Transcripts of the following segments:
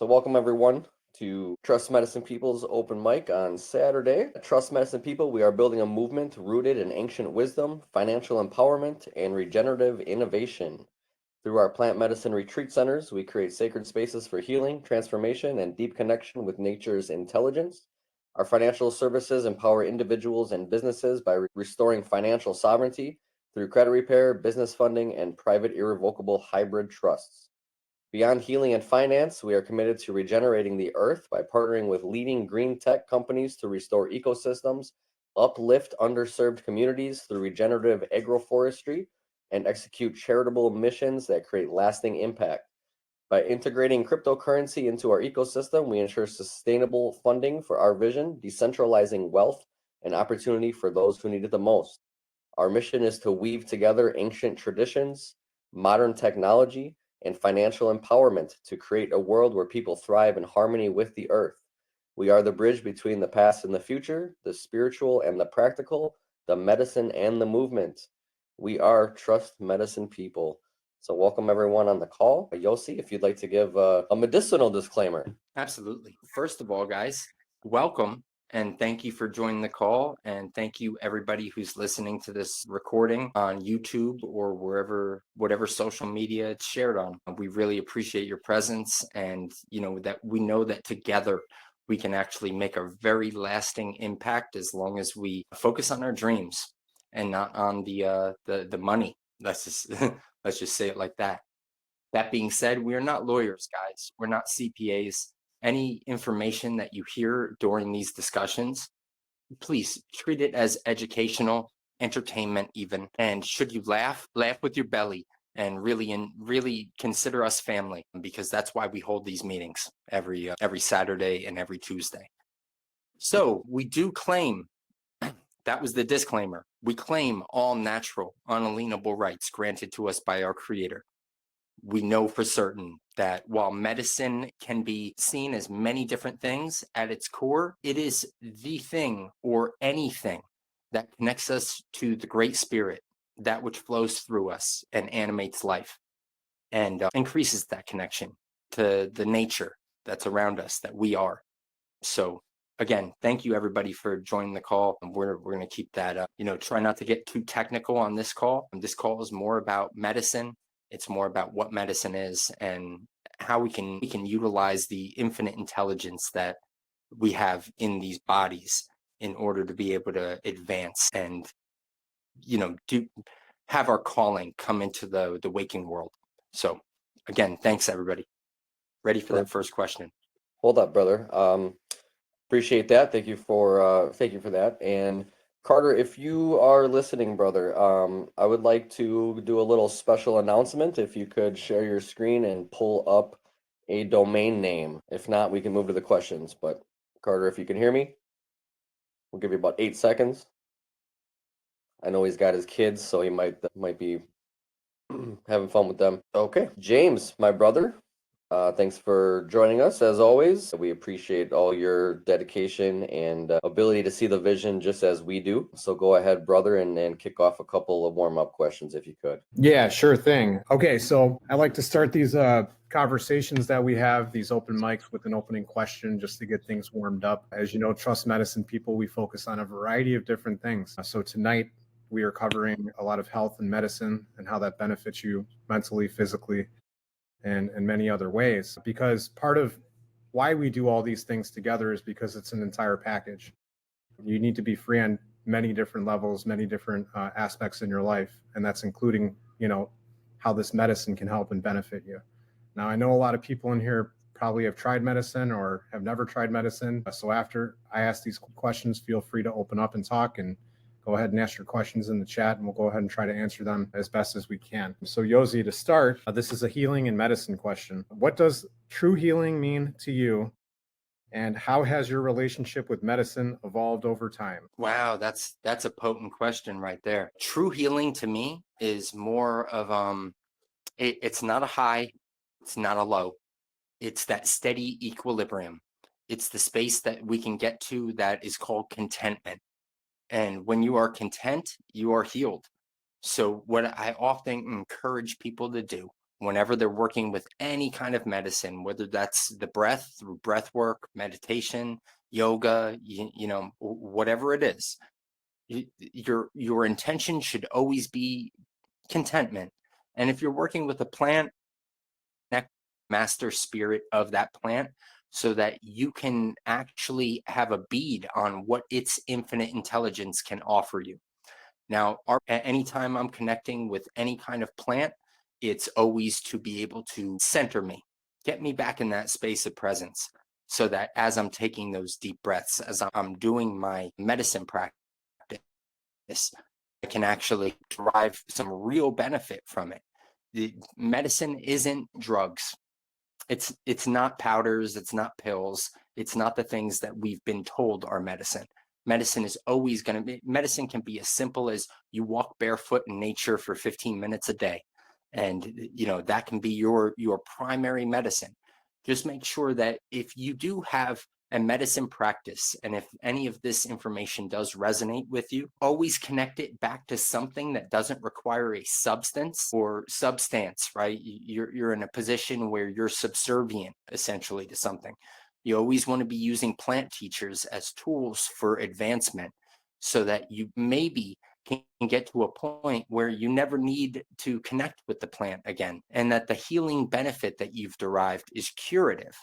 So welcome everyone to Trust Medicine People's open mic on Saturday. At Trust Medicine People, we are building a movement rooted in ancient wisdom, financial empowerment, and regenerative innovation. Through our plant medicine retreat centers, we create sacred spaces for healing, transformation, and deep connection with nature's intelligence. Our financial services empower individuals and businesses by restoring financial sovereignty through credit repair, business funding, and private irrevocable hybrid trusts. Beyond healing and finance, we are committed to regenerating the earth by partnering with leading green tech companies to restore ecosystems, uplift underserved communities through regenerative agroforestry, and execute charitable missions that create lasting impact. By integrating cryptocurrency into our ecosystem, we ensure sustainable funding for our vision, decentralizing wealth and opportunity for those who need it the most. Our mission is to weave together ancient traditions, modern technology, and financial empowerment to create a world where people thrive in harmony with the earth. We are the bridge between the past and the future, the spiritual and the practical, the medicine and the movement. We are Trust Medicine People. So welcome everyone on the call. Yossi, if you'd like to give a medicinal disclaimer. Absolutely. First of all, guys, welcome and thank you for joining the call. And thank you everybody who's listening to this recording on YouTube or whatever social media it's shared on. We really appreciate your presence, and that we know that together we can actually make a very lasting impact as long as we focus on our dreams and not on the money. Let's just let's just say it like that. That being said, we are not lawyers, guys. We're not CPAs. Any information that you hear during these discussions, please treat it as educational, entertainment even. And should you laugh with your belly, and really consider us family, because that's why we hold these meetings every Saturday and every Tuesday. So we do claim, that was the disclaimer, we claim all natural, unalienable rights granted to us by our Creator. We know for certain that while medicine can be seen as many different things, at its core, it is the thing or anything that connects us to the Great Spirit, that which flows through us and animates life and increases that connection to the nature that's around us, that we are. So again, thank you everybody for joining the call. We're going to keep that up. Try not to get too technical on this call. This call is more about medicine. It's more about what medicine is and how we can utilize the infinite intelligence that we have in these bodies in order to be able to advance and have our calling come into the waking world. So again, thanks everybody. Ready for that first question? Hold up, brother. Appreciate that. Thank you for that. And Carter, if you are listening, brother, I would like to do a little special announcement. If you could share your screen and pull up a domain name. If not, we can move to the questions. But Carter, if you can hear me, we'll give you about 8 seconds. I know he's got his kids, so he might be having fun with them. Okay, James, my brother. Thanks for joining us as always. We appreciate all your dedication and ability to see the vision just as we do. So go ahead, brother, and kick off a couple of warm-up questions if you could. Yeah, sure thing. Okay, so I like to start these conversations that we have, these open mics, with an opening question just to get things warmed up. As you know, Trust Medicine People, we focus on a variety of different things. So tonight we are covering a lot of health and medicine and how that benefits you mentally, physically, and many other ways, because part of why we do all these things together is because it's an entire package. You need to be free on many different levels, many different aspects in your life, and that's including how this medicine can help and benefit you. Now, I know a lot of people in here probably have tried medicine or have never tried medicine, so after I ask these questions, feel free to open up and talk, and go ahead and ask your questions in the chat, and we'll go ahead and try to answer them as best as we can. So Yosi, to start, this is a healing and medicine question. What does true healing mean to you, and how has your relationship with medicine evolved over time? Wow, that's a potent question right there. True healing to me is more of it's not a high, it's not a low. It's that steady equilibrium. It's the space that we can get to that is called contentment. And when you are content, you are healed. So what I often encourage people to do whenever they're working with any kind of medicine, whether that's the breath through breath work, meditation, yoga, you know, whatever it is, your intention should always be contentment. And if you're working with a plant, master spirit of that plant, so that you can actually have a bead on what its infinite intelligence can offer you. Now, anytime I'm connecting with any kind of plant, it's always to be able to center me, get me back in that space of presence, so that as I'm taking those deep breaths, as I'm doing my medicine practice, I can actually derive some real benefit from it. The medicine isn't drugs. It's not powders, it's not pills, it's not the things that we've been told are medicine. Medicine is always going to be, medicine can be as simple as you walk barefoot in nature for 15 minutes a day. And you know, that can be your primary medicine. Just make sure that if you do have a medicine practice, and if any of this information does resonate with you, always connect it back to something that doesn't require a substance or substance, right? You're in a position where you're subservient essentially to something. You always want to be using plant teachers as tools for advancement, so that you maybe can get to a point where you never need to connect with the plant again, and that the healing benefit that you've derived is curative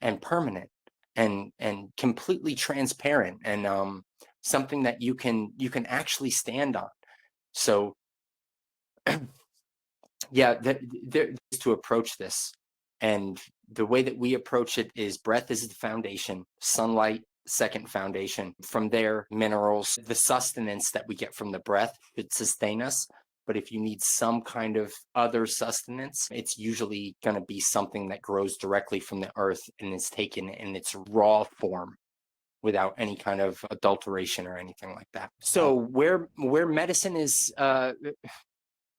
and permanent and completely transparent, and something that you can actually stand on. So yeah, there's to approach this, and the way that we approach it is breath is the foundation, sunlight second foundation. From there, minerals, the sustenance that we get from the breath should sustain us. But if you need some kind of other sustenance, it's usually going to be something that grows directly from the earth and is taken in its raw form, without any kind of adulteration or anything like that. So where medicine is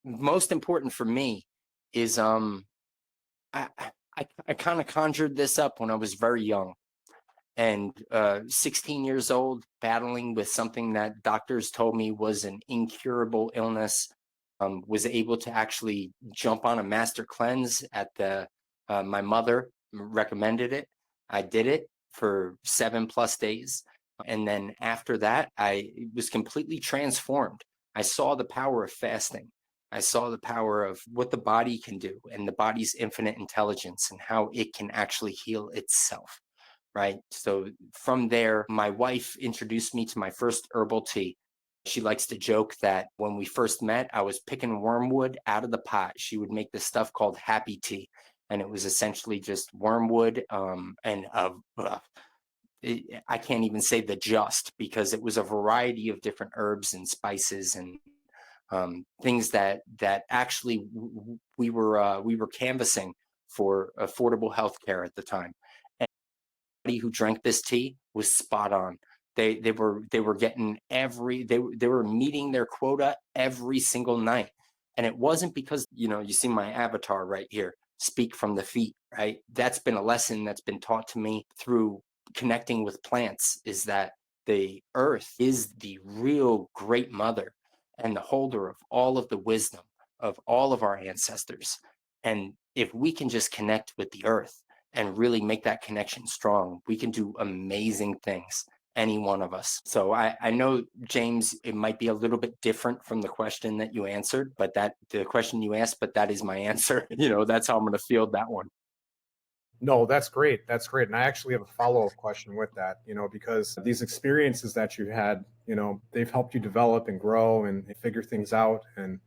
most important for me is I kind of conjured this up when I was very young, and 16 years old, battling with something that doctors told me was an incurable illness. Was able to actually jump on a master cleanse at the my mother recommended it. I did it for 7+ days, and then after that I was completely transformed. I saw the power of fasting. I saw the power of what the body can do and the body's infinite intelligence and how it can actually heal itself, right? So from there, my wife introduced me to my first herbal tea. She likes to joke that when we first met, I was picking wormwood out of the pot. She would make this stuff called happy tea, and it was essentially just wormwood and I can't even say the just, because it was a variety of different herbs and spices and things that actually we were canvassing for affordable healthcare at the time. And everybody who drank this tea was spot on. They were getting they were meeting their quota every single night. And it wasn't because, you know, you see my avatar right here, speak from the feet, right? That's been a lesson that's been taught to me through connecting with plants, is that the earth is the real great mother and the holder of all of the wisdom of all of our ancestors. And if we can just connect with the earth and really make that connection strong, we can do amazing things, any one of us. So I know, James, it might be a little bit different from the question that you answered, but the question you asked, but that is my answer. You know, that's how I'm going to field that one. No, that's great. That's great. And I actually have a follow-up question with that, you know, because these experiences that you had, you know, they've helped you develop and grow and figure things out. And,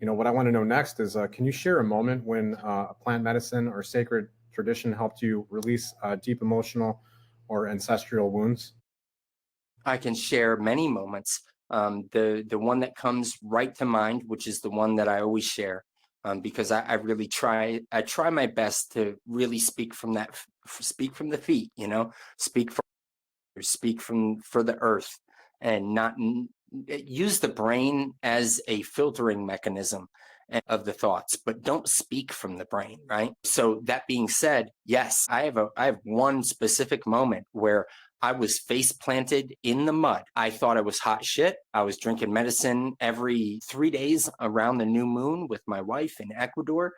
you know, what I want to know next is, can you share a moment when a plant medicine or sacred tradition helped you release deep emotional or ancestral wounds? I can share many moments. The one that comes right to mind, which is the one that I always share, because I really try my best to really speak from the feet, you know, speak for the earth, and not use the brain as a filtering mechanism of the thoughts, but don't speak from the brain, right? So that being said, yes, I have one specific moment where I was face planted in the mud. I thought I was hot shit. I was drinking medicine every 3 days around the new moon with my wife in Ecuador.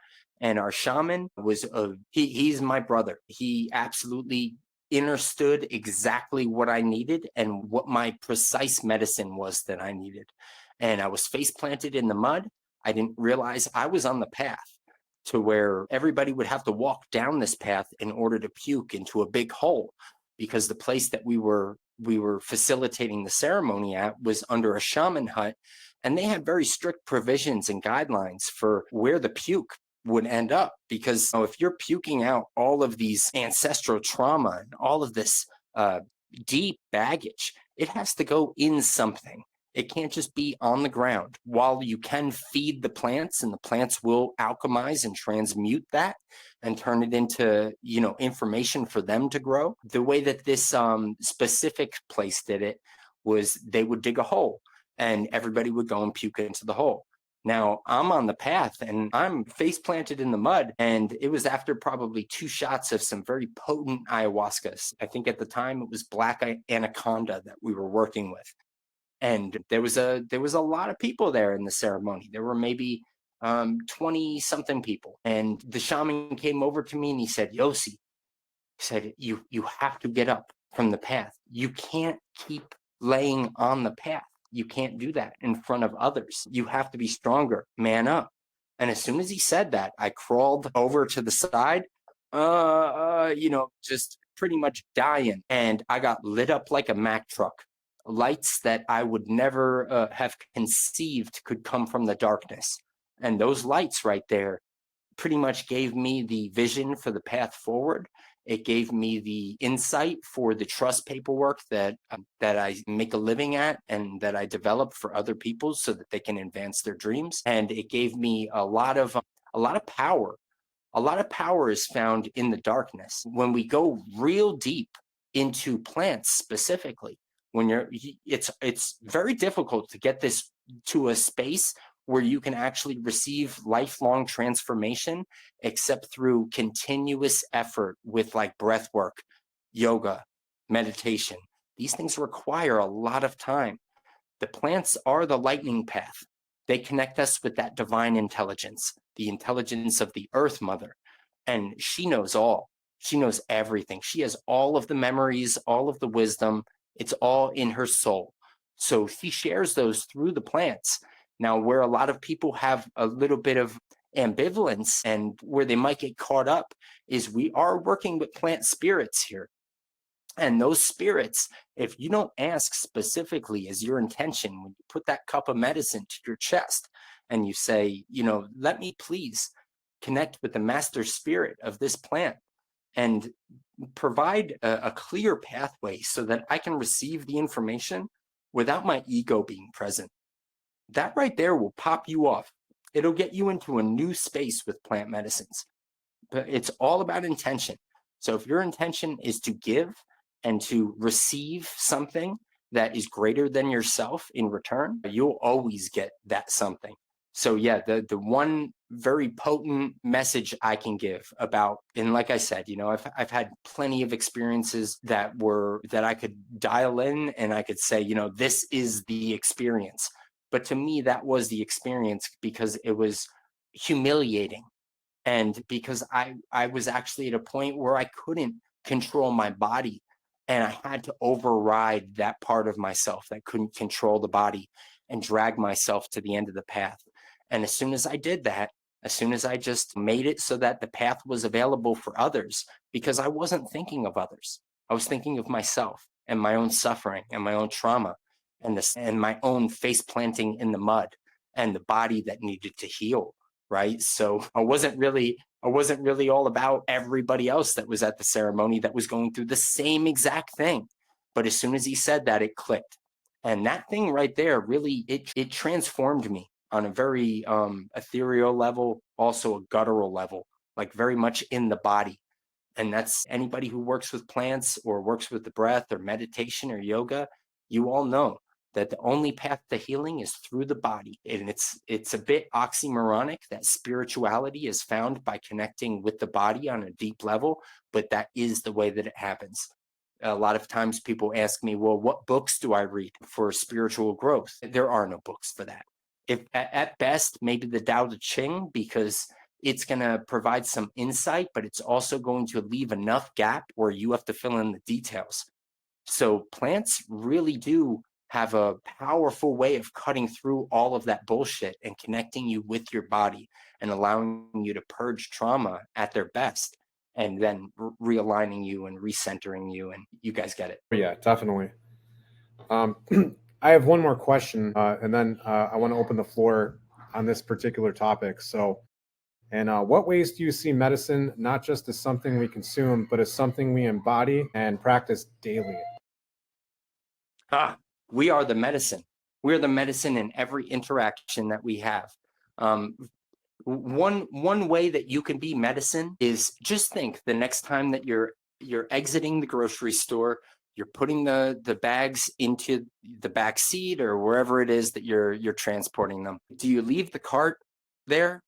And our shaman was he's my brother. He absolutely understood exactly what I needed and what my precise medicine was that I needed. And I was face planted in the mud. I didn't realize I was on the path to where everybody would have to walk down this path in order to puke into a big hole, because the place that we were facilitating the ceremony at was under a shaman hut, and they had very strict provisions and guidelines for where the puke would end up. Because if you're puking out all of these ancestral trauma and all of this deep baggage, it has to go in something. It can't just be on the ground. While you can feed the plants, and the plants will alchemize and transmute that and turn it into, information for them to grow. The way that this specific place did it was they would dig a hole and everybody would go and puke into the hole. Now I'm on the path and I'm face planted in the mud, and it was after probably 2 shots of some very potent ayahuasca. I think at the time it was black anaconda that we were working with. And there was a lot of people there in the ceremony. There were maybe 20 something people. And the shaman came over to me and he said, Yossi, he said, you have to get up from the path. You can't keep laying on the path. You can't do that in front of others. You have to be stronger, man up. And as soon as he said that, I crawled over to the side, just pretty much dying. And I got lit up like a Mack truck. Lights that I would never have conceived could come from the darkness. And those lights right there pretty much gave me the vision for the path forward. It gave me the insight for the trust paperwork that I make a living at and that I develop for other people so that they can advance their dreams. And it gave me a lot of power. A lot of power is found in the darkness. When we go real deep into plants specifically, it's very difficult to get this to a space where you can actually receive lifelong transformation, except through continuous effort with like breath work, yoga, meditation. These things require a lot of time. The plants are the lightning path. They connect us with that divine intelligence, the intelligence of the Earth Mother. And she knows all. She knows everything. She has all of the memories, all of the wisdom. It's all in her soul. So she shares those through the plants. Now, where a lot of people have a little bit of ambivalence and where they might get caught up is we are working with plant spirits here. And those spirits, if you don't ask specifically as your intention, when you put that cup of medicine to your chest and you say, let me please connect with the master spirit of this plant and provide a clear pathway so that I can receive the information without my ego being present. That right there will pop you off. It'll get you into a new space with plant medicines. But it's all about intention. So if your intention is to give and to receive something that is greater than yourself in return, you'll always get that something. So yeah, the one very potent message I can give about, and like I said, I've had plenty of experiences that I could dial in and I could say, this is the experience. But to me, that was the experience because it was humiliating. And because I was actually at a point where I couldn't control my body, and I had to override that part of myself that couldn't control the body and drag myself to the end of the path. And as soon as I did that, as soon as I just made it so that the path was available for others, because I wasn't thinking of others, I was thinking of myself and my own suffering and my own trauma and my own face planting in the mud and the body that needed to heal. Right. So I wasn't really all about everybody else that was at the ceremony that was going through the same exact thing. But as soon as he said that, it clicked. And that thing right there really, it transformed me on a very ethereal level, also a guttural level, like very much in the body. And that's anybody who works with plants or works with the breath or meditation or yoga, you all know that the only path to healing is through the body. And it's a bit oxymoronic that spirituality is found by connecting with the body on a deep level, but that is the way that it happens. A lot of times people ask me, well, what books do I read for spiritual growth? There are no books for that. If at best, maybe the Tao Te Ching, because It's going to provide some insight, but it's also going to leave enough gap where you have to fill in the details. So plants really do have a powerful way of cutting through all of that bullshit and connecting you with your body and allowing you to purge trauma at their best, and then realigning you and recentering you. And you guys get it. Yeah, definitely. I have one more question, and then I want to open the floor on this particular topic. So, and what ways do you see medicine not just as something we consume, but as something we embody and practice daily? We are the medicine. We are the medicine in every interaction that we have. One way that you can be medicine is just think the next time that you're exiting the grocery store, you're putting the bags into the back seat or wherever it is that you're transporting them. Do you leave the cart there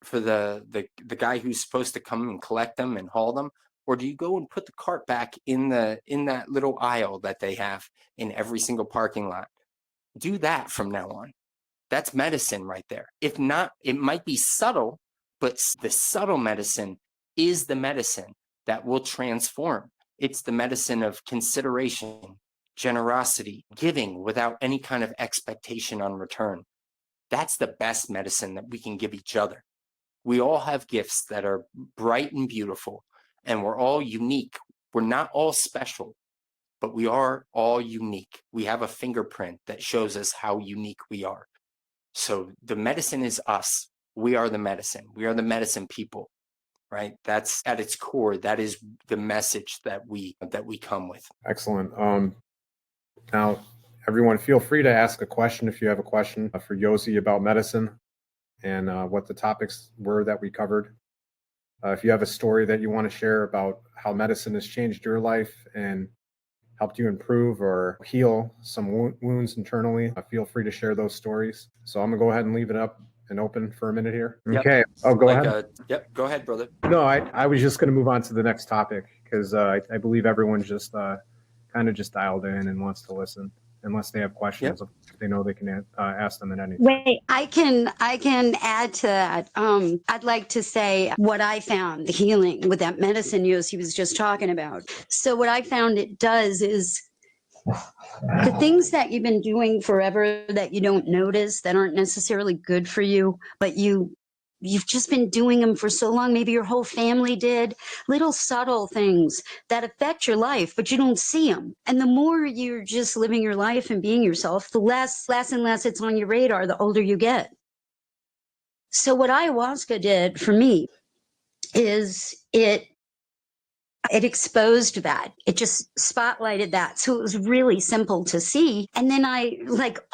for the guy who's supposed to come and collect them and haul them, or do you go and put the cart back in that little aisle that they have in every single parking lot? Do that from now on. That's medicine right there. If not, it might be subtle, but the subtle medicine is the medicine that will transform. It's the medicine of consideration, generosity, giving without any kind of expectation on return. That's the best medicine that we can give each other. We all have gifts that are bright and beautiful, and we're all unique. We're not all special, but we are all unique. We have a fingerprint that shows us how unique we are. So the medicine is us. We are the medicine. We are the medicine people, right? That's at its core. That is the message that we come with. Excellent. Now, everyone, feel free to ask a question if you have a question for Yossi about medicine and what the topics were that we covered. If you have a story that you want to share about how medicine has changed your life and helped you improve or heal some wounds internally, feel free to share those stories. So I'm gonna go ahead and leave it up and open for a minute here. Yep. Okay. Oh, go ahead. Yep. Go ahead, brother. No, I was just gonna move on to the next topic because I believe everyone just kind of just dialed in and wants to listen, unless they have questions. Yep. If they know they can ask them at any time. Wait, I can add to that. I'd like to say what I found, the healing with that medicine use he was just talking about. So what I found it does is the things that you've been doing forever that you don't notice, that aren't necessarily good for you, but you've just been doing them for so long. Maybe your whole family did. Little subtle things that affect your life, but you don't see them. And the more you're just living your life and being yourself, the less and less it's on your radar, the older you get. So what ayahuasca did for me is it exposed that. It just spotlighted that. So it was really simple to see. And then I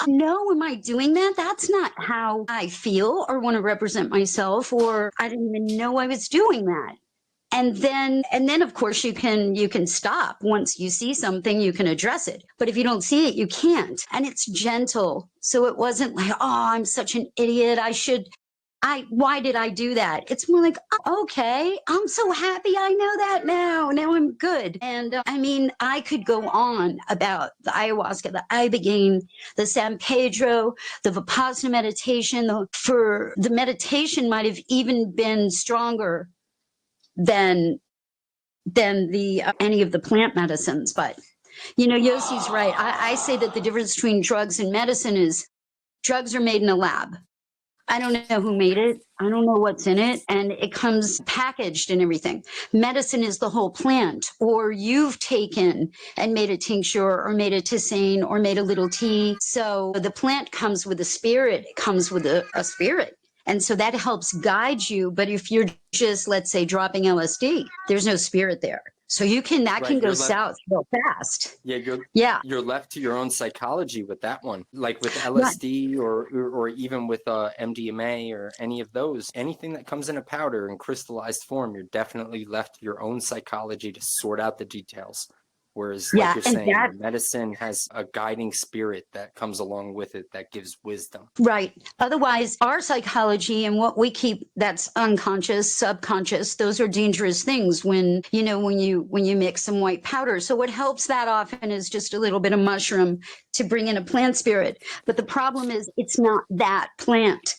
no, am I doing that? That's not how I feel or want to represent myself, or I didn't even know I was doing that. And then of course you can stop. Once you see something, you can address it. But if you don't see it, you can't. And it's gentle. So it wasn't like, oh, I'm such an idiot. Why did I do that? It's more like, oh, okay, I'm so happy I know that now. Now I'm good. And I mean, I could go on about the ayahuasca, the ibogaine, the San Pedro, the Vipassana meditation. For the meditation might have even been stronger than the any of the plant medicines. But Yossi's right. I say that the difference between drugs and medicine is drugs are made in a lab. I don't know who made it. I don't know what's in it. And it comes packaged and everything. Medicine is the whole plant. Or you've taken and made a tincture or made a tisane or made a little tea. So the plant comes with a spirit. It comes with a spirit. And so that helps guide you. But if you're just, let's say, dropping LSD, there's no spirit there. So can go south real fast. You're left to your own psychology with that one. Like with LSD or even with MDMA or any of those, anything that comes in a powder in crystallized form, you're definitely left to your own psychology to sort out the details. Whereas, like you're saying, medicine has a guiding spirit that comes along with it that gives wisdom. Right. Otherwise, our psychology and what we keep that's unconscious, subconscious, those are dangerous things when you mix some white powder. So what helps that often is just a little bit of mushroom to bring in a plant spirit. But the problem is it's not that plant.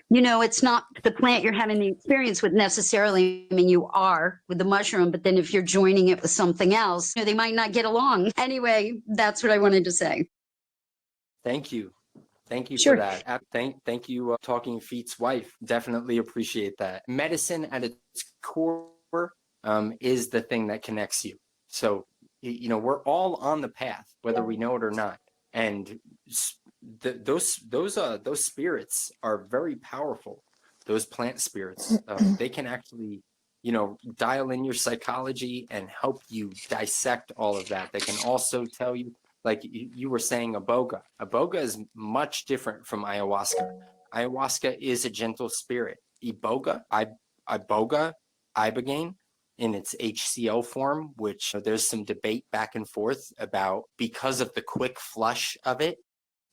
It's not the plant you're having the experience with necessarily. I mean, you are with the mushroom, but then if you're joining it with something else, they might not get along. Anyway, that's what I wanted to say. Thank you. Thank you Sure. for that. Thank you, Talking Feet's wife. Definitely appreciate that. Medicine at its core is the thing that connects you. So, we're all on the path, whether we know it or not. And those spirits are very powerful. Those plant spirits, they can actually, dial in your psychology and help you dissect all of that. They can also tell you, like you were saying, iboga. Iboga is much different from ayahuasca. Ayahuasca is a gentle spirit. Iboga, ibogaine, in its HCO form, which there's some debate back and forth about because of the quick flush of it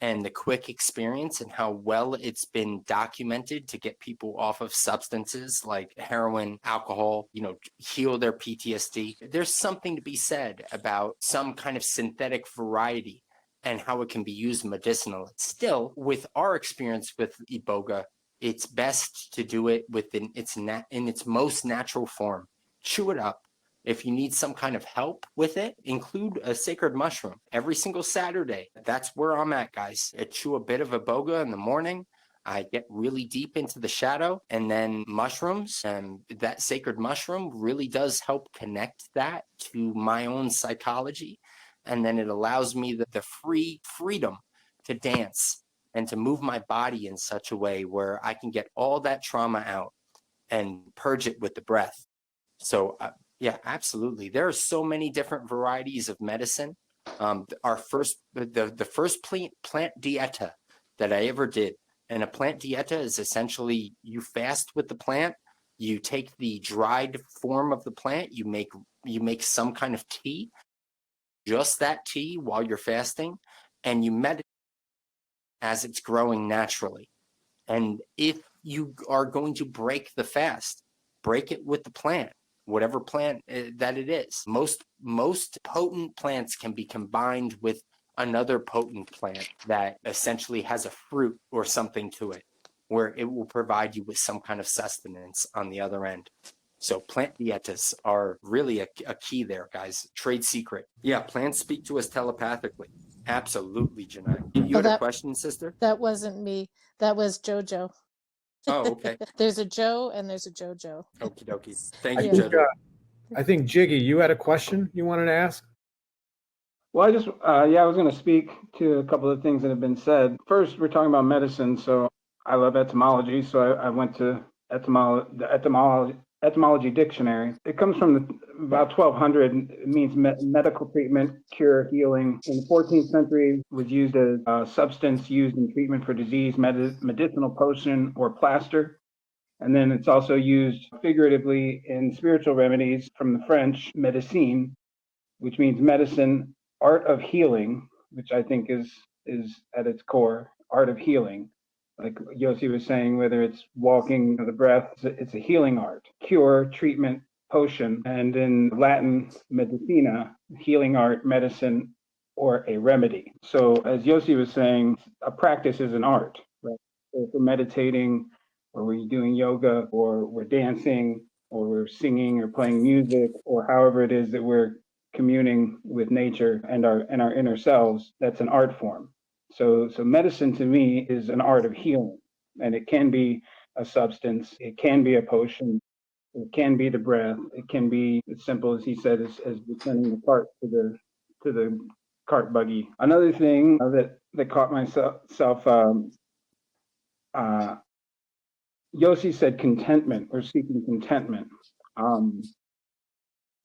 and the quick experience and how well it's been documented to get people off of substances like heroin, alcohol, heal their PTSD. There's something to be said about some kind of synthetic variety and how it can be used medicinally. Still, with our experience with iboga, it's best to do it within in its most natural form. Chew it up. If you need some kind of help with it, include a sacred mushroom every single Saturday. That's where I'm at, guys. I chew a bit of iboga in the morning. I get really deep into the shadow, and then mushrooms, and that sacred mushroom really does help connect that to my own psychology. And then it allows me the freedom to dance and to move my body in such a way where I can get all that trauma out and purge it with the breath. So, yeah, absolutely. There are so many different varieties of medicine. The first plant dieta that I ever did, and a plant dieta is essentially you fast with the plant. You take the dried form of the plant. You make some kind of tea, just that tea while you're fasting, and you meditate as it's growing naturally. And if you are going to break the fast, break it with the plant, whatever plant that it is. Most potent plants can be combined with another potent plant that essentially has a fruit or something to it, where it will provide you with some kind of sustenance on the other end. So plant dietas are really a key there, guys. Trade secret. Yeah, plants speak to us telepathically. Absolutely, Janai. You had a question, sister? That wasn't me. That was JoJo. Oh, okay. There's a Joe and there's a JoJo. Okie dokie. Thank I you, think, JoJo. I think Jiggy, you had a question you wanted to ask? Well, I was going to speak to a couple of things that have been said. First, we're talking about medicine, so I love etymology, so I went to the etymology dictionary. It comes from about 1200. It means medical treatment, cure, healing. In the 14th century, it was used as a substance used in treatment for disease, medicinal potion, or plaster. And then it's also used figuratively in spiritual remedies from the French, médecine, which means medicine, art of healing, which I think is at its core, art of healing. Like Yossi was saying, whether it's walking the breath, it's a healing art. Cure, treatment, potion, and in Latin, medicina, healing art, medicine, or a remedy. So as Yossi was saying, a practice is an art, right? So if we're meditating, or we're doing yoga, or we're dancing, or we're singing or playing music, or however it is that we're communing with nature and our inner selves, that's an art form. So medicine to me is an art of healing, and it can be a substance, it can be a potion, it can be the breath, it can be as simple as he said as returning the cart to the cart buggy. Another thing that caught myself, Yossi said contentment, or seeking contentment.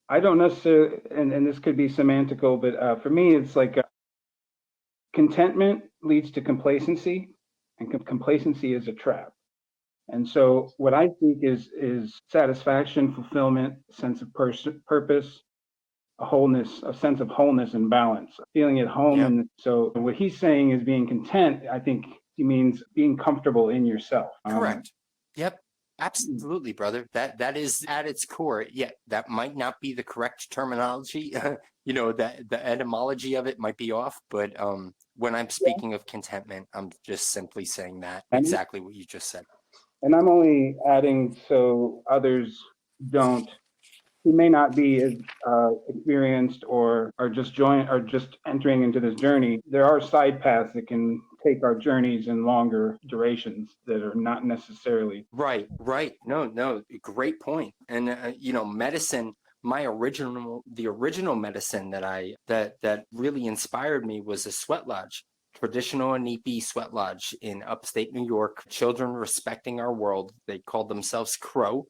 I don't necessarily, and this could be semantical, but for me, it's like contentment leads to complacency, and complacency is a trap. And so, what I seek is satisfaction, fulfillment, sense of purpose, a sense of wholeness and balance, feeling at home. Yep. And so, what he's saying is being content. I think he means being comfortable in yourself. Correct. Yep. Absolutely, brother. That is at its core. Yeah, that might not be the correct terminology. That the etymology of it might be off, but when I'm speaking of contentment, I'm just simply saying that exactly what you just said. And I'm only adding so others don't, who may not be as experienced or are just entering into this journey. There are side paths that can take our journeys in longer durations that are not necessarily Right. No, great point. And medicine, the original medicine that really inspired me was a sweat lodge, traditional Inipi sweat lodge in upstate New York. Children respecting our world. They called themselves Crow,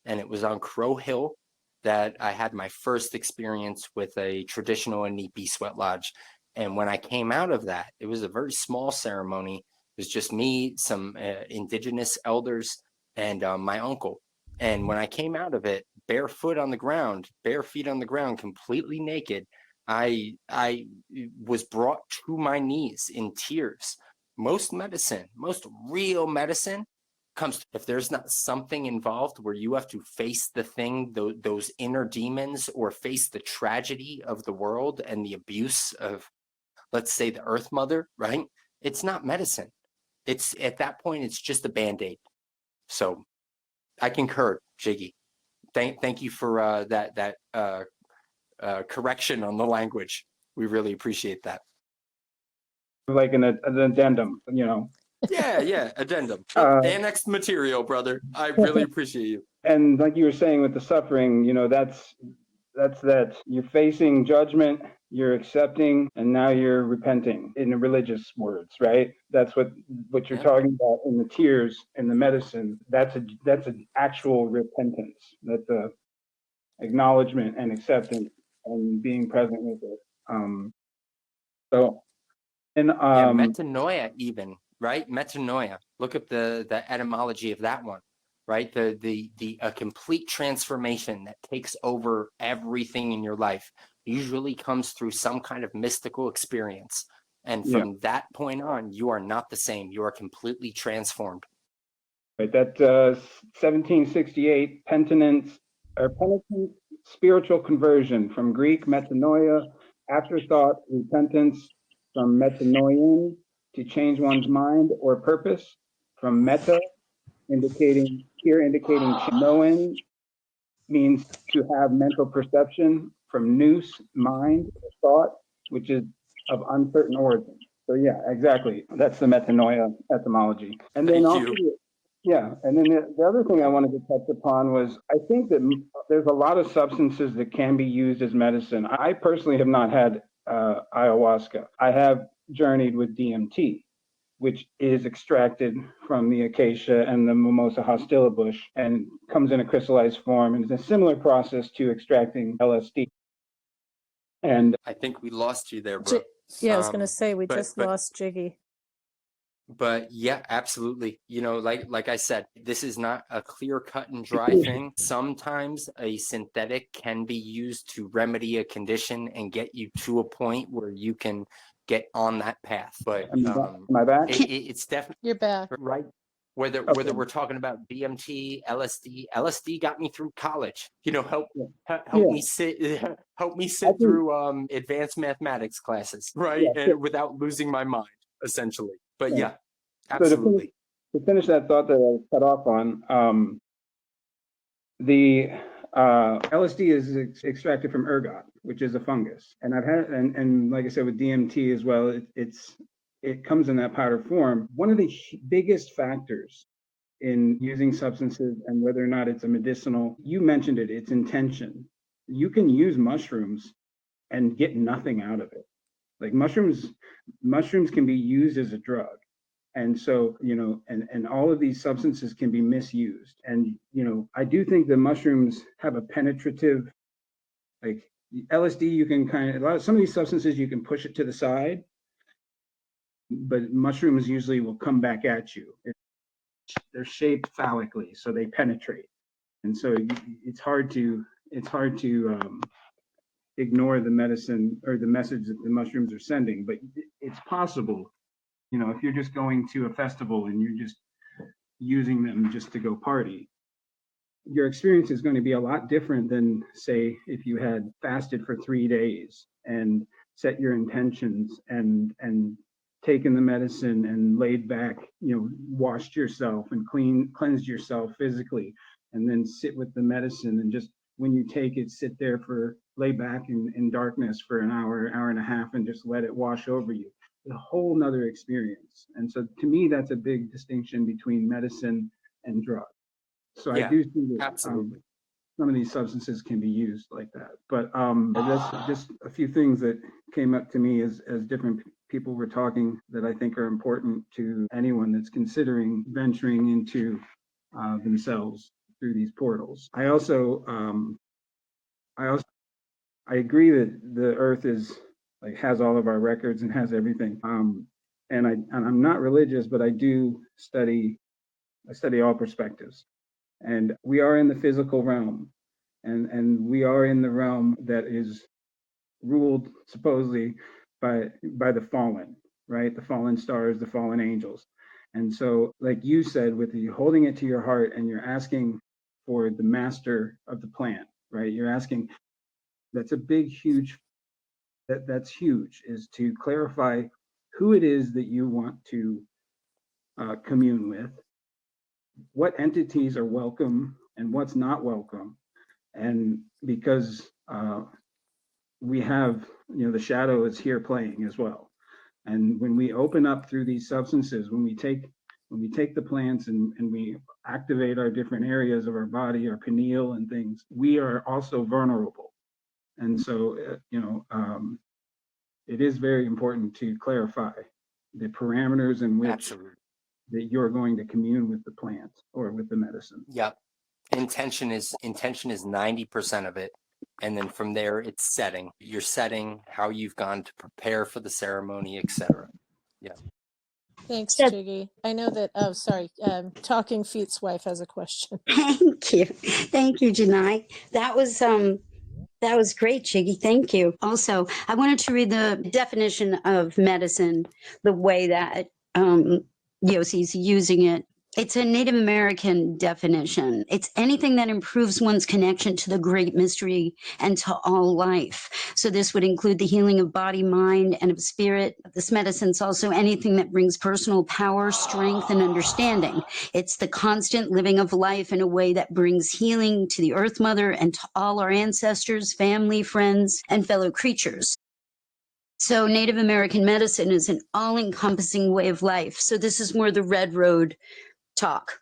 and it was on Crow Hill that I had my first experience with a traditional Inipi sweat lodge. And when I came out of that, it was a very small ceremony. It was just me, some indigenous elders, and my uncle. And when I came out of it, bare feet on the ground, completely naked, I was brought to my knees in tears. Most real medicine comes if there's not something involved where you have to face the thing, those inner demons, or face the tragedy of the world and the abuse of, let's say, the Earth Mother, right? It's not medicine. It's at that point, it's just a Band-Aid. So I concur, Jiggy. Thank you for that correction on the language. We really appreciate that. like an addendum, Yeah, addendum. Annexed material, brother. I really appreciate you. And like you were saying with the suffering, that's that you're facing judgment, you're accepting, and now you're repenting in the religious words, right? That's what you're talking about in the tears and the medicine. That's an actual repentance. That's a acknowledgement and acceptance and being present with it. Metanoia, even, right? Metanoia. Look up the etymology of that one, right? A complete transformation that takes over everything in your life usually comes through some kind of mystical experience. And from that point on, you are not the same. You are completely transformed. Right, that 1768 penitent spiritual conversion, from Greek metanoia, afterthought, repentance, from metanoien, to change one's mind or purpose, from meta, indicating noen, means to have mental perception, from nous, mind or thought, which is of uncertain origin. So yeah, exactly. That's the metanoia etymology. And then Thank also, you. yeah, and then the other thing I wanted to touch upon was, I think that there's a lot of substances that can be used as medicine. I personally have not had ayahuasca. I have journeyed with DMT, which is extracted from the acacia and the mimosa hostila bush and comes in a crystallized form, and it's a similar process to extracting LSD. And I think we lost you there, bro. Yeah, I was going to say, we just lost Jiggy. But yeah, absolutely. Like I said, this is not a clear cut and dry thing. Sometimes a synthetic can be used to remedy a condition and get you to a point where you can get on that path. But am I back? It's definitely, You're back. right. Whether we're talking about DMT, LSD got me through college. Help me sit through advanced mathematics classes, right? And without losing my mind, essentially. But yeah, absolutely. So to finish that thought that I was cut off on, the LSD is extracted from ergot, which is a fungus, and I've had, and like I said with DMT as well, it comes in that powder form. One of the biggest factors in using substances and whether or not it's a medicinal, you mentioned it, it's intention. You can use mushrooms and get nothing out of it. Like mushrooms can be used as a drug. And so, and all of these substances can be misused. And, I do think the mushrooms have a penetrative, like LSD, you can some of these substances, you can push it to the side, but mushrooms usually will come back at you. They're shaped phallically, so they penetrate. And so it's hard to ignore the medicine or the message that the mushrooms are sending, but it's possible. If you're just going to a festival and you're just using them just to go party, your experience is going to be a lot different than, say, if you had fasted for 3 days and set your intentions and taken the medicine and laid back, washed yourself and cleansed yourself physically, and then sit with the medicine and just when you take it, sit there lay back in darkness for an hour, hour and a half, and just let it wash over you. A whole nother experience. And so to me, that's a big distinction between medicine and drug. So I do see that absolutely. Some of these substances can be used like that. But that's just a few things that came up to me as different people were talking that I think are important to anyone that's considering venturing into themselves through these portals. I agree that the earth is has all of our records and has everything. And I'm not religious, but I study all perspectives. And we are in the physical realm, and we are in the realm that is ruled supposedly by the fallen, right? The fallen stars, the fallen angels. And so, like you said, with you holding it to your heart and you're asking for the master of the plant, right? You're asking, that's a big, huge, that's huge, is to clarify who it is that you want to commune with, what entities are welcome and what's not welcome. And because we have, the shadow is here playing as well. And when we open up through these substances, when we take the plants and we activate our different areas of our body, our pineal and things, we are also vulnerable. And so, it is very important to clarify the parameters in which that you're going to commune with the plant or with the medicine. Yep. Intention is 90% of it. And then from there, it's setting. You're setting how you've gone to prepare for the ceremony, etc. Yeah. Thanks, Jiggy. I know that, Talking Feet's wife has a question. Thank you. Thank you, Janai. That was great, Jiggy. Thank you. Also, I wanted to read the definition of medicine, the way that Yossi's using it. It's a Native American definition. It's anything that improves one's connection to the great mystery and to all life. So this would include the healing of body, mind, and of spirit. This medicine's also anything that brings personal power, strength, and understanding. It's the constant living of life in a way that brings healing to the Earth Mother and to all our ancestors, family, friends, and fellow creatures. So Native American medicine is an all-encompassing way of life. So this is more the Red Road talk,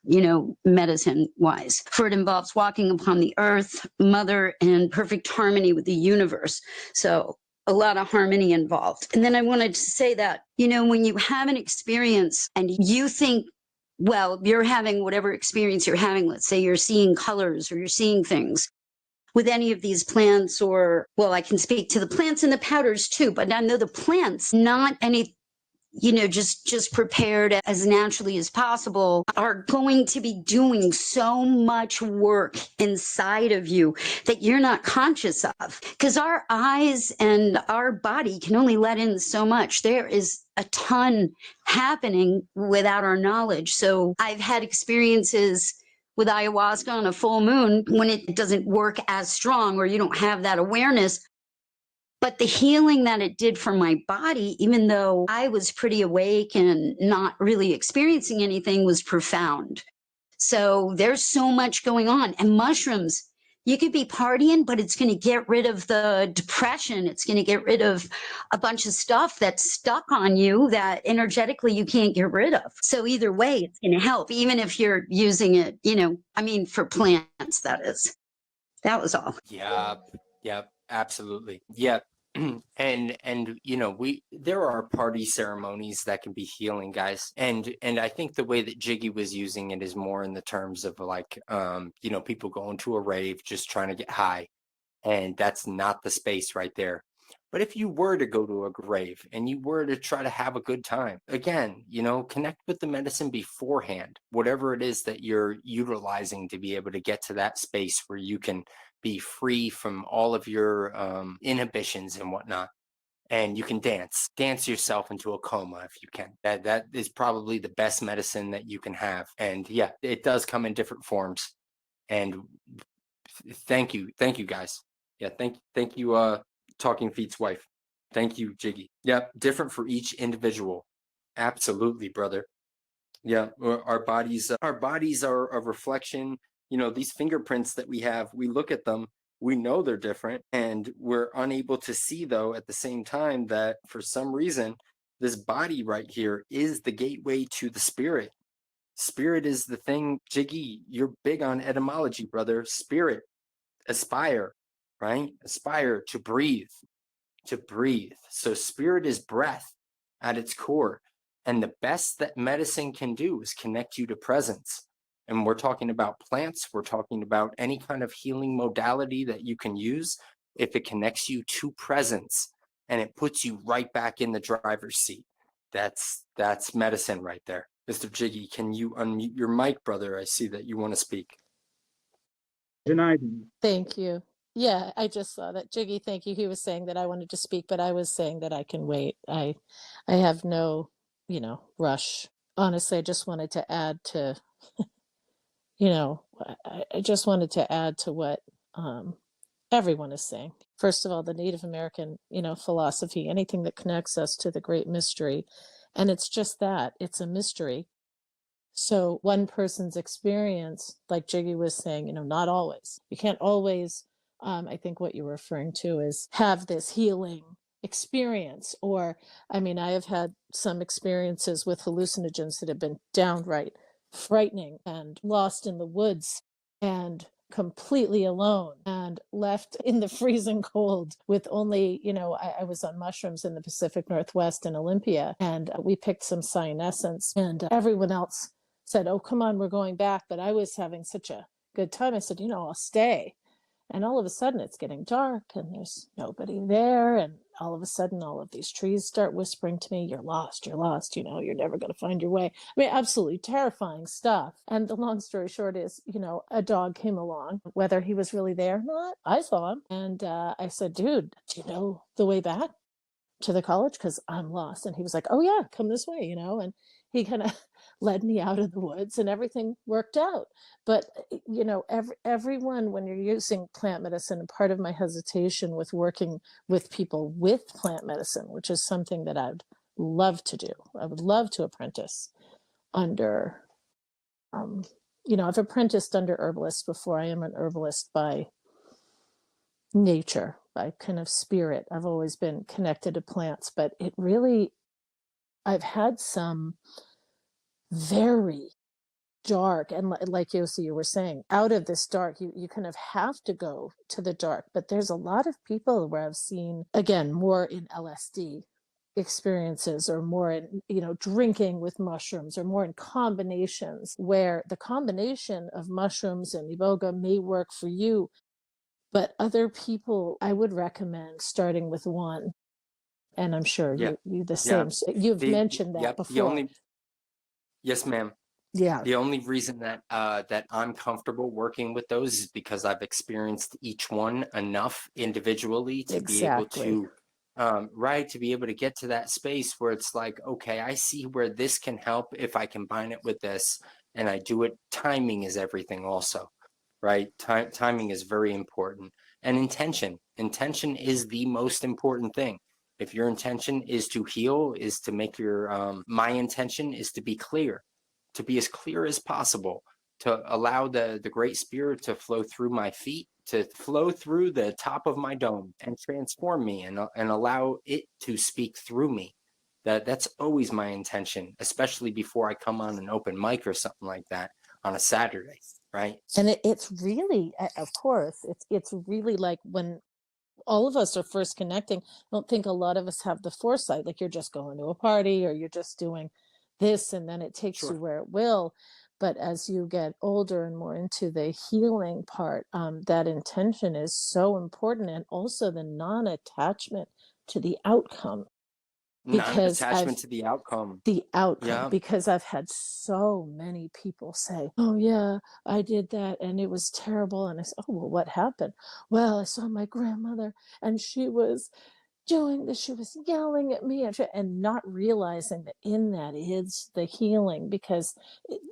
medicine wise. For it involves walking upon the Earth Mother in perfect harmony with the universe. So a lot of harmony involved. And then I wanted to say that, when you have an experience and you think, well, you're having whatever experience you're having, let's say you're seeing colors or you're seeing things with any of these plants, or, well, I can speak to the plants and the powders too, but I know the plants, not any, just prepared as naturally as possible, are going to be doing so much work inside of you that you're not conscious of. Because our eyes and our body can only let in so much. There is a ton happening without our knowledge. So I've had experiences with ayahuasca on a full moon when it doesn't work as strong or you don't have that awareness. But the healing that it did for my body, even though I was pretty awake and not really experiencing anything, was profound. So there's so much going on. And mushrooms, you could be partying, but it's going to get rid of the depression. It's going to get rid of a bunch of stuff that's stuck on you that energetically you can't get rid of. So either way, it's going to help, even if you're using it, for plants, that is. That was all. Yep, absolutely. Yep. And there are party ceremonies that can be healing, guys. And I think the way that Jiggy was using it is more in the terms of people going to a rave just trying to get high. And that's not the space right there. But if you were to go to a rave and you were to try to have a good time, again, connect with the medicine beforehand, whatever it is that you're utilizing to be able to get to that space where you can be free from all of your inhibitions and whatnot. And you can dance yourself into a coma if you can. That is probably the best medicine that you can have. And yeah, it does come in different forms. And thank you guys. Yeah, thank you, Talking Feet's wife. Thank you, Jiggy. Yep, different for each individual. Absolutely, brother. Yeah, our bodies are a reflection. You know, these fingerprints that we have, we look at them, we know they're different, and we're unable to see, though, at the same time, that for some reason, this body right here is the gateway to the spirit. Spirit is the thing. Jiggy, you're big on etymology, brother. Spirit, aspire, right? Aspire to breathe, to breathe. So spirit is breath at its core. And the best that medicine can do is connect you to presence. And we're talking about plants, we're talking about any kind of healing modality that you can use. If it connects you to presence and it puts you right back in the driver's seat, that's medicine right there. Mr. Jiggy, can you unmute your mic, brother? I see that you want to speak. Denied. Thank you. Yeah, I just saw that. Jiggy, thank you. He was saying that I wanted to speak, but I was saying that I can wait. I have no, rush. Honestly, I just wanted to add to, I just wanted to add to what everyone is saying. First of all, the Native American, philosophy, anything that connects us to the great mystery. And it's just that, it's a mystery. So one person's experience, like Jiggy was saying, not always. You can't always, I think what you're referring to is have this healing experience. Or, I have had some experiences with hallucinogens that have been downright frightening, and lost in the woods and completely alone and left in the freezing cold with only, I was on mushrooms in the Pacific Northwest in Olympia, and we picked some cyanescence, and everyone else said, "Oh, come on, we're going back." But I was having such a good time. I said, "I'll stay." And all of a sudden it's getting dark and there's nobody there. And all of a sudden, all of these trees start whispering to me, "You're lost, you're lost, you're never going to find your way." Absolutely terrifying stuff. And the long story short is, a dog came along. Whether he was really there or not, I saw him. And I said, "Dude, do you know the way back to the college? Because I'm lost." And he was like, "Oh yeah, come this way," and he kind of led me out of the woods and everything worked out. But everyone, when you're using plant medicine, and part of my hesitation with working with people with plant medicine, which is something that I'd love to do, I would love to apprentice under I've apprenticed under herbalists before. I am an herbalist by nature, by kind of spirit. I've always been connected to plants, but I've had some very dark, and like Yossi, you were saying, out of this dark, you kind of have to go to the dark. But there's a lot of people where I've seen, again, more in LSD experiences, or more in drinking with mushrooms, or more in combinations, where the combination of mushrooms and iboga may work for you, but other people, I would recommend starting with one. And I'm sure Yeah. you the Yeah. same. You've mentioned that Yep. before. Yes, ma'am. Yeah. The only reason that that I'm comfortable working with those is because I've experienced each one enough individually to be able to, to be able to get to that space where it's like, okay, I see where this can help if I combine it with this, and I do it. Timing is everything, also, right? Timing is very important, and intention. Intention is the most important thing. If your intention is to heal, is to make your my intention is to be clear, to be as clear as possible, to allow the great spirit to flow through my feet, to flow through the top of my dome and transform me, and allow it to speak through me. That's always my intention, especially before I come on an open mic or something like that on a Saturday, right? And it's really, of course, it's really like when all of us are first connecting, I don't think a lot of us have the foresight, like you're just going to a party or you're just doing this and then it takes you where it will. But as you get older and more into the healing part, that intention is so important, and also the non-attachment to the outcome. Because Non-attachment to the outcome. Yeah. Because I've had so many people say, "Oh yeah, I did that and it was terrible." And I said, "Oh, well, what happened?" "Well, I saw my grandmother and she was doing this, she was yelling at me," and not realizing that in that is the healing, because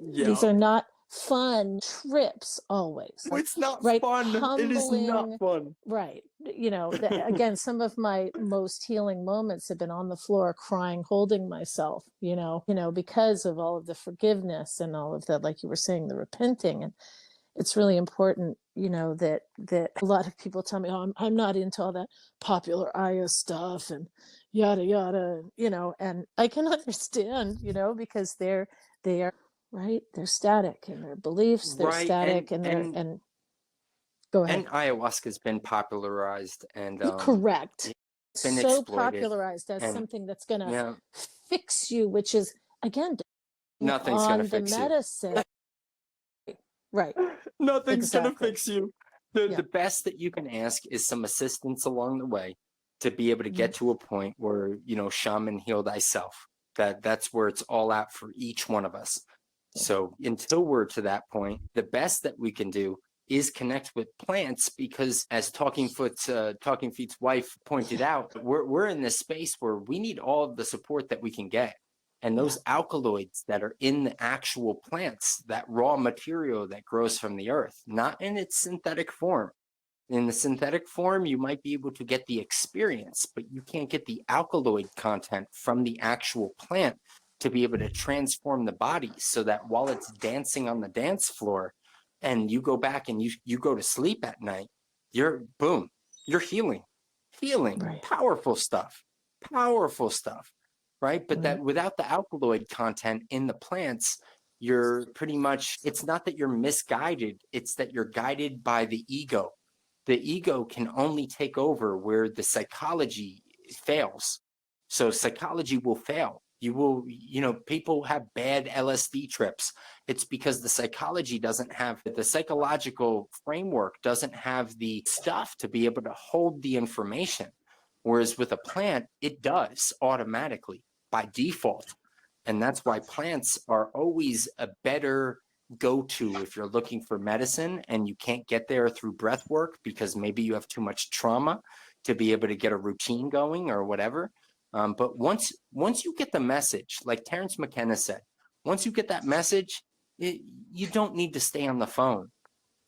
these are not fun trips always. It's not right? fun. It is not Humbling. fun. Right. Again, some of my most healing moments have been on the floor crying, holding myself, because of all of the forgiveness and all of that, like you were saying, the repenting. And it's really important, that a lot of people tell me, oh, I'm not into all that popular Aya stuff and yada yada, and I can understand, because they are right, they're static in their beliefs, they're Right. static and go ahead. And ayahuasca has been popularized and Correct. it's been So exploited. popularized as And something that's going to yeah, fix you, which is, again, nothing's gonna on the fix you. medicine. Right. Nothing's gonna Exactly. fix you. The best that you can ask is some assistance along the way to be able to Mhm. get to a point where, shaman heal thyself. That's where it's all out for each one of us. So until we're to that point, the best that we can do is connect with plants, because as Talking Feet's wife pointed out, we're in this space where we need all of the support that we can get. And those alkaloids that are in the actual plants, that raw material that grows from the earth, not in its synthetic form. In the synthetic form, you might be able to get the experience, but you can't get the alkaloid content from the actual plant to be able to transform the body, so that while it's dancing on the dance floor and you go back and you go to sleep at night, you're healing, Right. powerful stuff, right? But that without the alkaloid content in the plants, you're pretty much, it's not that you're misguided, it's that you're guided by the ego. The ego can only take over where the psychology fails. So psychology will fail. People have bad LSD trips. It's because the psychology doesn't have, the psychological framework doesn't have the stuff to be able to hold the information. Whereas with a plant, it does automatically by default. And that's why plants are always a better go-to if you're looking for medicine and you can't get there through breath work because maybe you have too much trauma to be able to get a routine going or whatever. But once you get the message, like Terence McKenna said, once you get that message, you don't need to stay on the phone.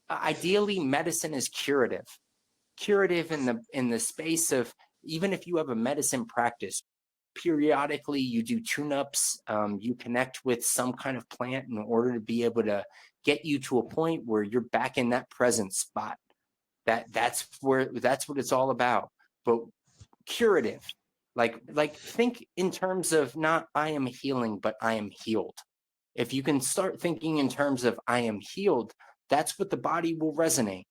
Ideally, medicine is curative in the space of, even if you have a medicine practice, periodically you do tune-ups, you connect with some kind of plant in order to be able to get you to a point where you're back in that present spot. That's what it's all about. But curative, like think in terms of not I am healing, but I am healed. If you can start thinking in terms of I am healed, that's what the body will resonate.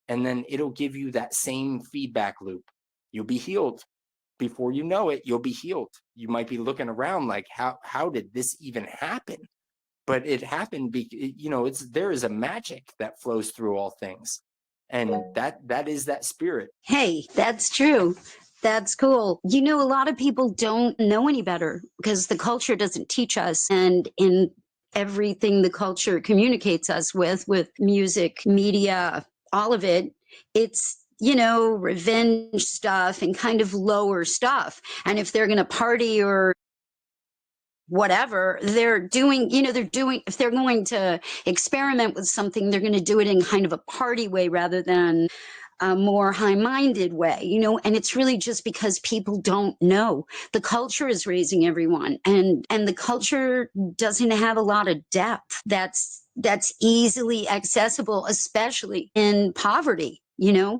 And then it'll give you that same feedback loop. You'll be healed. Before you know it, you'll be healed. You might be looking around like, how did this even happen? But it happened because, there is a magic that flows through all things. And that is that spirit. Hey, that's true. That's cool. A lot of people don't know any better because the culture doesn't teach us. And in everything the culture communicates us with music, media, all of it, it's, revenge stuff and kind of lower stuff. And if they're going to party or whatever they're doing, if they're going to experiment with something, they're going to do it in kind of a party way rather than a more high-minded way, and it's really just because people don't know. The culture is raising everyone, and the culture doesn't have a lot of depth that's easily accessible, especially in poverty,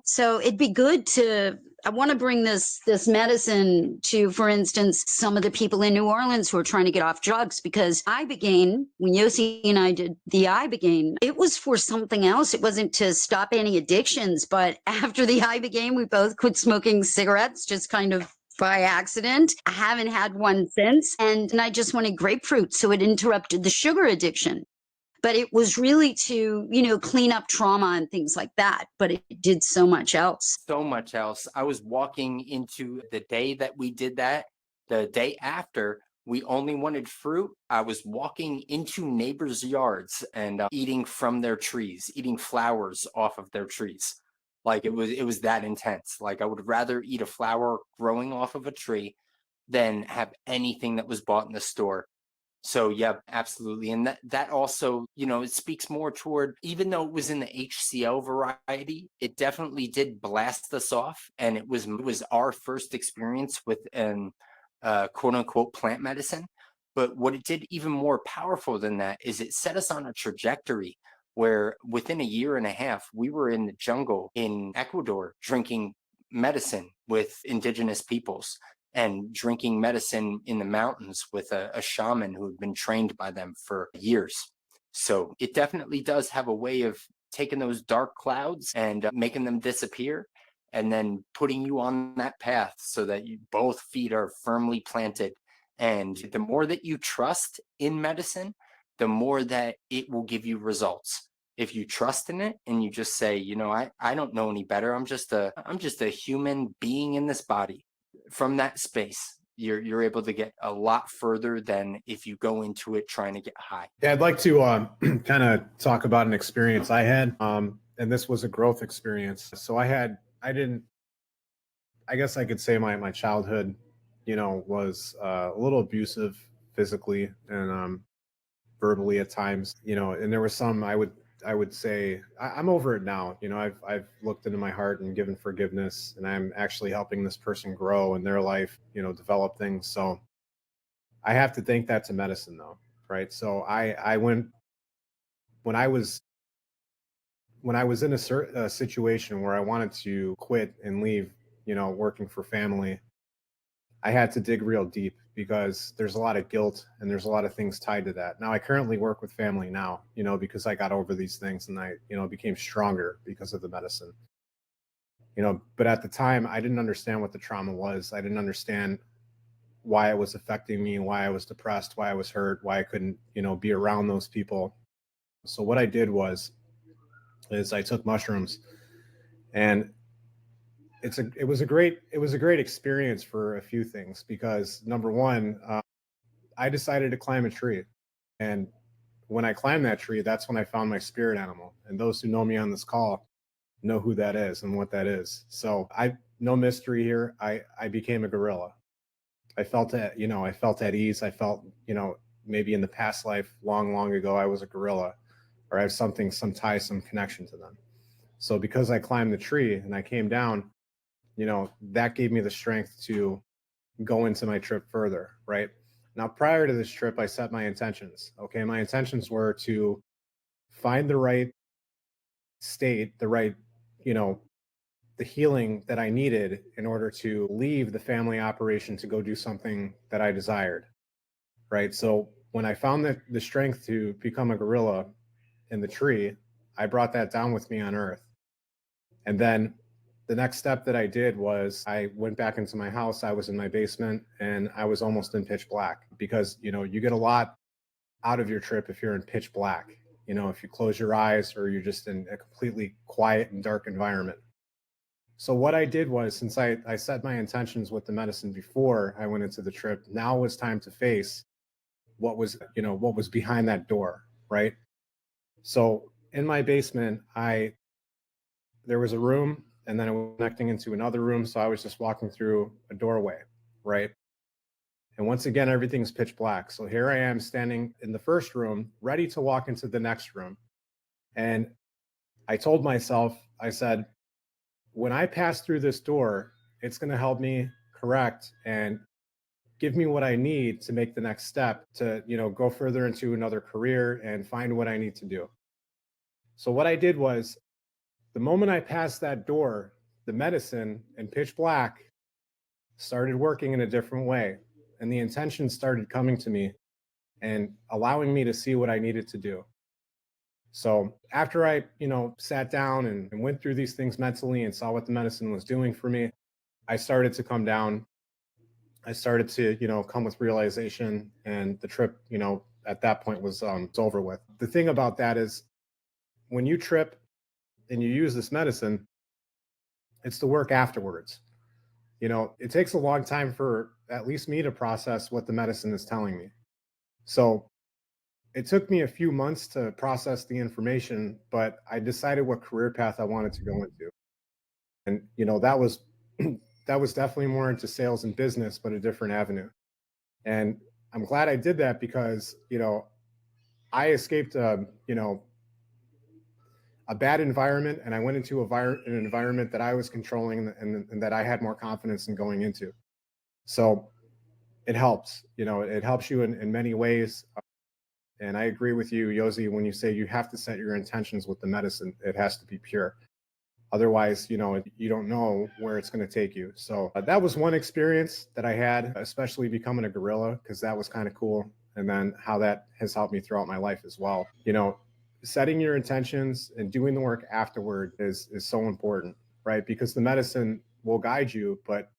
so it'd be good to, I want to bring this medicine to, for instance, some of the people in New Orleans who are trying to get off drugs, because Ibogaine, when Yossi and I did the Ibogaine, it was for something else. It wasn't to stop any addictions, but after the Ibogaine, we both quit smoking cigarettes, just kind of by accident. I haven't had one since, and I just wanted grapefruit, so it interrupted the sugar addiction. But it was really to, clean up trauma and things like that. But it did so much else. So much else. I was walking into the day that we did that, the day after, we only wanted fruit. I was walking into neighbors' yards and eating from their trees, eating flowers off of their trees. Like it was that intense. Like I would rather eat a flower growing off of a tree than have anything that was bought in the store. So yeah, absolutely. And that also, it speaks more toward, even though it was in the HCl variety, it definitely did blast us off. And it was our first experience with an quote unquote plant medicine. But what it did even more powerful than that is it set us on a trajectory where within a year and a half, we were in the jungle in Ecuador drinking medicine with indigenous peoples and drinking medicine in the mountains with a shaman who had been trained by them for years. So it definitely does have a way of taking those dark clouds and making them disappear, and then putting you on that path so that both feet are firmly planted. And the more that you trust in medicine, the more that it will give you results. If you trust in it and you just say, I don't know any better. I'm just a human being in this body. From that space, you're able to get a lot further than if you go into it trying to get high. Yeah, I'd like to kind of talk about an experience I had, and this was a growth experience. So I guess I could say my childhood, was a little abusive physically and verbally at times, and there was some I would say I'm over it now. I've looked into my heart and given forgiveness, and I'm actually helping this person grow in their life, develop things. So I have to thank that to medicine though, right? So I went when I was in a situation where I wanted to quit and leave, working for family. I had to dig real deep because there's a lot of guilt and there's a lot of things tied to that. Now I currently work with family now, because I got over these things and I, became stronger because of the medicine. But at the time I didn't understand what the trauma was. I didn't understand why it was affecting me, why I was depressed, why I was hurt, why I couldn't, be around those people. So what I did is I took mushrooms, and it was a great experience for a few things, because number one, I decided to climb a tree, and when I climbed that tree, that's when I found my spirit animal. And those who know me on this call know who that is and what that is. So no mystery here. I became a gorilla. I felt at ease. I felt, maybe in the past life, long ago, I was a gorilla, or I have some tie, some connection to them. So because I climbed the tree and I came down, that gave me the strength to go into my trip further, right? Now, prior to this trip, I set my intentions. Okay. My intentions were to find the right state, the healing that I needed in order to leave the family operation to go do something that I desired, right? So when I found the strength to become a gorilla in the tree, I brought that down with me on earth. And then the next step that I did was I went back into my house. I was in my basement and I was almost in pitch black, because, you get a lot out of your trip if you're in pitch black, if you close your eyes or you're just in a completely quiet and dark environment. So what I did was, since I set my intentions with the medicine before I went into the trip, now was time to face what was behind that door, right? So in my basement, there was a room, and then I was connecting into another room. So I was just walking through a doorway, right? And once again, everything's pitch black. So here I am standing in the first room, ready to walk into the next room. And I told myself, I said, when I pass through this door, it's going to help me correct and give me what I need to make the next step to, go further into another career and find what I need to do. So what I did was, the moment I passed that door, the medicine in pitch black started working in a different way. And the intention started coming to me and allowing me to see what I needed to do. So after I, sat down and went through these things mentally and saw what the medicine was doing for me, I started to come down. I started to, come with realization, and the trip, at that point was over with. The thing about that is, when you trip and you use this medicine, it's the work afterwards. It takes a long time for at least me to process what the medicine is telling me. So it took me a few months to process the information, but I decided what career path I wanted to go into. And, that was that was definitely more into sales and business, but a different avenue. And I'm glad I did that because, I escaped, a bad environment, and I went into an environment that I was controlling and that I had more confidence in going into. So it helps, it helps you in many ways. And I agree with you, Yosi, when you say you have to set your intentions with the medicine. It has to be pure. Otherwise, you don't know where it's going to take you. So that was one experience that I had, especially becoming a gorilla, because that was kind of cool. And then how that has helped me throughout my life as well. Setting your intentions and doing the work afterward is so important, right? Because the medicine will guide you, but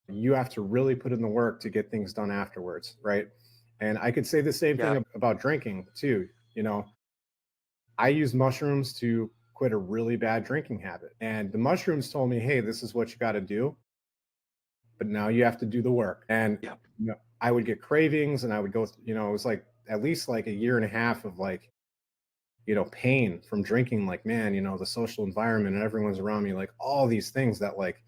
you have to really put in the work to get things done afterwards, right? And I could say the same thing about drinking too. I used mushrooms to quit a really bad drinking habit. And the mushrooms told me, hey, this is what you got to do. But now you have to do the work. And I would get cravings, and I would go, it was like at least like a year and a half of like, pain from drinking, like, man, the social environment and everyone's around me, like all these things that like,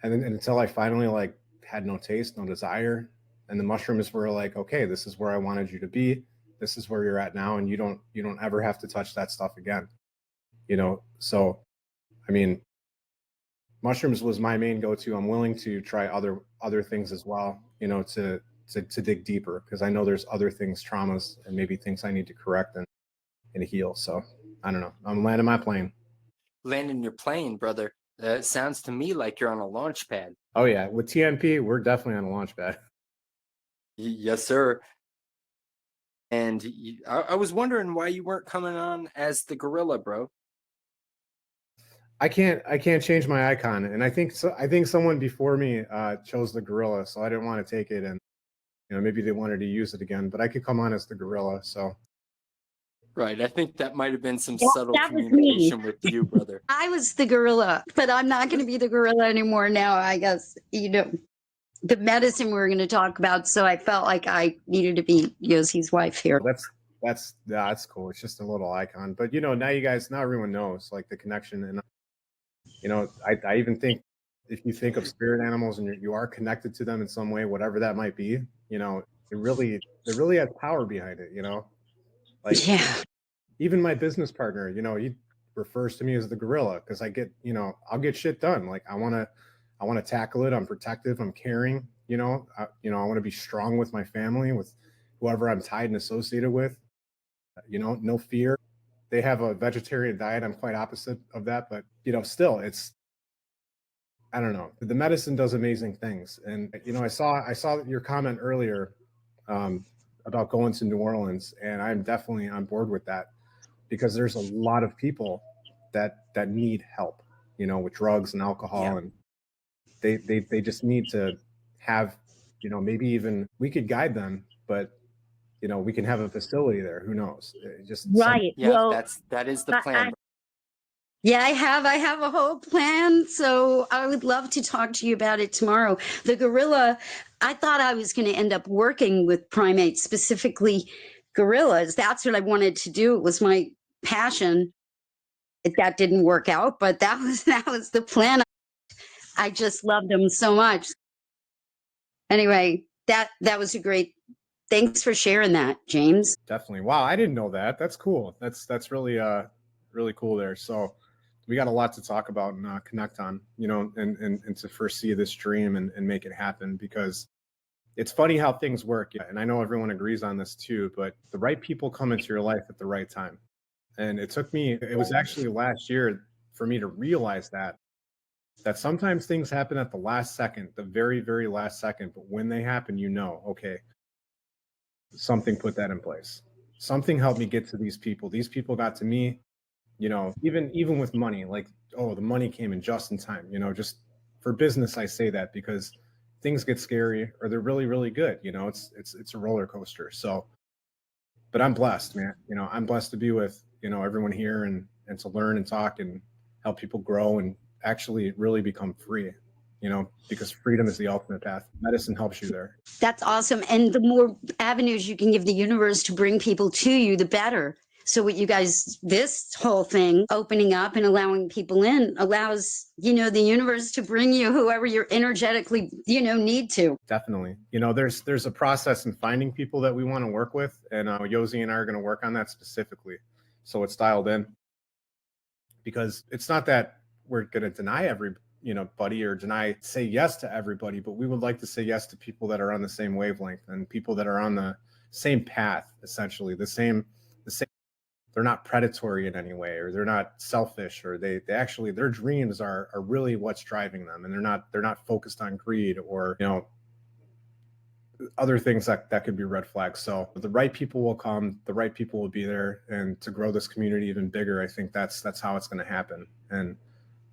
and then until I finally like had no taste, no desire. And the mushrooms were like, okay, this is where I wanted you to be. This is where you're at now. And you don't ever have to touch that stuff again. So, I mean, mushrooms was my main go-to. I'm willing to try other things as well, to dig deeper, because I know there's other things, traumas, and maybe things I need to correct and heal. So I don't know. I'm landing my plane. Landing your plane, brother. It sounds to me like you're on a launch pad. Oh yeah, with TNP, we're definitely on a launch pad. Yes, sir. And I was wondering why you weren't coming on as the gorilla, bro. I can't change my icon, and I think someone before me chose the gorilla, so I didn't want to take it, and maybe they wanted to use it again, but I could come on as the gorilla. So right, I think that might have been some subtle that was communication me. with you, brother. I was the gorilla, but I'm not going to be the gorilla anymore now. I guess the medicine we were going to talk about, so I felt like I needed to be Yosi's wife here. That's cool. It's just a little icon, but now now everyone knows like the connection, and I even think if you think of spirit animals and you are connected to them in some way, whatever that might be, it really has power behind it. Like even my business partner, he refers to me as the gorilla because I get, I'll get shit done. Like I want to tackle it. I'm protective. I'm caring. I want to be strong with my family, with whoever I'm tied and associated with. No fear. They have a vegetarian diet. I'm quite opposite of that, but still, I don't know. The medicine does amazing things, and I saw your comment earlier about going to New Orleans, and I'm definitely on board with that because there's a lot of people that need help, with drugs and alcohol, and they just need to have, maybe even we could guide them, but we can have a facility there. Who knows? Right. Well, that is the plan. Yeah, I have a whole plan. So I would love to talk to you about it tomorrow. The gorilla, I thought I was going to end up working with primates, specifically gorillas. That's what I wanted to do. It was my passion. That didn't work out, but that was the plan. I just loved them so much. Anyway, that was a great. Thanks for sharing that, James. Definitely. Wow, I didn't know that. That's cool. That's really really cool there. So we got a lot to talk about and connect on, and to foresee this dream and make it happen, because it's funny how things work. And I know everyone agrees on this too, but the right people come into your life at the right time. And it was actually last year for me to realize that sometimes things happen at the last second, the very, very last second. But when they happen, okay, something put that in place. Something helped me get to these people. These people got to me, even with money, like, oh, the money came in just in time, just for business. I say that because things get scary or they're really, really good. It's a roller coaster. So, but I'm blessed, man. I'm blessed to be with, everyone here and to learn and talk and help people grow and actually really become free, because freedom is the ultimate path. Medicine helps you there. That's awesome. And the more avenues you can give the universe to bring people to you, the better. So what you guys, this whole thing, opening up and allowing people in, allows, the universe to bring you whoever you're energetically, need to. Definitely. There's a process in finding people that we want to work with, and Yosi and I are going to work on that specifically. So it's dialed in, because it's not that we're going to deny buddy or say yes to everybody, but we would like to say yes to people that are on the same wavelength and people that are on the same path, essentially the same. They're not predatory in any way, or they're not selfish, or they actually, their dreams are really what's driving them, and they're not focused on greed or other things that could be red flags. So the right people will come, the right people will be there, and to grow this community even bigger, I think that's how it's going to happen. And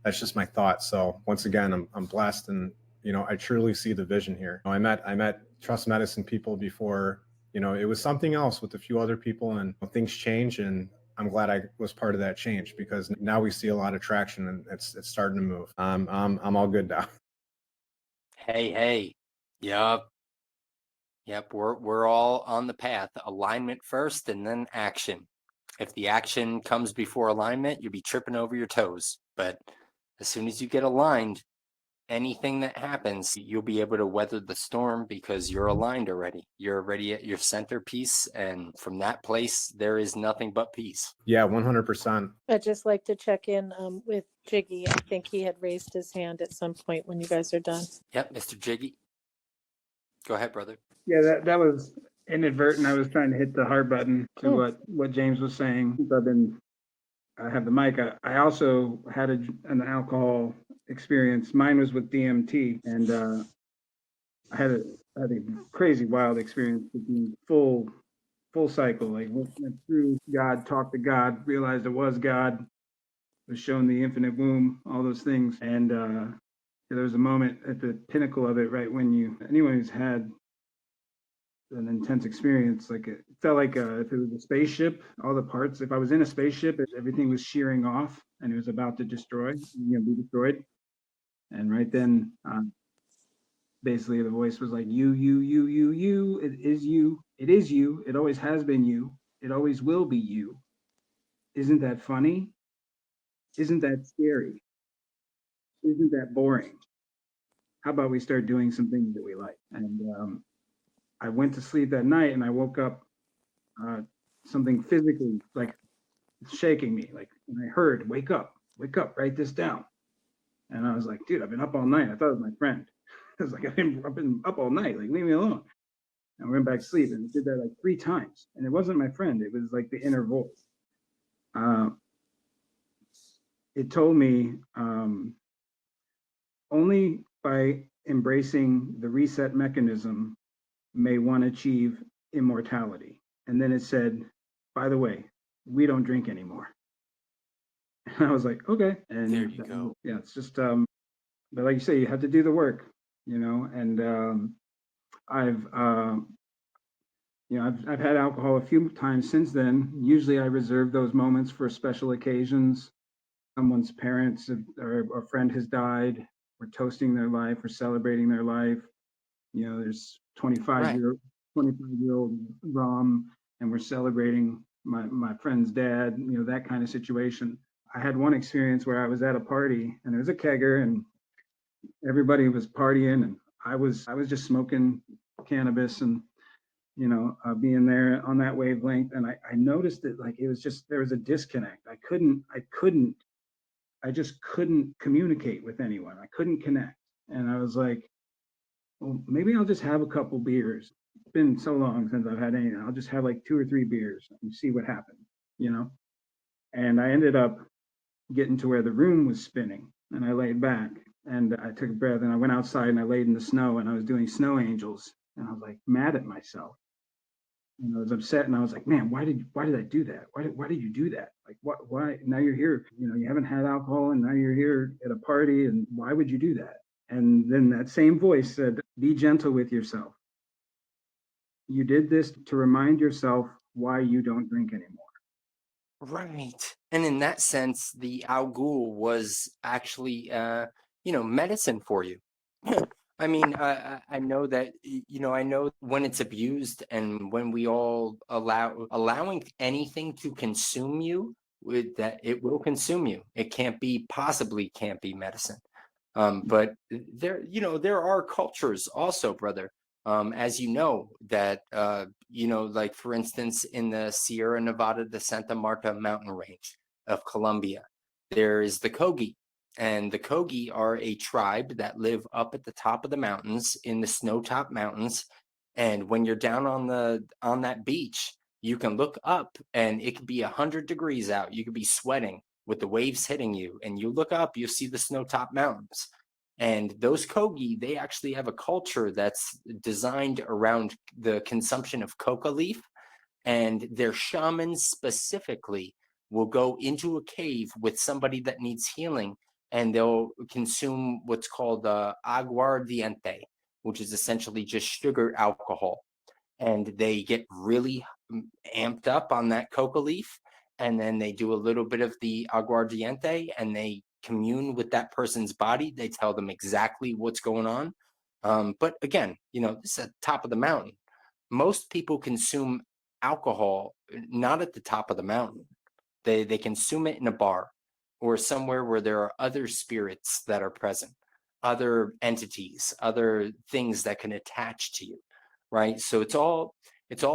that's just my thought. So once again, I'm blessed, and I truly see the vision here. I met Trust Medicine people before. It was something else with a few other people, and things change, and I'm glad I was part of that change, because now we see a lot of traction, and it's starting to move. I'm all good now. Hey. Yep, we're all on the path. Alignment first and then action. If the action comes before alignment, you'll be tripping over your toes. But as soon as you get aligned, anything that happens, you'll be able to weather the storm because you're aligned already. You're already at your centerpiece, and from that place, there is nothing but peace. Yeah, 100%. I'd just like to check in with Jiggy. I think he had raised his hand at some point when you guys are done. Yep, Mr. Jiggy. Go ahead, brother. Yeah, that was inadvertent. I was trying to hit the heart button to what James was saying. I have the mic. I also had an alcohol experience. Mine was with DMT, and I had a crazy wild experience with the full cycle. Like went through God, talked to God, realized it was God, was shown the infinite womb, all those things. And there was a moment at the pinnacle of it, right when anyone who's had an intense experience, like it felt like if it was a spaceship, all the parts, if I was in a spaceship, everything was shearing off and it was about to be destroyed. And right then, basically the voice was like, you, it is you, it always has been you, it always will be you. Isn't that funny? Isn't that scary? Isn't that boring? How about we start doing some things that we like? And I went to sleep that night and I woke up something physically like shaking me, like, and I heard, wake up, write this down. And I was like, dude, I've been up all night. I thought it was my friend. I was like, I've been up all night, like, leave me alone. And I went back to sleep and did that like 3 times. And it wasn't my friend, it was like the inner voice. It told me only by embracing the reset mechanism may one achieve immortality. And then it said, by the way, we don't drink anymore. And I was like, okay. And there you go. Yeah, it's just, but like you say, you have to do the work, and I've had alcohol a few times since then. Usually I reserve those moments for special occasions. Someone's parents or a friend has died. We're toasting their life. We're celebrating their life. There's 25-year-old Rom, and we're celebrating my friend's dad. That kind of situation. I had one experience where I was at a party and there was a kegger and everybody was partying, and I was just smoking cannabis and being there on that wavelength. And I noticed that, like, it was just, there was a disconnect. I just couldn't communicate with anyone. I couldn't connect. And I was like, well, maybe I'll just have a couple beers. It's been so long since I've had anything. I'll just have like 2 or 3 beers and see what happens. And I ended up getting to where the room was spinning, and I laid back and I took a breath and I went outside and I laid in the snow and I was doing snow angels, and I was like mad at myself. I was upset, and I was like, man, why did I do that? Why did you do that? Like, why now you're here, you haven't had alcohol and now you're here at a party, and why would you do that? And then that same voice said, be gentle with yourself. You did this to remind yourself why you don't drink anymore. Right. And in that sense, the Al Ghul was actually, medicine for you. I mean, I know that, you know, I know when it's abused and when we all allowing anything to consume you, with that it will consume you. It possibly can't be medicine. But there, you know, there are cultures also, brother. As you know, that you know, like for instance, in the Sierra Nevada, the Santa Marta mountain range of Colombia, there is the Kogi, and the Kogi are a tribe that live up at the top of the mountains in the snow-top mountains. And when you're down on that beach, you can look up and it could be 100 degrees out. You could be sweating with the waves hitting you, and you look up, you see the snow-top mountains. And those Kogi, they actually have a culture that's designed around the consumption of coca leaf, and their shamans specifically will go into a cave with somebody that needs healing, and they'll consume what's called aguardiente, which is essentially just sugar alcohol, and they get really amped up on that coca leaf, and then they do a little bit of the aguardiente and they commune with that person's body. They tell them exactly what's going on. But again, you know, this is at the top of the mountain. Most people consume alcohol not at the top of the mountain. They consume it in a bar or somewhere where there are other spirits that are present, other entities, other things that can attach to you, right? So it's all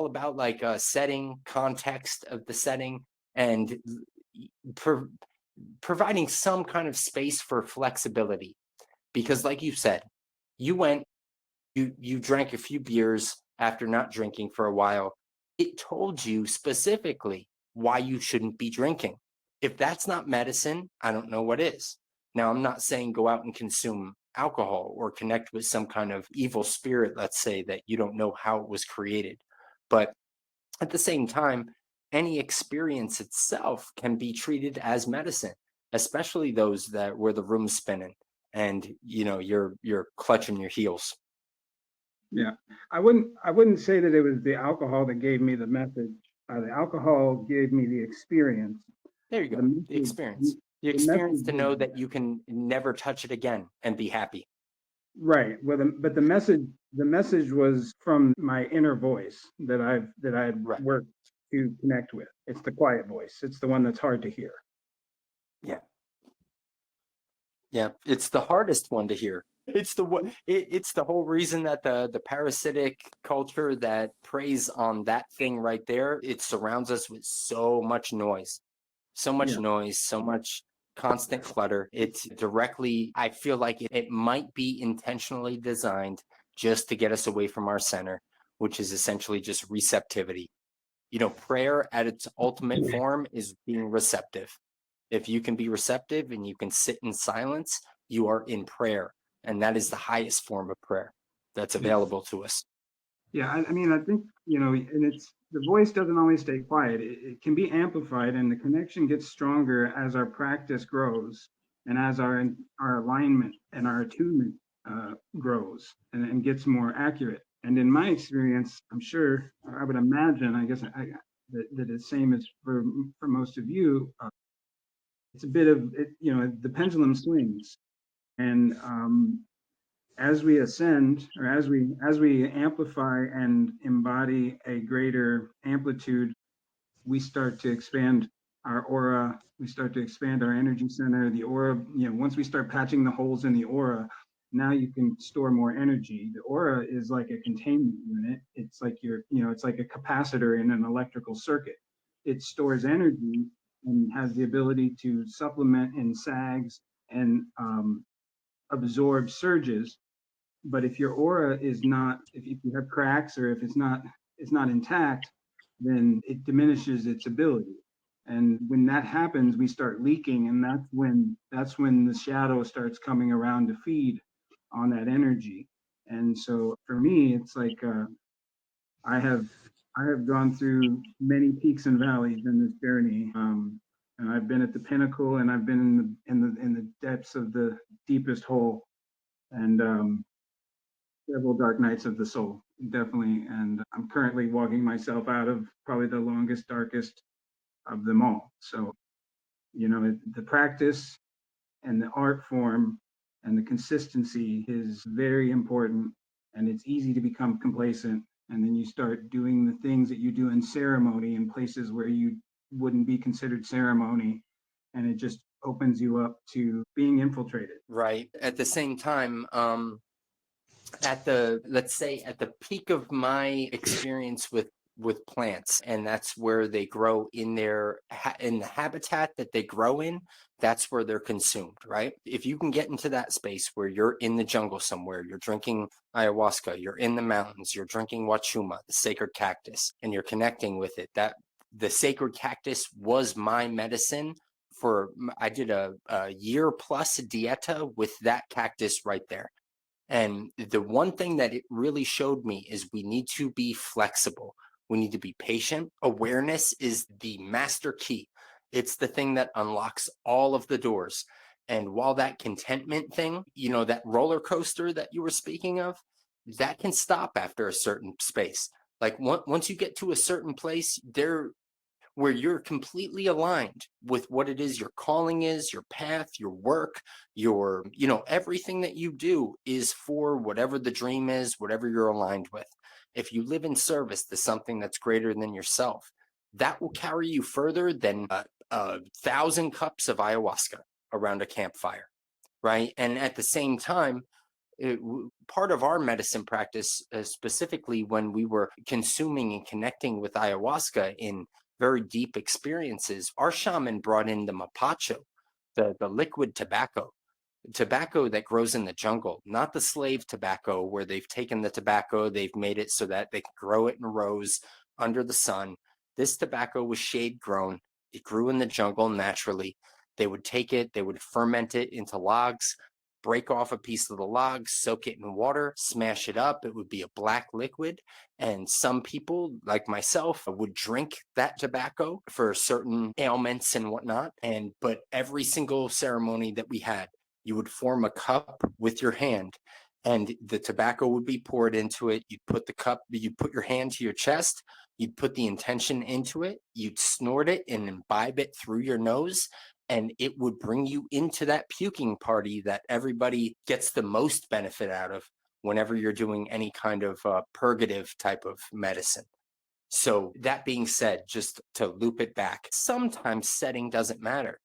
about like a setting, context of the setting, and pro- providing some kind of space for flexibility. Because like you said, you went, you drank a few beers after not drinking for a while. It told you specifically why you shouldn't be drinking. If that's not medicine, I don't know what is. Now, I'm not saying go out and consume alcohol or connect with some kind of evil spirit, let's say, that you don't know how it was created. But at the same time, any experience itself can be treated as medicine, especially those that where the room's spinning and you know you're clutching your heels. Yeah, I wouldn't say that it was the alcohol that gave me the message. The alcohol gave me the experience. There you The go. The message, experience. The the experience message to was know that you can never touch it again and be happy. right. Well, but the message was from my inner voice that I've Right. worked to connect with. It's the quiet voice. It's the one that's hard to hear. Yeah. Yeah. It's the hardest one to hear. It's the whole reason that the parasitic culture that preys on that thing right there, it surrounds us with so much noise. Yeah. So much constant clutter. It's directly, I feel like it might be intentionally designed just to get us away from our center, which is essentially just receptivity. You know, prayer at its ultimate form is being receptive. If you can be receptive and you can sit in silence, you are in prayer. And that is the highest form of prayer that's Yeah. available to us. Yeah, I mean, I think, and it's the voice doesn't always stay quiet. It can be amplified, and the connection gets stronger as our practice grows, and as our alignment and our attunement grows and gets more accurate. And in my experience, I'm sure, or I would imagine, I guess, that it's same as for most of you. It's a bit of it, the pendulum swings, and as we ascend, or as we amplify and embody a greater amplitude, we start to expand our aura. We start to expand our energy center. The aura, once we start patching the holes in the aura, now you can store more energy. The aura is like a containment unit. It's like it's like a capacitor in an electrical circuit. It stores energy and has the ability to supplement in sags and absorb surges. But if your aura is not, if you have cracks, or if it's not intact, then it diminishes its ability. And when that happens, we start leaking, and that's when the shadow starts coming around to feed on that energy. And so for me, it's like I have I have gone through many peaks and valleys in this journey. And I've been at the pinnacle, and I've been in the depths of the deepest hole. And several dark nights of the soul, definitely. And I'm currently walking myself out of probably the longest, darkest of them all. So, the practice and the art form And the consistency is very important, and it's easy to become complacent. And then you start doing the things that you do in ceremony in places where you wouldn't be considered ceremony. And it just opens you up to being infiltrated. Right. At the same time, let's say at the peak of my experience with plants, and that's where they grow in in the habitat that they grow in, that's where they're consumed, right? If you can get into that space where you're in the jungle somewhere, you're drinking ayahuasca, you're in the mountains, you're drinking wachuma, the sacred cactus, and you're connecting with it, that the sacred cactus was my medicine. I did a year plus dieta with that cactus right there. And the one thing that it really showed me is we need to be flexible. We need to be patient. Awareness is the master key. It's the thing that unlocks all of the doors. And while that contentment thing, that roller coaster that you were speaking of, that can stop after a certain space. Like once you get to a certain place, where you're completely aligned with what it is your calling is, your path, your work, everything that you do is for whatever the dream is, whatever you're aligned with. If you live in service to something that's greater than yourself, that will carry you further than 1,000 cups of ayahuasca around a campfire, right? And at the same time, part of our medicine practice, specifically when we were consuming and connecting with ayahuasca in very deep experiences, our shaman brought in the mapacho, the liquid tobacco that grows in the jungle, not the slave tobacco where they've taken the tobacco, they've made it so that they can grow it in rows under the sun. This tobacco was shade grown. It grew in the jungle naturally. They would take it, they would ferment it into logs, break off a piece of the log, soak it in water, smash it up. It would be a black liquid. And some people, like myself, would drink that tobacco for certain ailments and whatnot. But every single ceremony that we had, you would form a cup with your hand and the tobacco would be poured into it. You'd put your hand to your chest, you'd put the intention into it, you'd snort it and imbibe it through your nose, and it would bring you into that puking party that everybody gets the most benefit out of whenever you're doing any kind of purgative type of medicine. So that being said, just to loop it back, sometimes setting doesn't matter.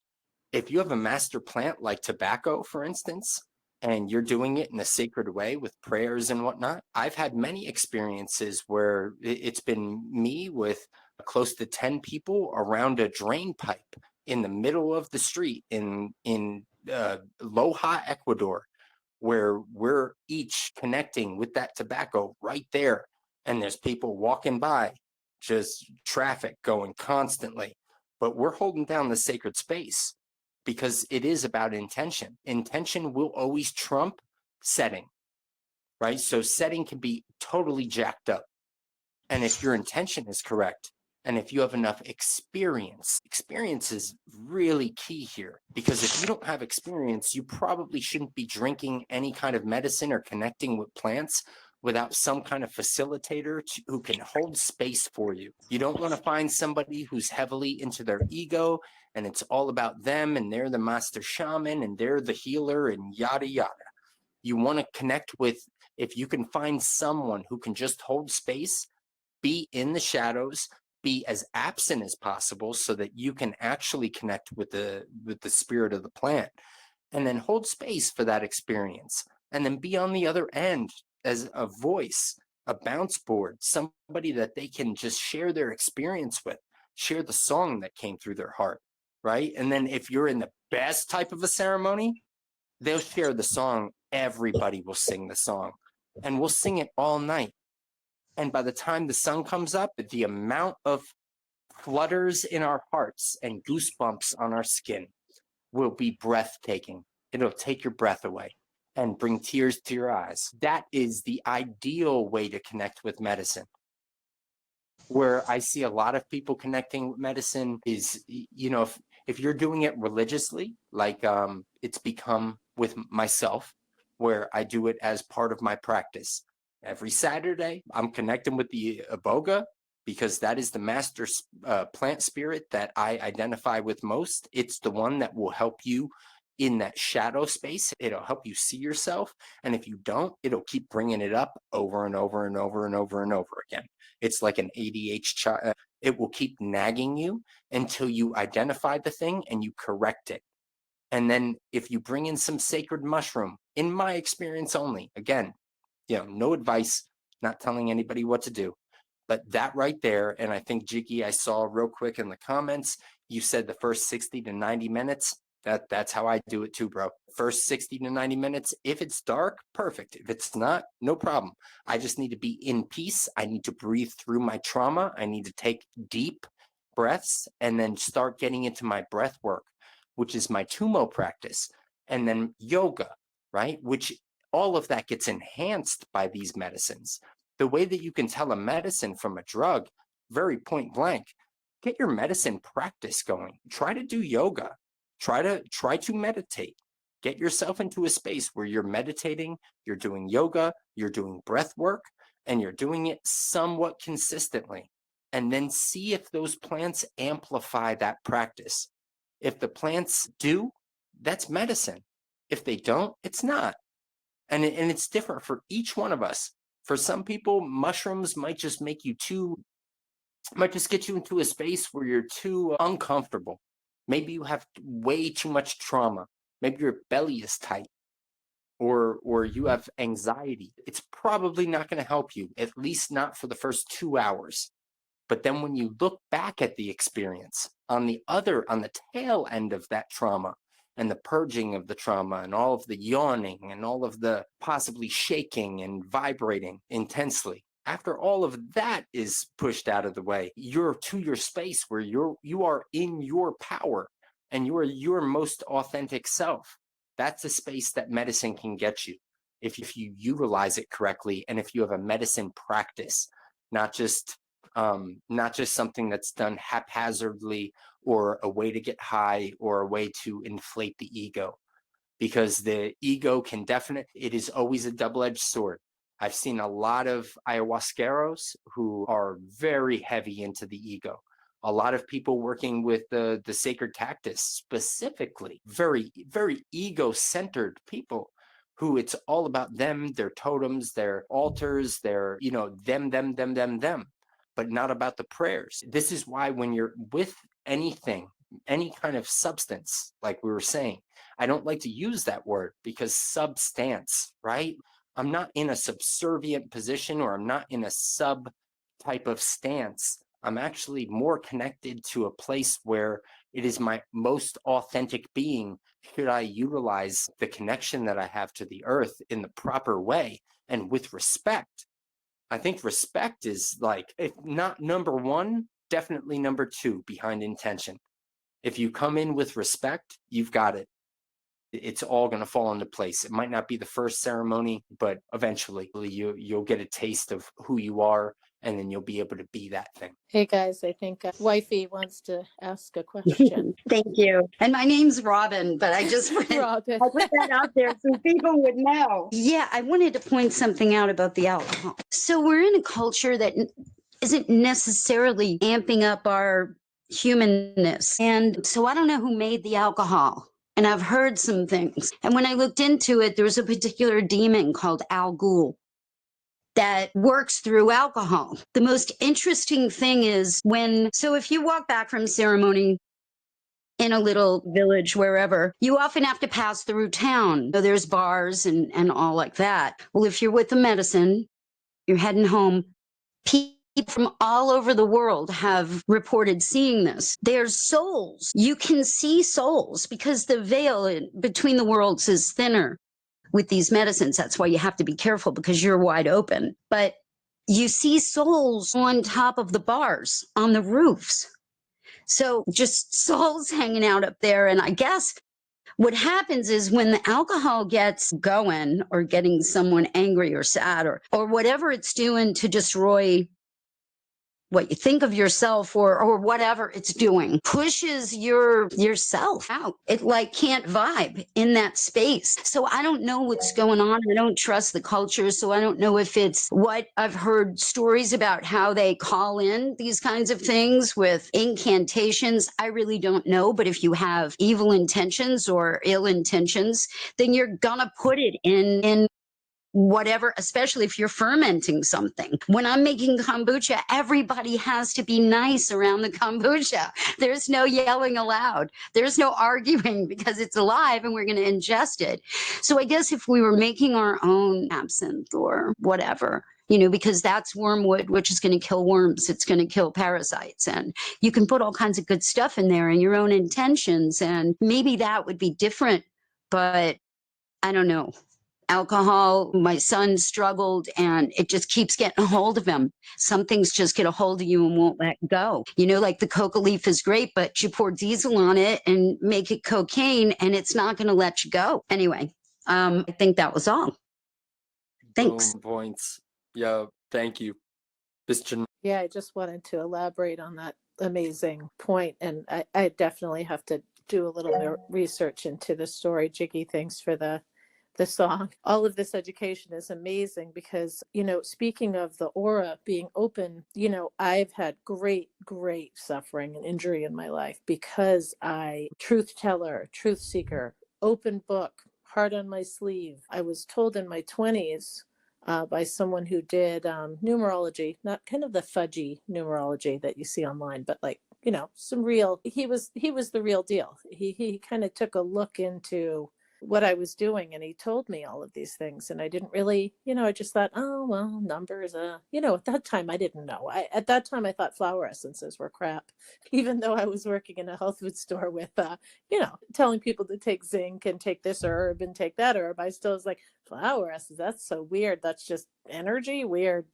If you have a master plant like tobacco, for instance, and you're doing it in a sacred way with prayers and whatnot, I've had many experiences where it's been me with close to 10 people around a drain pipe in the middle of the street in Loja, Ecuador, where we're each connecting with that tobacco right there. And there's people walking by, just traffic going constantly, but we're holding down the sacred space because it is about intention. Intention will always trump setting, right? So setting can be totally jacked up. And if your intention is correct, and if you have enough experience is really key here, because if you don't have experience, you probably shouldn't be drinking any kind of medicine or connecting with plants without some kind of facilitator who can hold space for you. You don't want to find somebody who's heavily into their ego and it's all about them and they're the master shaman and they're the healer and yada, yada. You want to connect with, if you can find someone who can just hold space, be in the shadows, be as absent as possible so that you can actually connect with the spirit of the plant, and then hold space for that experience, and then be on the other end as a voice, a bounce board, somebody that they can just share their experience with, share the song that came through their heart, right? And then if you're in the best type of a ceremony, they'll share the song. Everybody will sing the song, and we'll sing it all night. And by the time the sun comes up, the amount of flutters in our hearts and goosebumps on our skin will be breathtaking. It'll take your breath away and bring tears to your eyes. That is the ideal way to connect with medicine. Where I see a lot of people connecting with medicine is, if you're doing it religiously, like it's become with myself, where I do it as part of my practice. Every Saturday, I'm connecting with the iboga because that is the master plant spirit that I identify with most. It's the one that will help you in that shadow space. It'll help you see yourself. And if you don't, it'll keep bringing it up over and over and over and over and over again. It's like an ADHD child. It will keep nagging you until you identify the thing and you correct it. And then if you bring in some sacred mushroom, in my experience only, again, no advice, not telling anybody what to do, but that right there. And I think, Jiggy, I saw real quick in the comments, you said the first 60 to 90 minutes. That's how I do it too, bro. First 60 to 90 minutes. If it's dark, perfect. If it's not, no problem. I just need to be in peace. I need to breathe through my trauma. I need to take deep breaths and then start getting into my breath work, which is my Tumo practice. And then yoga, right? Which all of that gets enhanced by these medicines. The way that you can tell a medicine from a drug, very point blank, get your medicine practice going. Try to do yoga. Try to meditate. Get yourself into a space where you're meditating, you're doing yoga, you're doing breath work, and you're doing it somewhat consistently. And then see if those plants amplify that practice. If the plants do, that's medicine. If they don't, it's not. And it's different for each one of us. For some people, mushrooms might just get you into a space where you're too uncomfortable. Maybe you have way too much trauma. Maybe your belly is tight, or you have anxiety. It's probably not going to help you, at least not for the first 2 hours. But then when you look back at the experience on the tail end of that trauma, and the purging of the trauma and all of the yawning and all of the possibly shaking and vibrating intensely, after all of that is pushed out of the way, you're to your space where you are in your power and you are your most authentic self. That's a space that medicine can get you if you utilize it correctly, and if you have a medicine practice, not just something that's done haphazardly, or a way to get high, or a way to inflate the ego. Because the ego it is always a double-edged sword. I've seen a lot of ayahuasqueros who are very heavy into the ego. A lot of people working with the sacred cactus specifically, very, very ego-centered people who it's all about them, their totems, their altars, their, them, but not about the prayers. This is why when you're with anything, any kind of substance, like we were saying, I don't like to use that word, because substance, right? I'm not in a subservient position, or I'm not in a sub type of stance. I'm actually more connected to a place where it is my most authentic being. Should I utilize the connection that I have to the earth in the proper way and with respect? I think respect is, like, if not number one, definitely number two behind intention. If you come in with respect, you've got it. It's all going to fall into place. It might not be the first ceremony, but eventually you'll get a taste of who you are, and then you'll be able to be that thing. Hey guys, I think Wifey wants to ask a question. Thank you. And my name's Robin, but I just Robin. I put that out there so people would know. Yeah, I wanted to point something out about the alcohol. So we're in a culture that isn't necessarily amping up our humanness. And so I don't know who made the alcohol. And I've heard some things. And when I looked into it, there was a particular demon called Al Ghul that works through alcohol. The most interesting thing is so if you walk back from ceremony in a little village, wherever, you often have to pass through town. So there's bars and all like that. Well, if you're with the medicine, you're heading home, people from all over the world have reported seeing this. There's souls. You can see souls because the veil between the worlds is thinner with these medicines. That's why you have to be careful, because you're wide open. But you see souls on top of the bars, on the roofs. So just souls hanging out up there. And I guess what happens is when the alcohol gets going, or getting someone angry or sad, or whatever it's doing to destroy what you think of yourself or whatever it's doing pushes yourself out. It like can't vibe in that space. So I don't know what's going on. I don't trust the culture. So I don't know if it's what I've heard stories about how they call in these kinds of things with incantations. I really don't know. But if you have evil intentions or ill intentions, then you're gonna put it in whatever, especially if you're fermenting something. When I'm making kombucha, everybody has to be nice around the kombucha. There's no yelling aloud. There's no arguing because it's alive and we're going to ingest it. So I guess if we were making our own absinthe or whatever, because that's wormwood, which is going to kill worms. It's going to kill parasites. And you can put all kinds of good stuff in there and your own intentions. And maybe that would be different, but I don't know. Alcohol, my son struggled and it just keeps getting a hold of him. Some things just get a hold of you and won't let go. Like the coca leaf is great, but you pour diesel on it and make it cocaine and it's not going to let you go. Anyway, I think that was all. Thanks. Boom points. Yeah, thank you. Yeah, I just wanted to elaborate on that amazing point, and I definitely have to do a little more research into the story. Jiggy, thanks for the song. All of this education is amazing because, speaking of the aura being open, I've had great suffering and injury in my life because truth teller, truth seeker, open book, heart on my sleeve. I was told in my 20s by someone who did numerology, not kind of the fudgy numerology that you see online, but like, some real, he was the real deal. He kind of took a look into what I was doing and he told me all of these things and I didn't really, I just thought, oh, well, numbers, at that time I didn't know. At that time I thought flower essences were crap, even though I was working in a health food store with, telling people to take zinc and take this herb and take that herb. I still was like, flower essence, that's so weird. That's just energy, weird,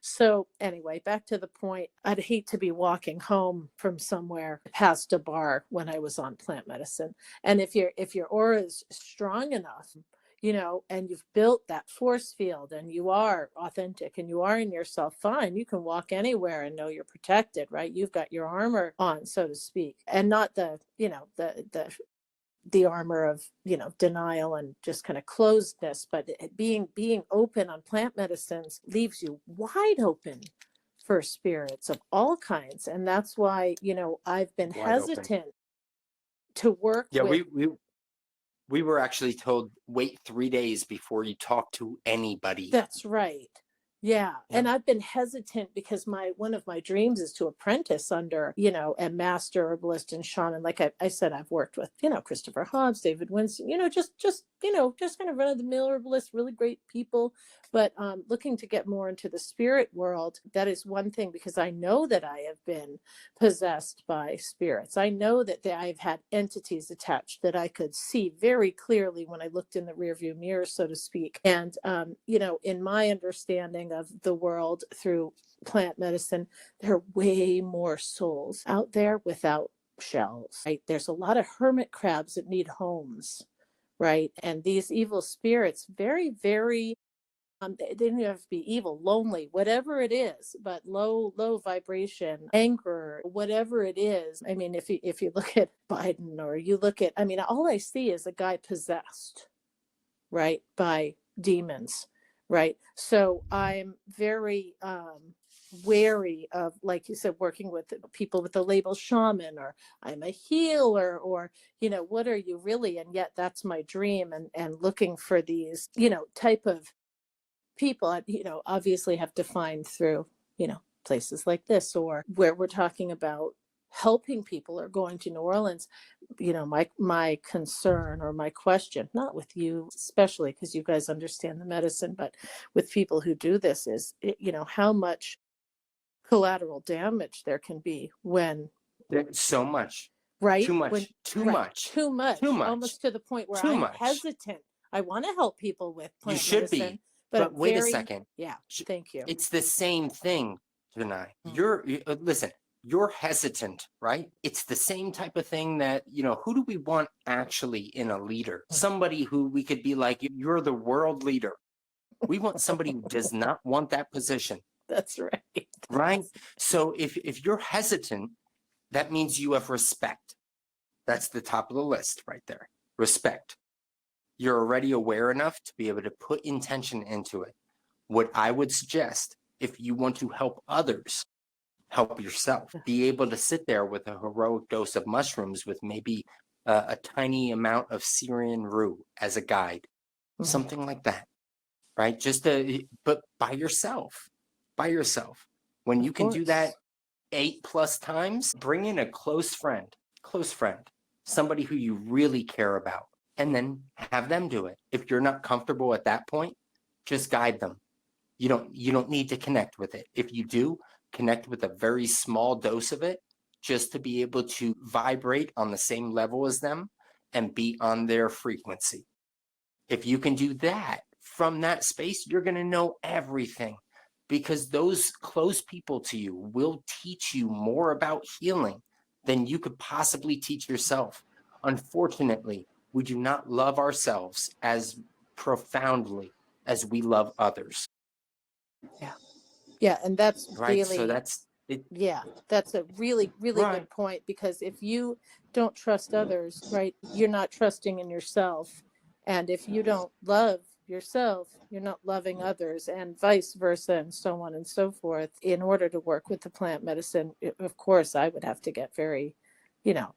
So anyway, back to the point, I'd hate to be walking home from somewhere past a bar when I was on plant medicine. And if your aura is strong enough, and you've built that force field and you are authentic and you are in yourself fine, you can walk anywhere and know you're protected, right? You've got your armor on, so to speak, and not the armor of, denial and just kind of closedness, but being open on plant medicines leaves you wide open for spirits of all kinds. And that's why, I've been hesitant to work with. We were actually told wait 3 days before you talk to anybody. That's right. Yeah. And I've been hesitant because one of my dreams is to apprentice under, a master herbalist and shaman. Like I said, I've worked with, Christopher Hobbs, David Winston, just kind of run of the mill herbalists, really great people, but looking to get more into the spirit world. That is one thing, because I know that I have been possessed by spirits. I know that I've had entities attached that I could see very clearly when I looked in the rearview mirror, so to speak. And, in my understanding of the world through plant medicine, there are way more souls out there without shells, right? There's a lot of hermit crabs that need homes, right? And these evil spirits, very, very, they don't have to be evil, lonely, whatever it is, but low vibration, anger, whatever it is. I mean, if you look at Biden or you look at, all I see is a guy possessed, right, by demons, right? So I'm very wary of, like you said, working with people with the label shaman, or I'm a healer, or, what are you really? And yet that's my dream, and looking for these, type of people, obviously have defined through, places like this, or where we're talking about helping people or going to New Orleans. My concern or my question, not with you especially because you guys understand the medicine, but with people who do this, is how much collateral damage there can be when There's so much, right too much, when too right, much, too much, too much, almost to the point where too I'm much. hesitant. I want to help people with You plant should medicine, be, but but wait a second. yeah, thank you. It's the same thing, Janai. Listen, you're hesitant, right? It's the same type of thing that, who do we want actually in a leader? Somebody who we could be like, you're the world leader. We want somebody who does not want that position. That's right. right? So if you're hesitant, that means you have respect. That's the top of the list right there. Respect. You're already aware enough to be able to put intention into it. What I would suggest, if you want to help others, help yourself, be able to sit there with a heroic dose of mushrooms with maybe a tiny amount of Syrian rue as a guide, something like that, right? But by yourself, When you can do that 8+ times, bring in a close friend, somebody who you really care about, and then have them do it. If you're not comfortable at that point, just guide them. You don't need to connect with it. If you do, connect with a very small dose of it, just to be able to vibrate on the same level as them and be on their frequency. If you can do that from that space, you're going to know everything, because those close people to you will teach you more about healing than you could possibly teach yourself. Unfortunately, we do not love ourselves as profoundly as we love others. Yeah, and that's Right. So really, that's it. yeah, that's a really, really Right. good point, because if you don't trust others, right, you're not trusting in yourself. And if you don't love yourself, you're not loving others, and vice versa, and so on and so forth. In order to work with the plant medicine, of course, I would have to get very,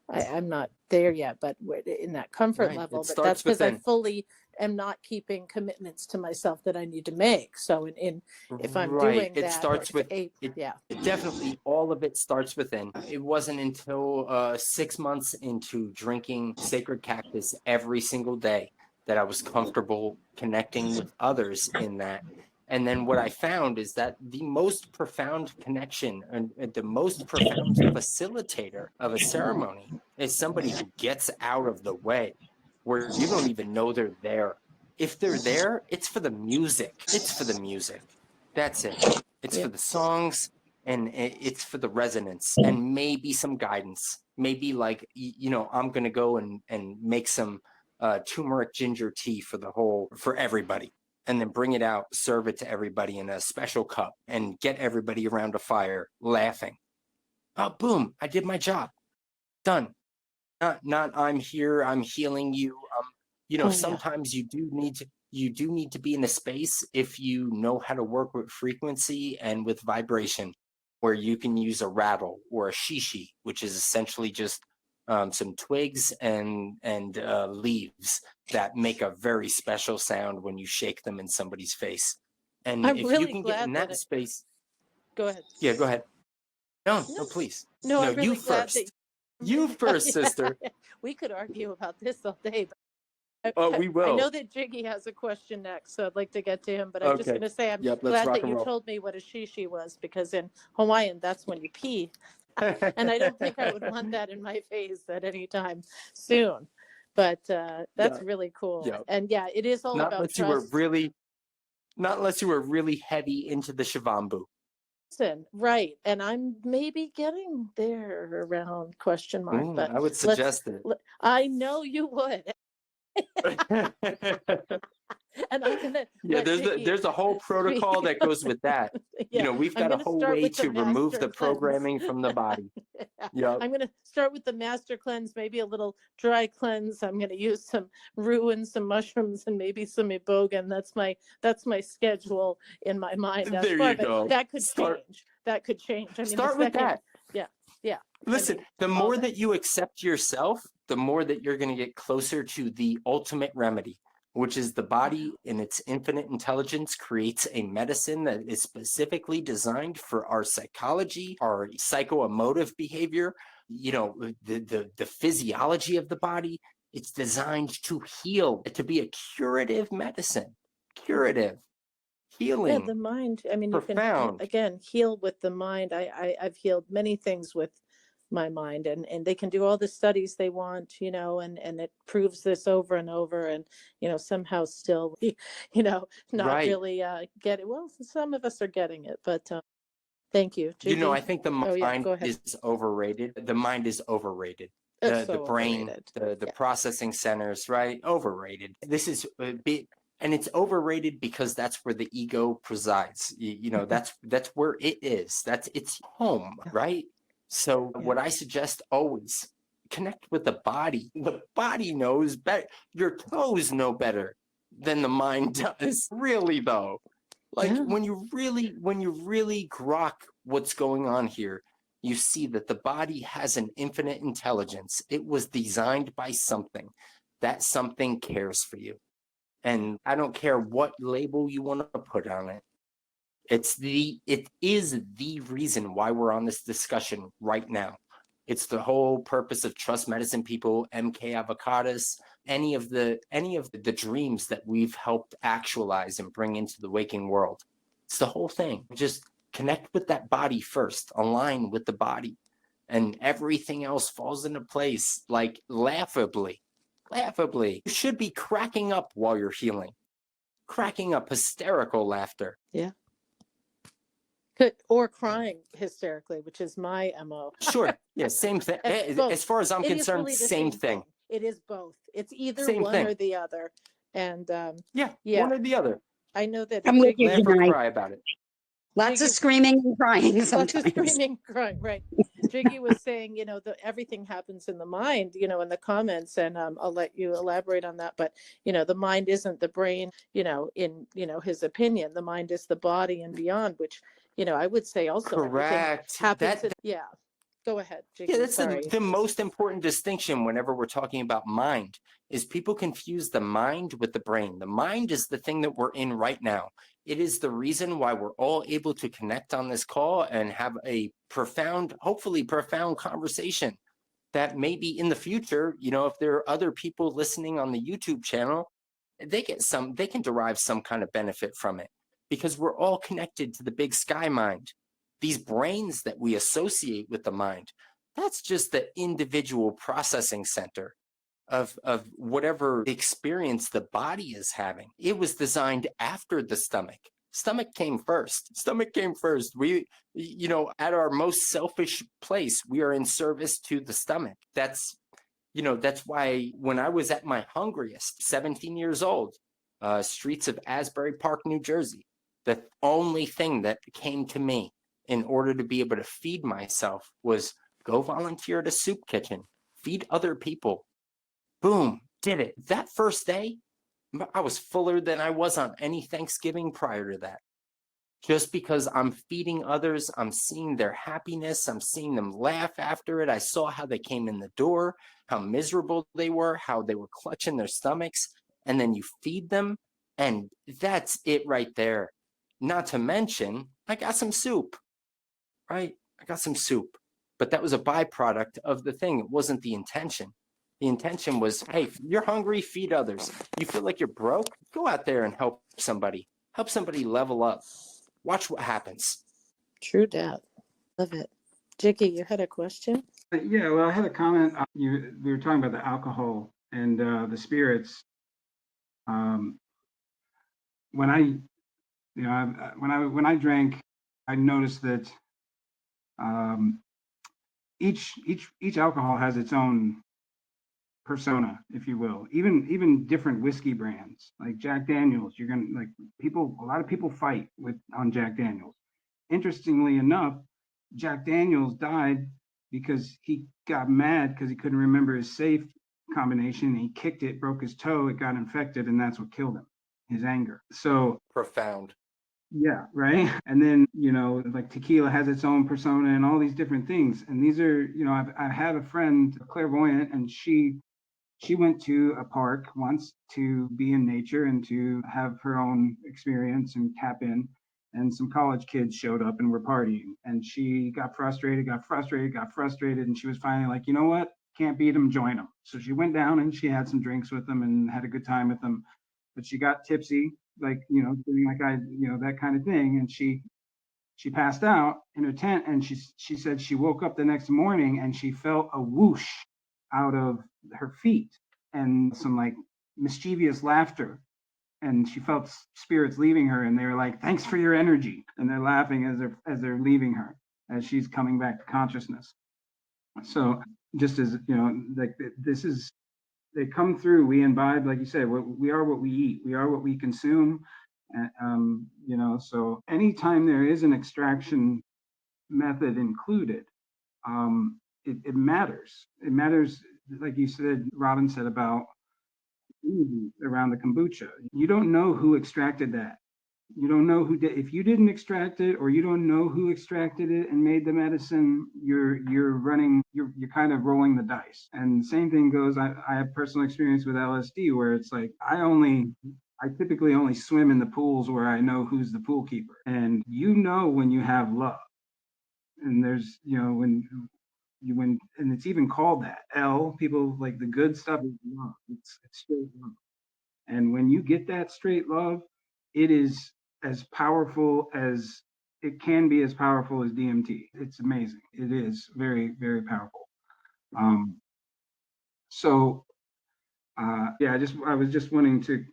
I'm not there yet, but we're in that comfort Right. level. It But that's starts because I within. fully am not keeping commitments to myself that I need to make. So if I'm Right. doing It that, starts with it, it. yeah. Definitely, all of it starts within. It wasn't until 6 months into drinking sacred cactus every single day that I was comfortable connecting with others in that. And then what I found is that the most profound connection and the most profound facilitator of a ceremony is somebody who gets out of the way, where you don't even know they're there. If they're there, it's for the music. It's for the music. That's it. It's for Yep. the songs, and it's for the resonance, and maybe some guidance. Maybe like, I'm going to go and make some turmeric ginger tea for everybody, and then bring it out, serve it to everybody in a special cup, and get everybody around a fire laughing. Oh, boom, I did my job. Done. Not I'm here, I'm healing you. Oh, yeah. Sometimes you do need to be in a space, if you know how to work with frequency and with vibration, where you can use a rattle or a shishi, which is essentially just some twigs and leaves that make a very special sound when you shake them in somebody's face. And I'm if you really can get in glad that that space, go ahead. yeah, go ahead. No, No, please. no, No, I'm really you glad that first. You first, sister. we could argue about this all day. But Oh, we I know will. that Jiggy has a question next, so I'd like to get to him. But I'm just Okay. going to say I'm Yep, let's glad rock that and you roll. told me what a shishi was, because in Hawaiian, that's when you pee. And I don't think I would want that in my face at any time soon. But that's Yeah. really cool. Yeah. And yeah, it is all Not about unless you were trust. really heavy into the Shivambu. Right. And I'm maybe getting there around question mark, but I would suggest it. I know you would. And I'm gonna there's a whole protocol that goes with that. Yeah, We've I'm got a gonna whole start way with the to remove master the cleanse. programming from the body. Yeah. Yep. I'm gonna start with the master cleanse, maybe a little dry cleanse. I'm gonna use some rue and some mushrooms and maybe some iboga. That's my schedule in my mind. That's There far, you but go. that could change. That could change. I mean, Start with that. Yeah. Listen, the more that you accept yourself, the more that you're going to get closer to the ultimate remedy, which is the body in its infinite intelligence creates a medicine that is specifically designed for our psychology, our psychoemotive behavior, the physiology of the body. It's designed to heal, to be a curative medicine, curative, healing. Yeah, the mind. I mean, profound. You can again heal with the mind. I've healed many things with my mind, and they can do all the studies they want, and it proves this over and over, and somehow still not Right. really get it. Well, some of us are getting it, but thank you, Jiggy. I think the mind is overrated. The mind is overrated. It's so The brain, overrated. the processing centers, right? Overrated. This is And it's overrated because that's where the ego presides. You know, that's where it is. That's its home, right? So what I suggest always, connect with the body. The body knows better. Your toes know better than the mind does. Really though. Like when you really grok what's going on here, you see that the body has an infinite intelligence. It was designed by something. That something cares for you. And I don't care what label you want to put on it. It is the reason why we're on this discussion right now. It's the whole purpose of Trust Medicine People, MK Avocados, any of the dreams that we've helped actualize and bring into the waking world. It's the whole thing. Just connect with that body first, align with the body, and everything else falls into place like laughably. Laughably. You should be cracking up while you're healing. Cracking up, hysterical laughter. Yeah. Or crying hysterically, which is my MO. Sure. Yeah, same thing. As far as I'm concerned, really same thing. It is both. It's either Same one thing. or the other. And yeah, one or the other. I know that I'm with you Laugh or tonight. cry about it. Lots of screaming and crying sometimes. Lots of screaming, crying, right. Jiggy was saying, you know, everything happens in the mind, you know, in the comments, and I'll let you elaborate on that. But, you know, the mind isn't the brain, you know, in, you know, his opinion. The mind is the body and beyond, which, you know, I would say also Correct. happens. Go ahead, Jiggy. Yeah, that's Sorry. the most important distinction whenever we're talking about mind, is people confuse the mind with the brain. The mind is the thing that we're in right now. It is the reason why we're all able to connect on this call and have a profound, hopefully profound conversation that maybe in the future, you know, if there are other people listening on the YouTube channel, they can derive some kind of benefit from it, because we're all connected to the big sky mind. These brains that we associate with the mind, that's just the individual processing center of whatever experience the body is having. It was designed after the stomach. Stomach came first. We, you know, at our most selfish place, we are in service to the stomach. That's, you know, that's why when I was at my hungriest, 17 years old, streets of Asbury Park, New Jersey, the only thing that came to me in order to be able to feed myself was go volunteer at a soup kitchen, feed other people. Boom, did it. That first day, I was fuller than I was on any Thanksgiving prior to that. Just because I'm feeding others, I'm seeing their happiness, I'm seeing them laugh after it. I saw how they came in the door, how miserable they were, how they were clutching their stomachs, and then you feed them, and that's it right there. Not to mention, I got some soup, right? I got some soup, but that was a byproduct of the thing. It wasn't the intention. The intention was, hey, you're hungry, feed others. You feel like you're broke, go out there and help somebody level up. Watch what happens. True that. Love it. Jiggy, you had a question? Yeah, well, I had a comment. We were talking about the alcohol and the spirits. When I, you know, when I drank, I noticed that each alcohol has its own persona, if you will. Even different whiskey brands like Jack Daniels. You're gonna like a lot of people fight on Jack Daniels. Interestingly enough, Jack Daniels died because he got mad because he couldn't remember his safe combination. He kicked it, broke his toe, it got infected, and that's what killed him, his anger. So profound. Yeah, right. And then, you know, like tequila has its own persona and all these different things. And these are, you know, I've had a friend, a clairvoyant, and she went to a park once to be in nature and to have her own experience and tap in. And some college kids showed up and were partying. And she got frustrated. And she was finally like, you know what? Can't beat them, join them. So she went down and she had some drinks with them and had a good time with them. But she got tipsy, like, you know, doing like that kind of thing. And she passed out in her tent, and she said she woke up the next morning and she felt a whoosh out of her feet and some like mischievous laughter, and she felt spirits leaving her, and they were like, thanks for your energy, and they're laughing as they're leaving her as she's coming back to consciousness. So just as you know, like this is they come through. We imbibe, like you said, we are what we eat. We are what we consume. You know, so anytime there is an extraction method included, it matters. It matters, like you said, Robin said about around the kombucha. You don't know who extracted that. You don't know who did. If you didn't extract it, or you don't know who extracted it and made the medicine, you're kind of rolling the dice. And the same thing goes. I have personal experience with LSD, where it's like I typically only swim in the pools where I know who's the pool keeper. And you know when you have love, and there's and it's even called that. People like the good stuff is love. It's straight love. And when you get that straight love, it is as powerful as it can be, as powerful as DMT. It's amazing. It is very, very powerful. So yeah, I was just wanting to,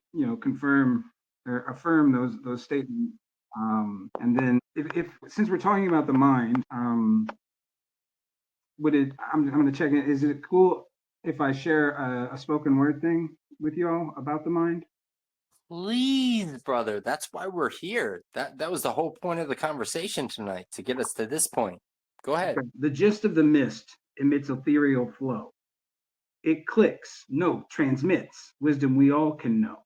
confirm or affirm those statements. And then if since we're talking about the mind, I'm going to check in. Is it cool if I share a spoken word thing with y'all about the mind? Please, brother. That's why we're here. That was the whole point of the conversation tonight, to get us to this point. Go ahead. The gist of the mist emits ethereal flow. It clicks, note, transmits wisdom we all can know.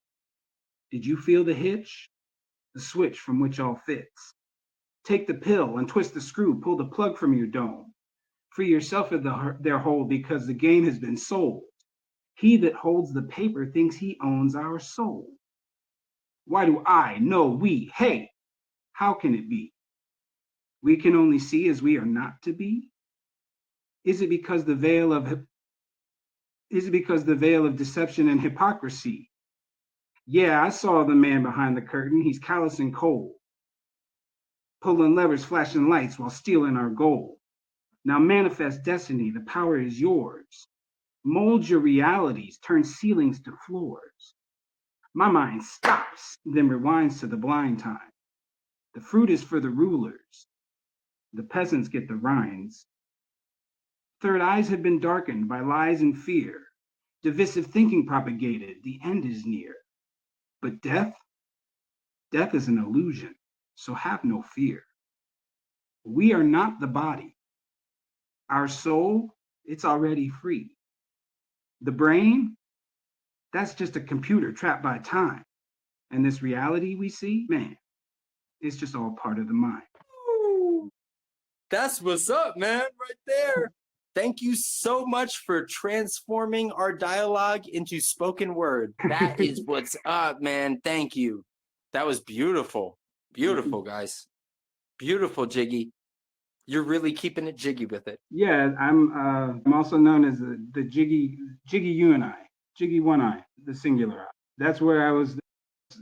Did you feel the hitch? The switch from which all fits. Take the pill and twist the screw, pull the plug from your dome. Free yourself of their hold, because the game has been sold. He that holds the paper thinks he owns our soul. Why do I, no, we, hey, how can it be? We can only see as we are not to be? Is it because the veil of deception and hypocrisy? Yeah, I saw the man behind the curtain. He's callous and cold, pulling levers, flashing lights while stealing our gold. Now manifest destiny, the power is yours. Mold your realities, turn ceilings to floors. My mind stops, then rewinds to the blind time. The fruit is for the rulers. The peasants get the rinds. Third eyes have been darkened by lies and fear. Divisive thinking propagated. The end is near. But death is an illusion, so have no fear. We are not the body. Our soul, it's already free. The brain, that's just a computer trapped by time. And this reality we see, man, it's just all part of the mind. That's what's up, man, right there. Thank you so much for transforming our dialogue into spoken word. That is what's up, man. Thank you. That was beautiful. Beautiful, guys. Beautiful, Jiggy. You're really keeping it jiggy with it. Yeah, I'm also known as the Jiggy You and I, Jiggy One Eye, the singular eye. That's where I was.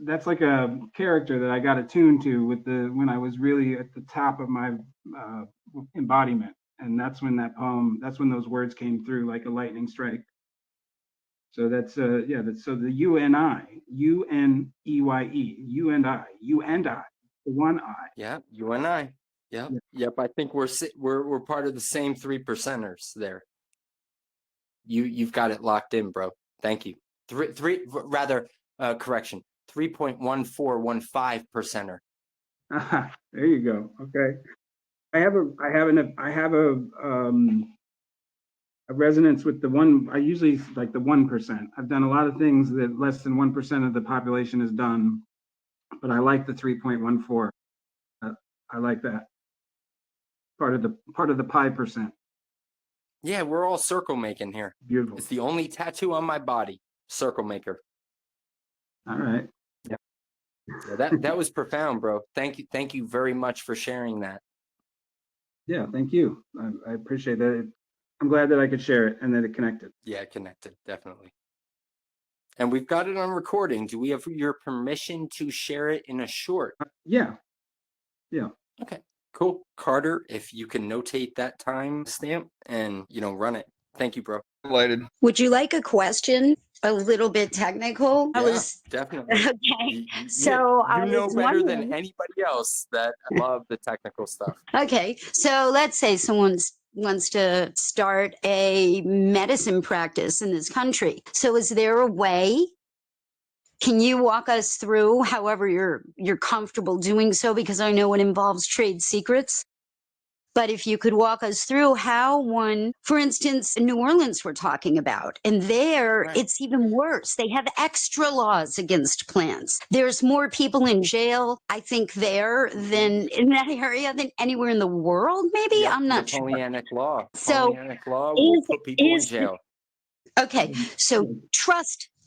That's like a character that I got attuned to when I was really at the top of my embodiment, and that's when those words came through like a lightning strike. So that's so the U and I, UNEYE, you and I, the one I. Yeah, you and I. Yep. Yep. I think we're part of the same 3%ers there. You've got it locked in, bro. Thank you. Correction. 3.1415%er. There you go. Okay. I have a resonance with the one. I usually like the 1%. I've done a lot of things that less than 1% of the population has done, but I like the 3.14. I like that part of the pi percent. Yeah, we're all circle making here. Beautiful. It's the only tattoo on my body. Circle maker. All right. Yeah, that was profound, bro. Thank you very much for sharing that. Yeah, thank you. I appreciate that. I'm glad that I could share it and that it connected. Yeah, connected, definitely. And we've got it on recording. Do we have your permission to share it in a short? Yeah. Okay, cool. Carter, if you can notate that time stamp and, run it. Thank you, bro. Delighted. Would you like a question? A little bit technical? Yeah, definitely. Okay. You know better than anybody else that I love the technical stuff. Okay, so let's say someone's wants to start a medicine practice in this country. So is there a way? Can you walk us through, however you're comfortable doing so, because I know it involves trade secrets? But if you could walk us through how one, for instance, in New Orleans we're talking about, and there Right. it's even worse. They have extra laws against plants. There's more people in jail, I think, there than in that area than anywhere in the world, maybe? Yep, I'm the not sure. Pollyannic law. So Pollyannic law will put people in is jail. okay. So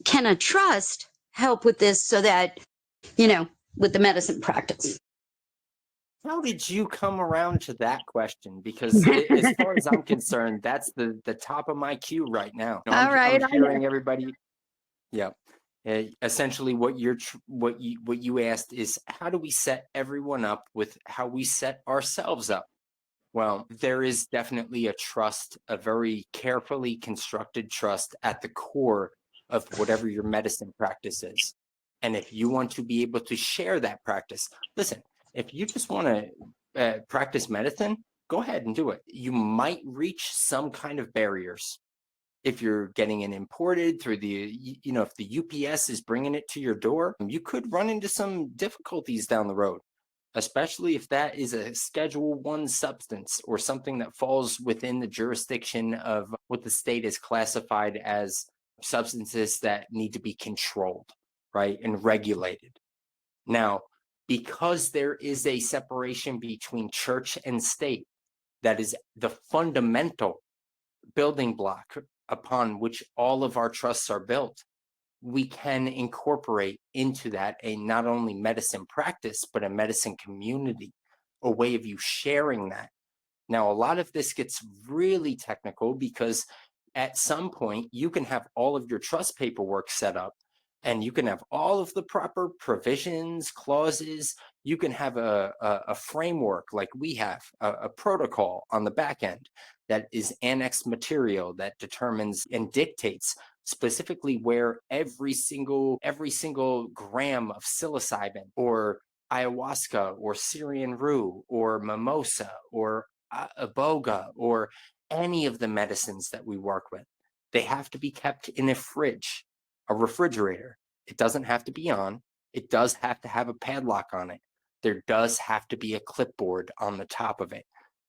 can a trust help with this so that, with the medicine practice? How did you come around to that question? Because as far as I'm concerned, that's the top of my queue right now. All right. I'm hearing everybody. Yeah. Essentially, what you asked is, how do we set everyone up with how we set ourselves up? Well, there is definitely a trust, a very carefully constructed trust at the core of whatever your medicine practice is. And if you want to be able to share that practice, listen, if you just want to practice medicine, go ahead and do it. You might reach some kind of barriers. If you're getting it imported through if the UPS is bringing it to your door, you could run into some difficulties down the road, especially if that is a Schedule 1 substance or something that falls within the jurisdiction of what the state is classified as substances that need to be controlled, right, and regulated. Now, because there is a separation between church and state, that is the fundamental building block upon which all of our trusts are built, we can incorporate into that a not only medicine practice, but a medicine community, a way of you sharing that. Now, a lot of this gets really technical because at some point you can have all of your trust paperwork set up and you can have all of the proper provisions, clauses. You can have a framework like we have, a protocol on the back end that is annexed material that determines and dictates specifically where every single gram of psilocybin or ayahuasca or Syrian rue or mimosa or iboga or any of the medicines that we work with, they have to be kept in a fridge, a refrigerator. It doesn't have to be on. It does have to have a padlock on it. There does have to be a clipboard on the top of it.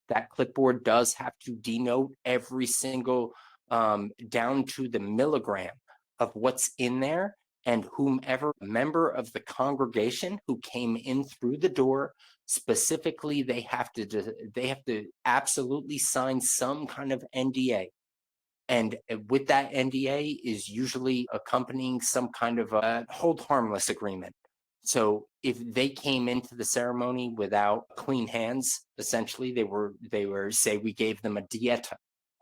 That clipboard does have to denote every single down to the milligram of what's in there, and whomever member of the congregation who came in through the door, specifically they have to absolutely sign some kind of NDA. And with that NDA is usually accompanying some kind of a hold harmless agreement. So if they came into the ceremony without clean hands, essentially they were say we gave them a dieta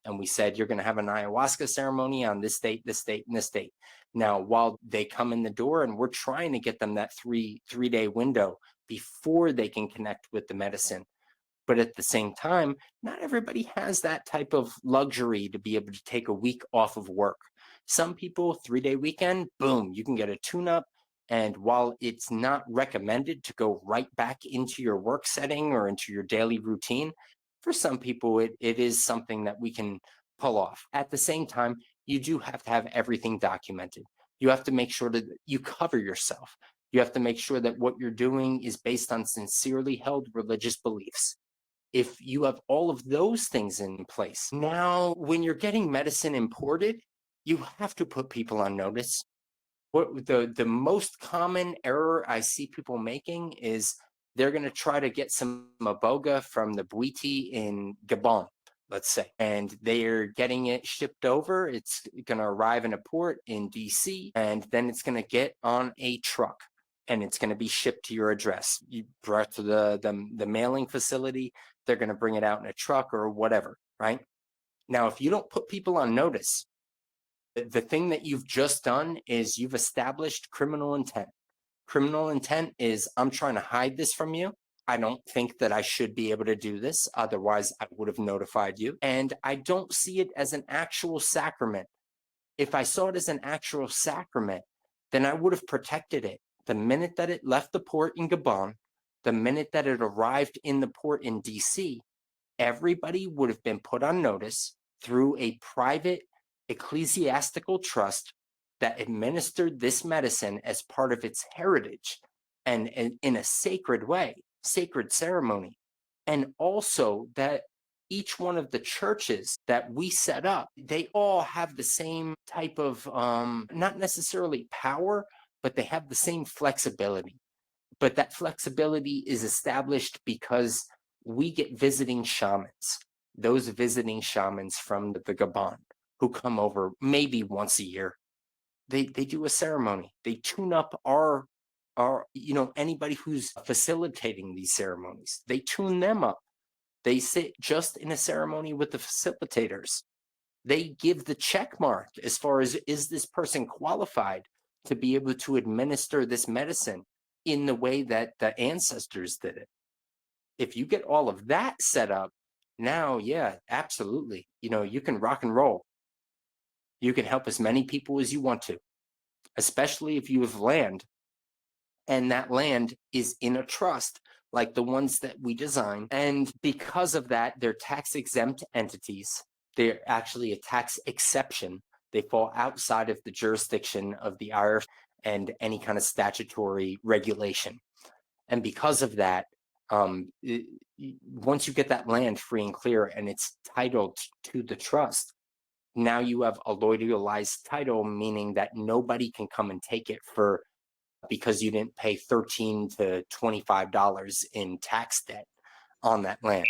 and we said, you're going to have an ayahuasca ceremony on this date, this date, and this date. Now, while they come in the door and we're trying to get them that three-day window before they can connect with the medicine. But at the same time, not everybody has that type of luxury to be able to take a week off of work. Some people, 3-day weekend, boom, you can get a tune-up. And while it's not recommended to go right back into your work setting or into your daily routine, for some people, it is something that we can pull off. At the same time, you do have to have everything documented. You have to make sure that you cover yourself. You have to make sure that what you're doing is based on sincerely held religious beliefs. If you have all of those things in place, now when you're getting medicine imported, you have to put people on notice. What the most common error I see people making is they're going to try to get some iboga from the Bwiti in Gabon, let's say, and they're getting it shipped over. It's going to arrive in a port in DC, and then it's going to get on a truck and it's going to be shipped to your address. You brought to the mailing facility, they're going to bring it out in a truck or whatever, right? Now, if you don't put people on notice, the thing that you've just done is you've established criminal intent. Criminal intent is, I'm trying to hide this from you. I don't think that I should be able to do this. Otherwise, I would have notified you. And I don't see it as an actual sacrament. If I saw it as an actual sacrament, then I would have protected it. The minute that it left the port in Gabon, the minute that it arrived in the port in DC, everybody would have been put on notice through a private ecclesiastical trust that administered this medicine as part of its heritage and in a sacred way, sacred ceremony. And also that each one of the churches that we set up, they all have the same type of, not necessarily power, but they have the same flexibility. But that flexibility is established because we get visiting shamans, those visiting shamans from the Gabon who come over maybe once a year. They do a ceremony. They tune up our anybody who's facilitating these ceremonies. They tune them up. They sit just in a ceremony with the facilitators. They give the check mark as far as, is this person qualified to be able to administer this medicine in the way that the ancestors did it? If you get all of that set up, now, yeah, absolutely. You can rock and roll. You can help as many people as you want to, especially if you have land and that land is in a trust like the ones that we design. And because of that, they're tax exempt entities. They're actually a tax exception. They fall outside of the jurisdiction of the IRS and any kind of statutory regulation. And because of that, once you get that land free and clear and it's titled to the trust, now you have a loyalized title, meaning that nobody can come and take it because you didn't pay $13 to $25 in tax debt on that land.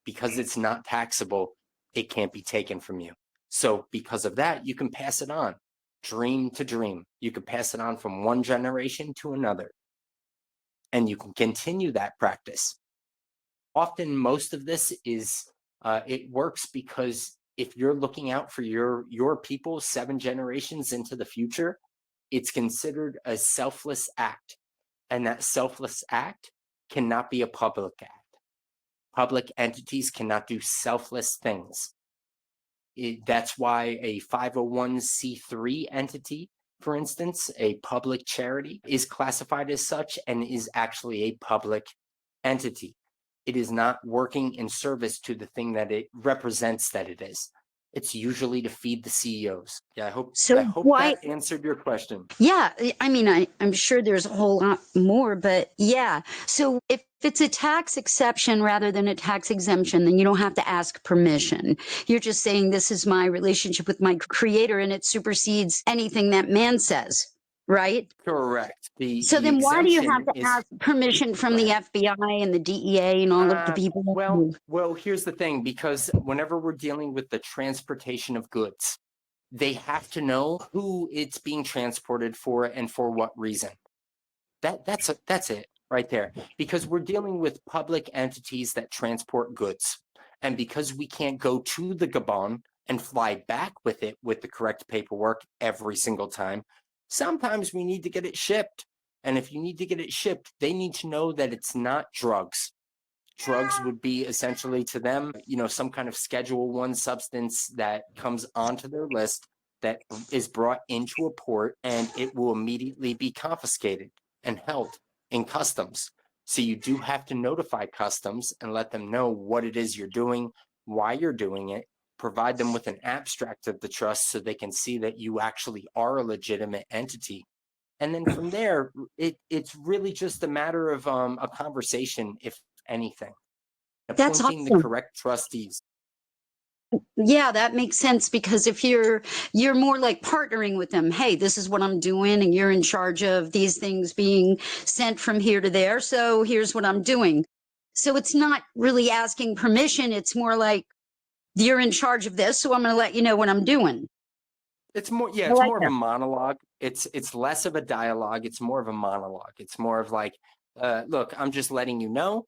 Because it's not taxable, it can't be taken from you. So because of that, you can pass it on, dream to dream. You can pass it on from one generation to another. And you can continue that practice. Often, most of this is, it works because if you're looking out for your people 7 generations into the future, it's considered a selfless act. And that selfless act cannot be a public act. Public entities cannot do selfless things. That's why a 501c3 entity, for instance, a public charity, is classified as such and is actually a public entity. It is not working in service to the thing that it represents that it is. It's usually to feed the CEOs. Yeah, I hope that answered your question. Yeah, I mean, I'm sure there's a whole lot more, but yeah. So if it's a tax exception rather than a tax exemption, then you don't have to ask permission. You're just saying this is my relationship with my creator and it supersedes anything that man says, right? Correct. So then why do you have to ask permission from the FBI and the DEA and all of the people? Well, here's the thing, because whenever we're dealing with the transportation of goods, they have to know who it's being transported for and for what reason. That's it right there, because we're dealing with public entities that transport goods. And because we can't go to the Gabon and fly back with it with the correct paperwork every single time, sometimes we need to get it shipped. And if you need to get it shipped, they need to know that it's not drugs. Drugs would be essentially to them, some kind of Schedule 1 substance that comes onto their list that is brought into a port, and it will immediately be confiscated and held in customs. So you do have to notify customs and let them know what it is you're doing, why you're doing it, provide them with an abstract of the trust so they can see that you actually are a legitimate entity. And then from there, it's really just a matter of a conversation, if anything. That's Appointing awesome. the correct trustees. Yeah, that makes sense, because if you're more like partnering with them, hey, this is what I'm doing and you're in charge of these things being sent from here to there, so here's what I'm doing. So it's not really asking permission, it's more like, you're in charge of this, so I'm going to let you know what I'm doing. It's more, it's more of a monologue. It's less of a dialogue. It's more of a monologue. It's more of like, look, I'm just letting you know,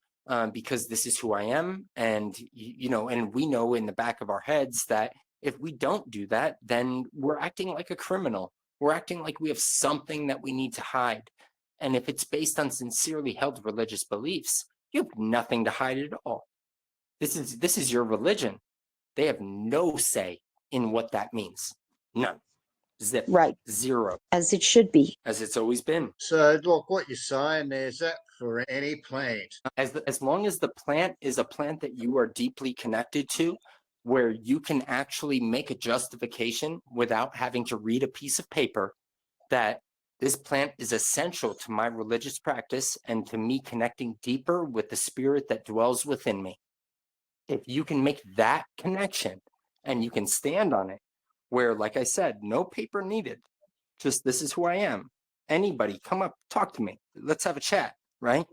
because this is who I am. And, and we know in the back of our heads that if we don't do that, then we're acting like a criminal. We're acting like we have something that we need to hide. And if it's based on sincerely held religious beliefs, you have nothing to hide at all. This is your religion. They have no say in what that means. None. Zip. Right. Zero. As it should be. As it's always been. So, like what you're saying, there's that for any plant. As long as the plant is a plant that you are deeply connected to, where you can actually make a justification without having to read a piece of paper that this plant is essential to my religious practice and to me connecting deeper with the spirit that dwells within me. If you can make that connection and you can stand on it, where, like I said, no paper needed, just this is who I am. Anybody, come up, talk to me. Let's have a chat, right?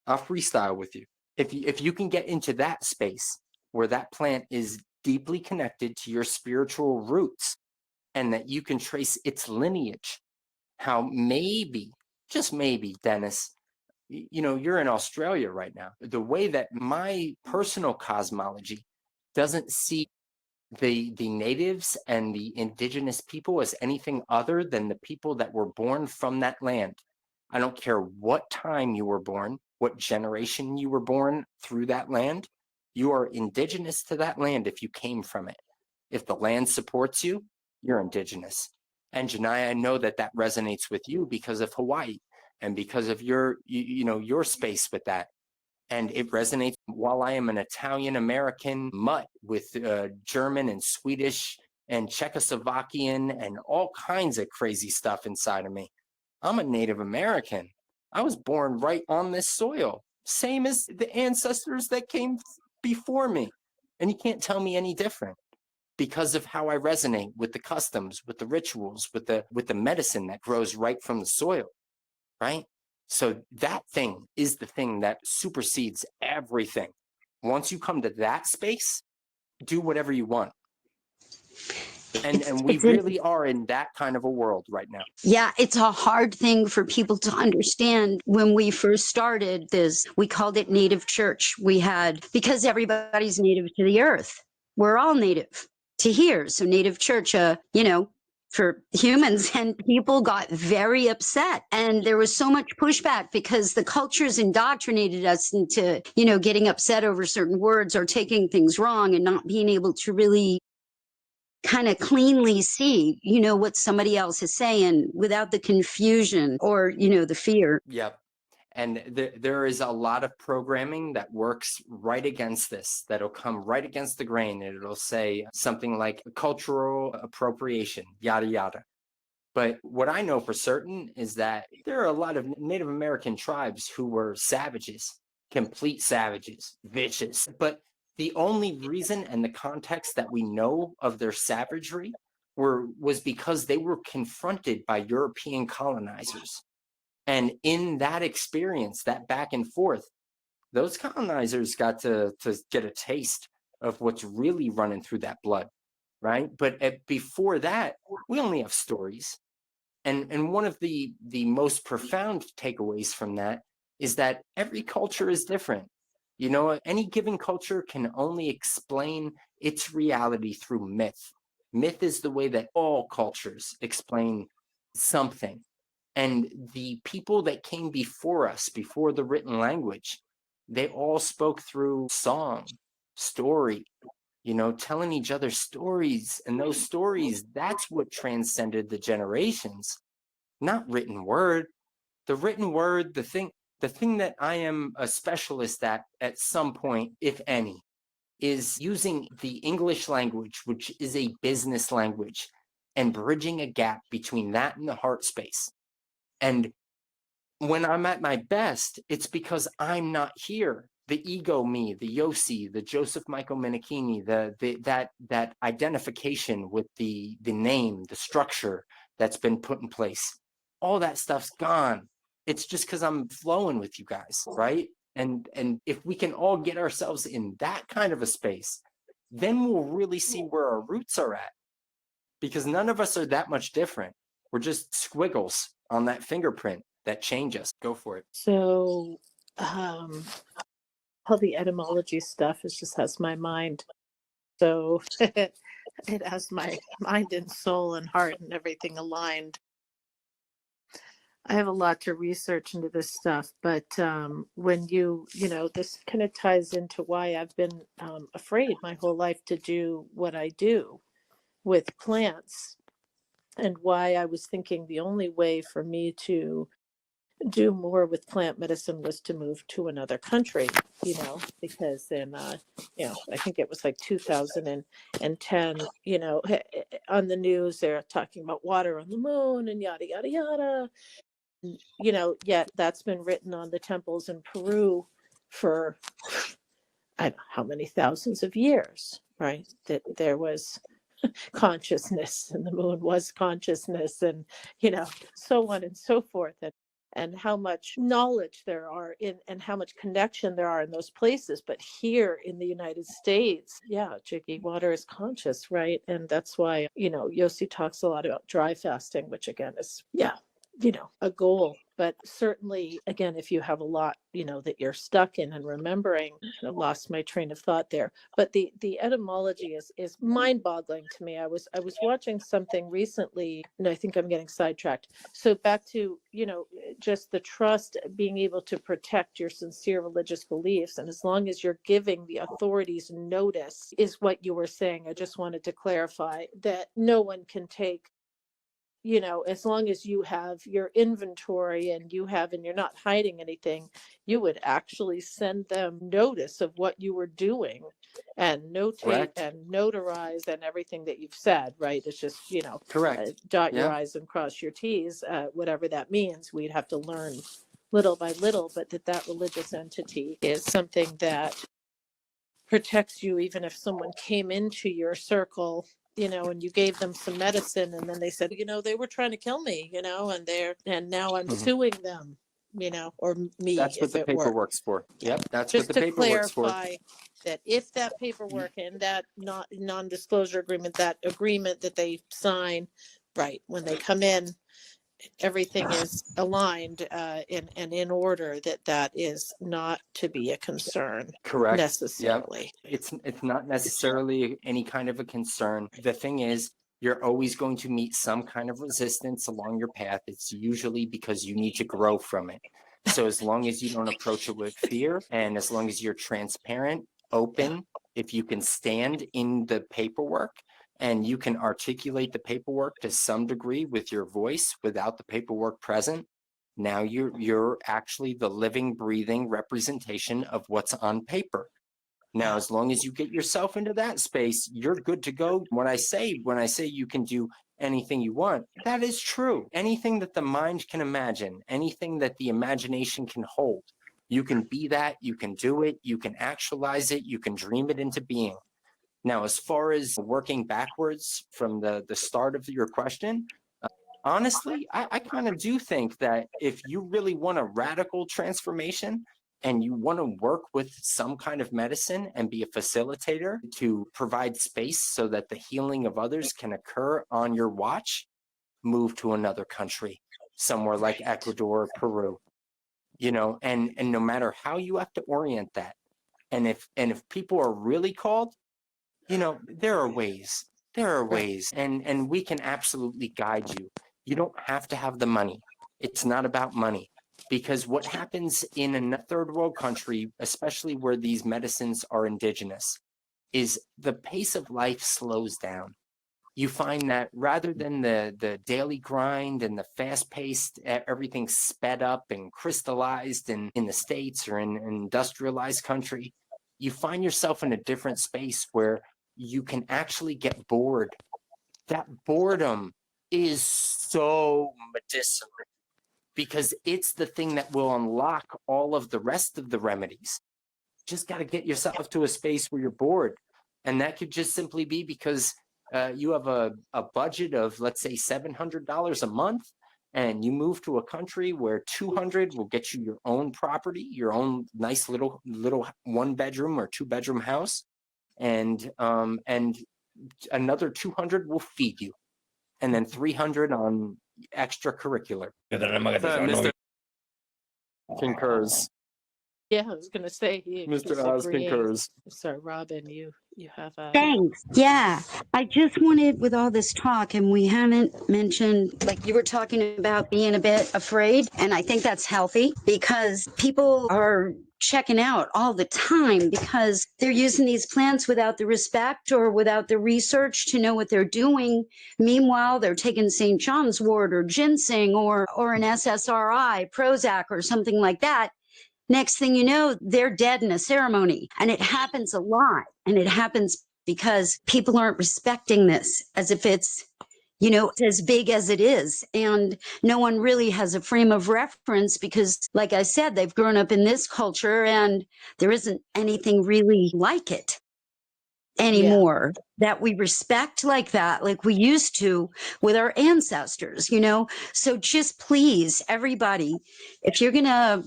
I'll freestyle with you. If you can get into that space where that plant is deeply connected to your spiritual roots and that you can trace its lineage, how maybe, just maybe, Dennis, you're in Australia right now. The way that my personal cosmology doesn't see the natives and the indigenous people as anything other than the people that were born from that land. I don't care what time you were born, what generation you were born through that land. You are indigenous to that land if you came from it. If the land supports you, you're indigenous. And Janai, I know that that resonates with you because of Hawaii and because of your space with that. And it resonates. While I am an Italian American mutt with German and Swedish and Czechoslovakian and all kinds of crazy stuff inside of me, I'm a Native American. I was born right on this soil, same as the ancestors that came before me. And you can't tell me any different because of how I resonate with the customs, with the rituals, with the medicine that grows right from the soil, right? So that thing is the thing that supersedes everything. Once you come to that space, do whatever you want. And we really are in that kind of a world right now. Yeah, it's a hard thing for people to understand. When we first started this, we called it native church. Because everybody's native to the earth. We're all native to here. So native church, for humans, and people got very upset. And there was so much pushback because the culture's indoctrinated us into, getting upset over certain words or taking things wrong and not being able to really kind of cleanly see, what somebody else is saying without the confusion or, the fear. Yep. And there is a lot of programming that works right against this, that'll come right against the grain. And it'll say something like cultural appropriation, yada, yada. But what I know for certain is that there are a lot of Native American tribes who were savages, complete savages, vicious. But the only reason and the context that we know of their savagery was because they were confronted by European colonizers. And in that experience, that back and forth, those colonizers got to get a taste of what's really running through that blood, right? But before that, we only have stories. And one of the most profound takeaways from that is that every culture is different. Any given culture can only explain its reality through myth. Myth is the way that all cultures explain something. And the people that came before us, before the written language, they all spoke through song, story, telling each other stories. And those stories, that's what transcended the generations, not written word. The written word, the thing that I am a specialist at some point, if any, is using the English language, which is a business language, and bridging a gap between that and the heart space. And when I'm at my best, it's because I'm not here. The ego me, the Yossi, the Joseph Michael Minikini, that identification with the name, the structure that's been put in place, all that stuff's gone. It's just because I'm flowing with you guys, right? And if we can all get ourselves in that kind of a space, then we'll really see where our roots are at. Because none of us are that much different. We're just squiggles on that fingerprint that change us. Go for it. So all the etymology stuff just has my mind. So it has my mind and soul and heart and everything aligned. I have a lot to research into this stuff, but when this kind of ties into why I've been afraid my whole life to do what I do with plants, and why I was thinking the only way for me to do more with plant medicine was to move to another country, because in, I think it was like 2010, on the news, they're talking about water on the moon and yada, yada, yada. Yet that's been written on the temples in Peru for I don't know how many thousands of years, right? That there was consciousness and the moon was consciousness, and so on and so forth, and how much knowledge there are in and how much connection there are in those places. But here in the United States, Jiggy, water is conscious, right? And that's why Yossi talks a lot about dry fasting, which again is a goal. But certainly, again, if you have a lot, that you're stuck in and remembering, I lost my train of thought there. But the etymology is mind-boggling to me. I was watching something recently, and I think I'm getting sidetracked. So back to, just the trust, being able to protect your sincere religious beliefs. And as long as you're giving the authorities notice, is what you were saying. I just wanted to clarify that no one can take, as long as you have your inventory and you're not hiding anything, you would actually send them notice of what you were doing and notate Correct. and notarize and everything that you've said, right? It's just, Correct. dot your Yeah. I's and cross your T's, whatever that means. We'd have to learn little by little, but that religious entity is something that protects you, even if someone came into your circle, and you gave them some medicine and then they said, they were trying to kill me, and now I'm suing them, or me. That's what if the it were. paperwork's for. Yep. That's Just what the to paperwork's for. clarify that if that paperwork and that non-disclosure agreement, that agreement that they sign, right, when they come in, everything is aligned and in order, that is not to be a concern. Correct. Necessarily. Yep. It's not necessarily any kind of a concern. The thing is, you're always going to meet some kind of resistance along your path. It's usually because you need to grow from it. So as long as you don't approach it with fear, and as long as you're transparent, open, if you can stand in the paperwork and you can articulate the paperwork to some degree with your voice without the paperwork present, now you're actually the living, breathing representation of what's on paper. Now, as long as you get yourself into that space, you're good to go. When I say you can do anything you want, that is true. Anything that the mind can imagine, anything that the imagination can hold, you can be that, you can do it, you can actualize it, you can dream it into being. Now, as far as working backwards from the start of your question, honestly, I kind of do think that if you really want a radical transformation and you want to work with some kind of medicine and be a facilitator to provide space so that the healing of others can occur on your watch, move to another country, somewhere like Ecuador or Peru, and no matter how you have to orient that. And if people are really called, there are ways. And we can absolutely guide you. You don't have to have the money. It's not about money. Because what happens in a third world country, especially where these medicines are indigenous, is the pace of life slows down. You find that rather than the daily grind and the fast-paced, everything sped up and crystallized in the States or in an industrialized country, you find yourself in a different space where you can actually get bored. That boredom is so medicinal because it's the thing that will unlock all of the rest of the remedies. Just got to get yourself to a space where you're bored. And that could just simply be because you have a budget of, let's say, $700 a month, and you move to a country where $200 will get you your own property, your own nice little 1-bedroom or 2-bedroom house. And another $200 will feed you, and then $300 on extracurricular. Mr. concurs. Yeah, I was going to say Mr. Oz concurs. Sorry, Robin, You have a Thanks. Yeah. I just wanted, with all this talk, and we haven't mentioned, like you were talking about being a bit afraid. And I think that's healthy because people are checking out all the time because they're using these plants without the respect or without the research to know what they're doing. Meanwhile, they're taking St. John's wort or ginseng or an SSRI, Prozac or something like that. Next thing you know, they're dead in a ceremony. And it happens a lot. And it happens because people aren't respecting this as if it's, you know, as big as it is. And no one really has a frame of reference because, like I said, they've grown up in this culture and there isn't anything really like it anymore that we respect like that, like we used to with our ancestors, you know? So just please, everybody, if you're gonna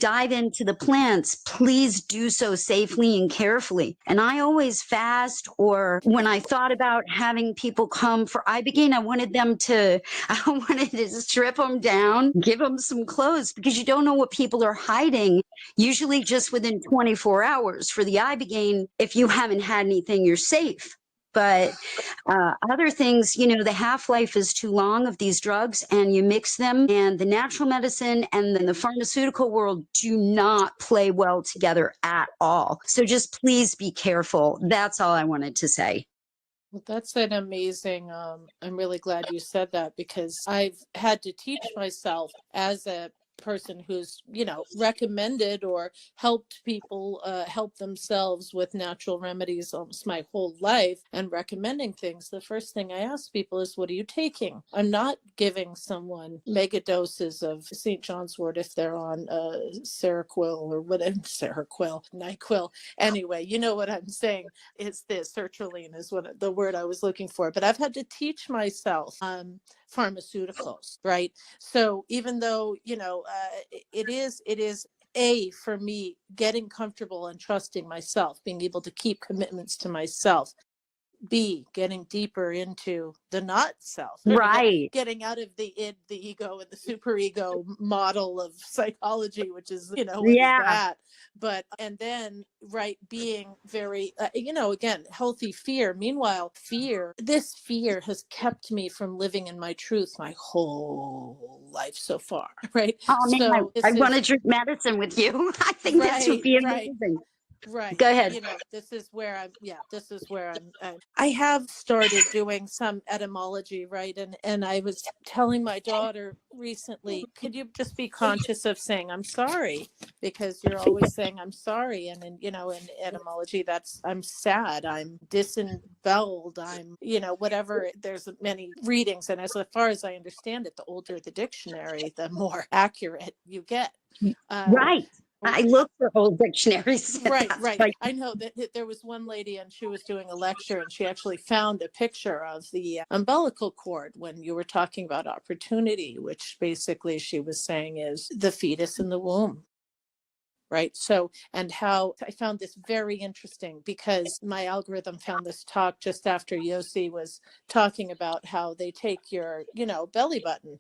dive into the plants, please do so safely and carefully. And I always fast, or when I thought about having people come for Ibogaine, I wanted I wanted to strip them down, give them some clothes because you don't know what people are hiding. Usually just within 24 hours for the Ibogaine, if you haven't had anything, you're safe. But other things, you know, the half-life is too long of these drugs and you mix them, and the natural medicine and then the pharmaceutical world do not play well together at all. So just please be careful. That's all I wanted to say. Well, that's an amazing, I'm really glad you said that because I've had to teach myself as a person who's, you know, recommended or helped people help themselves with natural remedies almost my whole life and recommending things. The first thing I ask people is, what are you taking? I'm not giving someone mega doses of St. John's wort if they're on Seroquel or whatever, Seroquel, NyQuil. Anyway, you know what I'm saying. It's this, sertraline is what the word I was looking for. But I've had to teach myself pharmaceuticals, right? So even though, you know, it is for me getting comfortable and trusting myself, being able to keep commitments to myself. B, getting deeper into the not self, or Right. getting out of the id, the ego, and the superego model of psychology, which is, you know, what is Yeah. that? But, and then, right, being very, you know, again, healthy fear. Meanwhile, this fear has kept me from living in my truth my whole life so far, right? Oh man, So I this want to is, drink medicine with you. I think this would right, be right. amazing. Right. Go ahead. You know, this is where I have started doing some etymology, right? And I was telling my daughter recently, could you just be conscious of saying, I'm sorry, because you're always saying, I'm sorry. And in, you know, in etymology, that's, I'm sad, I'm disemboweled, I'm, you know, whatever. There's many readings. And as far as I understand it, the older the dictionary, the more accurate you get. Right. I look for old dictionaries. Right, That's right. like, I know that there was one lady and she was doing a lecture and she actually found a picture of the umbilical cord when you were talking about opportunity, which basically she was saying is the fetus in the womb. Right. So, and how I found this very interesting because my algorithm found this talk just after Yossi was talking about how they take your, you know, belly button,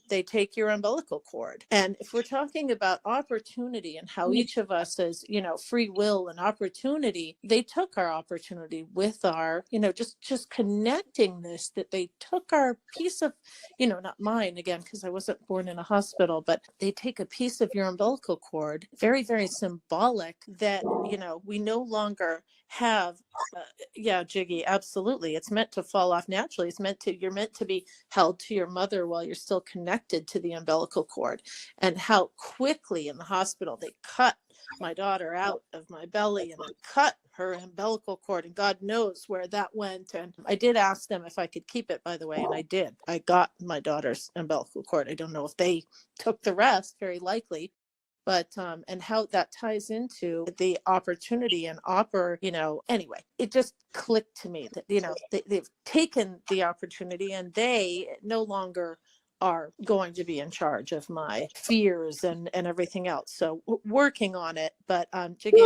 they take your umbilical cord. And if we're talking about opportunity and how each of us is, you know, free will and opportunity, they took our opportunity with our, you know, just connecting this, that they took our piece of, you know, not mine again, because I wasn't born in a hospital, but they take a piece of your umbilical cord, very, very symbolic that, you know, we no longer have, yeah, Jiggy, absolutely. It's meant to fall off naturally. You're meant to be held to your mother while you're still connected to the umbilical cord. And how quickly in the hospital they cut my daughter out of my belly and then cut her umbilical cord, and God knows where that went. And I did ask them if I could keep it, by the way, and I did. I got my daughter's umbilical cord. I don't know if they took the rest, very likely. But and how that ties into the opportunity and you know, anyway, it just clicked to me that, you know, they've taken the opportunity and they no longer are going to be in charge of my fears and everything else. So working on it. But Jiggy,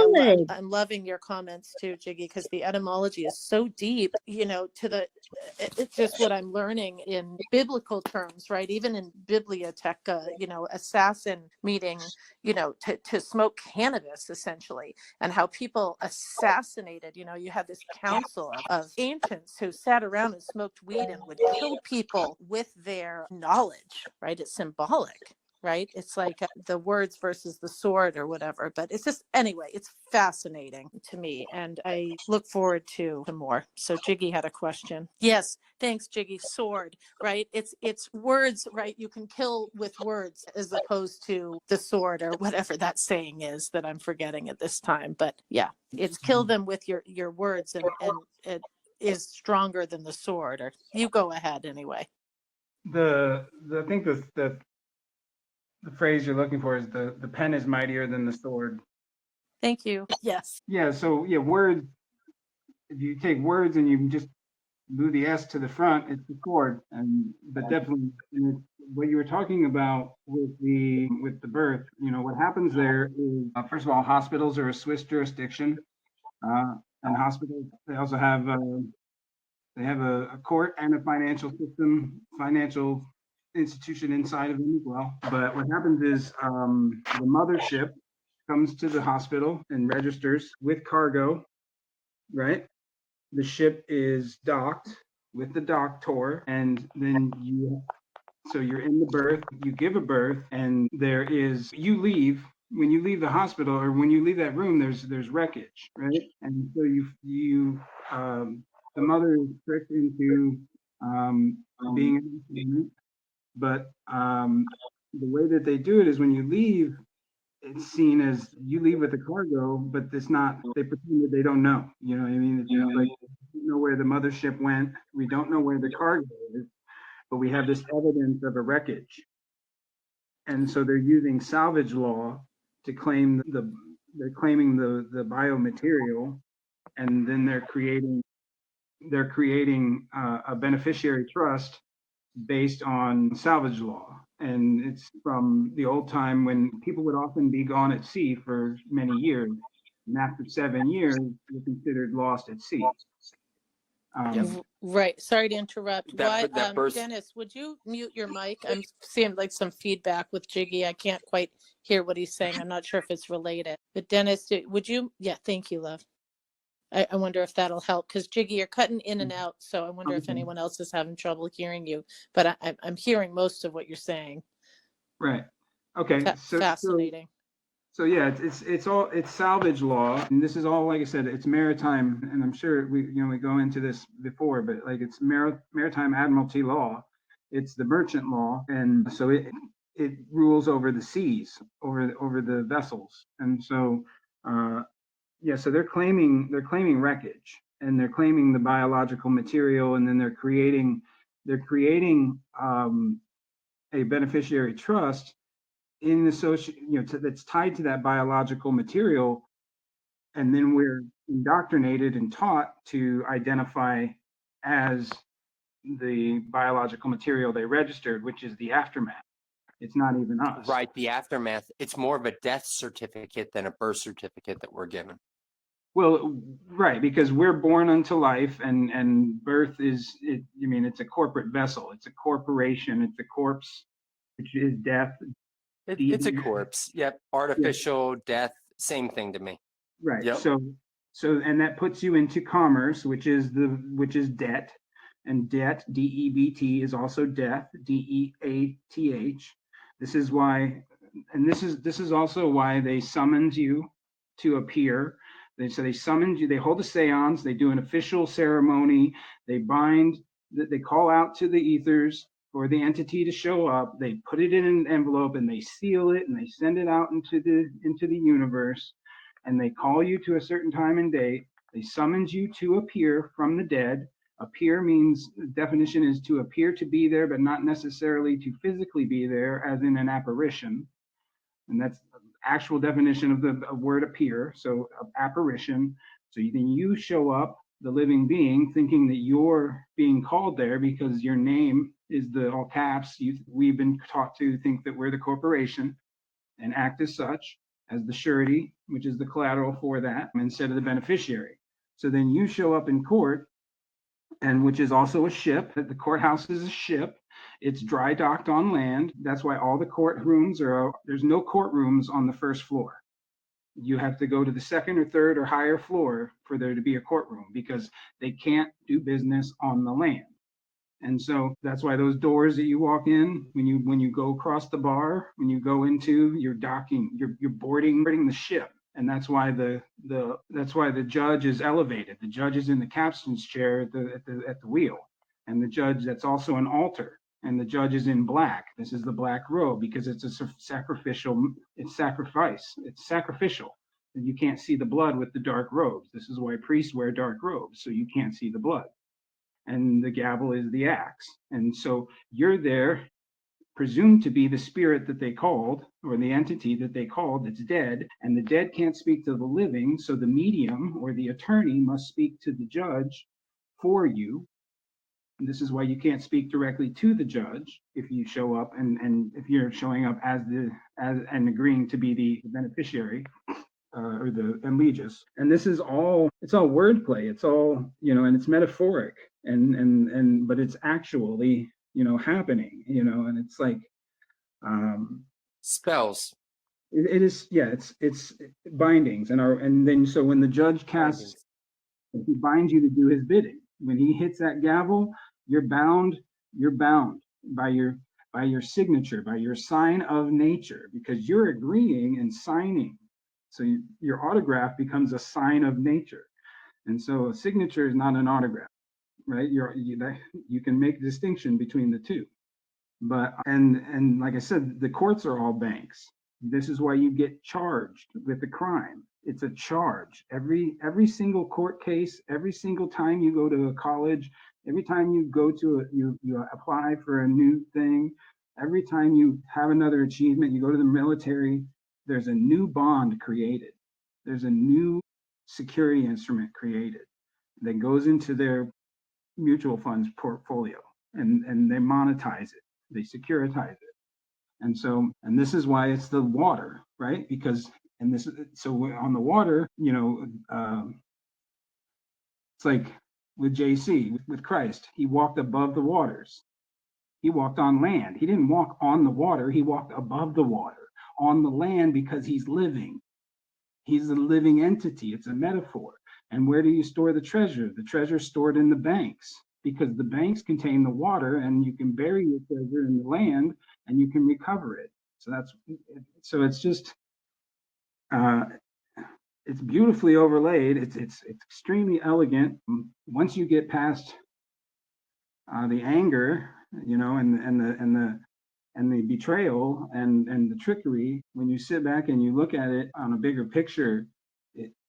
I'm loving your comments too, Jiggy, because the etymology is so deep, to the it's just what I'm learning in biblical terms, right? Even in biblioteca, assassin meaning, to smoke cannabis essentially, and how people assassinated, you had this council of ancients who sat around and smoked weed and would kill people with their knowledge, right? It's symbolic. Right? It's like the words versus the sword or whatever, but it's just, anyway, it's fascinating to me. And I look forward to more. So Jiggy had a question. Yes. Thanks, Jiggy. Sword, right? It's words, right? You can kill with words as opposed to the sword or whatever that saying is that I'm forgetting at this time. But yeah, it's kill them with your words, and it is stronger than the sword. Or you go ahead anyway. I think the phrase you're looking for is the pen is mightier than the sword. Thank you. Yes. Yeah. So yeah, words. If you take words and you just move the S to the front, it's the sword. But definitely, what you were talking about with the birth, what happens there is first of all, hospitals are a Swiss jurisdiction, and hospitals they also have a court and a financial institution inside of them as well. But what happens is the mothership comes to the hospital and registers with cargo, right? The ship is docked with the doctor, and then you're in the berth, you give a birth, and you leave. When you leave the hospital or when you leave that room, there's wreckage, right? And so the mother is tricked into being an instrument, but the way that they do it is when you leave, it's seen as you leave with the cargo, but it's not. They pretend that they don't know. You know what I mean? It's like we don't know where the mothership went. We don't know where the cargo is, but we have this evidence of a wreckage. And so they're using salvage law to claim they're claiming the biomaterial, and then they're creating a beneficiary trust based on salvage law. And it's from the old time when people would often be gone at sea for many years. And after 7 years, you're considered lost at sea. Right. Sorry to interrupt. That burst. Dennis, would you mute your mic? I'm seeing like some feedback with Jiggy. I can't quite hear what he's saying. I'm not sure if it's related. But Dennis, would you? Yeah, thank you, love. I wonder if that'll help, because Jiggy, you're cutting in and out. So I wonder if anyone else is having trouble hearing you. But I'm hearing most of what you're saying. Right. Okay. Fascinating. So yeah, it's salvage law, and this is all, like I said, it's maritime, and I'm sure we go into this before, but like it's maritime admiralty law, it's the merchant law, and so it rules over the seas, over the vessels, and so so they're claiming wreckage, and they're claiming the biological material, and then they're creating a beneficiary trust in the social, that's tied to that biological material, and then we're indoctrinated and taught to identify as the biological material they registered, which is the aftermath. It's not even us. Right, the aftermath. It's more of a death certificate than a birth certificate that we're given. Well, right, because we're born unto life, and birth it's a corporate vessel. It's a corporation. It's a corpse, which is death. It's a corpse. Yep. Artificial death, same thing to me. Right. Yep. So and that puts you into commerce, which is debt, and debt, DEBT, is also death, DEATH. This is why, and this is also why they summoned you to appear. They summoned you. They hold a séance. They do an official ceremony. They call out to the ethers for the entity to show up. They put it in an envelope and they seal it and they send it out into the universe, and they call you to a certain time and date. They summons you to appear from the dead. Appear means, the definition is to appear to be there, but not necessarily to physically be there, as in an apparition. And that's the actual definition of the word appear. So apparition. So then you show up, the living being, thinking that you're being called there because your name is the all caps. We've been taught to think that we're the corporation and act as such, as the surety, which is the collateral for that, instead of the beneficiary. So then you show up in court, and which is also a ship. The courthouse is a ship. It's dry docked on land. That's why all the courtrooms there's no courtrooms on the first floor. You have to go to the second or third or higher floor for there to be a courtroom, because they can't do business on the land. And so that's why those doors that you walk in, when you go across the bar, when you go into, you're docking, you're boarding the ship. And that's why the judge is elevated. The judge is in the captain's chair at the wheel, and the judge, that's also an altar, and the judge is in black. This is the black robe, because it's a sacrificial. It's sacrifice. It's sacrificial. You can't see the blood with the dark robes. This is why priests wear dark robes, so you can't see the blood. And the gavel is the axe. And so you're there, presumed to be the spirit that they called, or the entity that they called that's dead, and the dead can't speak to the living, so the medium or the attorney must speak to the judge for you. And this is why you can't speak directly to the judge if you show up, and if you're showing up as and agreeing to be the beneficiary. Or the allegiance. And this is all, it's all wordplay. It's all, and it's metaphoric, but it's actually, happening, and it's like, Spells. it is, yeah, it's bindings, and then, so when the judge casts, he binds you to do his bidding. When he hits that gavel, you're bound by your signature, by your sign of nature, because you're agreeing and signing. So your autograph becomes a sign of nature. And so a signature is not an autograph, right? You can make a distinction between the two. But, and like I said, the courts are all banks. This is why you get charged with a crime. It's a charge. Every single court case, every single time you go to a college, every time you go to you apply for a new thing, every time you have another achievement, you go to the military, there's a new bond created. There's a new security instrument created that goes into their mutual funds portfolio, and they monetize it. They securitize it. And so, and this is why it's the water, right? Because, and this, so on the water, it's like with JC, with Christ, he walked above the waters. He walked on land. He didn't walk on the water. He walked above the water, on the land, because he's living. He's a living entity. It's a metaphor. And where do you store the treasure? The treasure stored in the banks, because the banks contain the water, and you can bury your treasure in the land and you can recover it. So it's just, it's beautifully overlaid. It's extremely elegant. Once you get past the anger, and the betrayal and the trickery, when you sit back and you look at it on a bigger picture,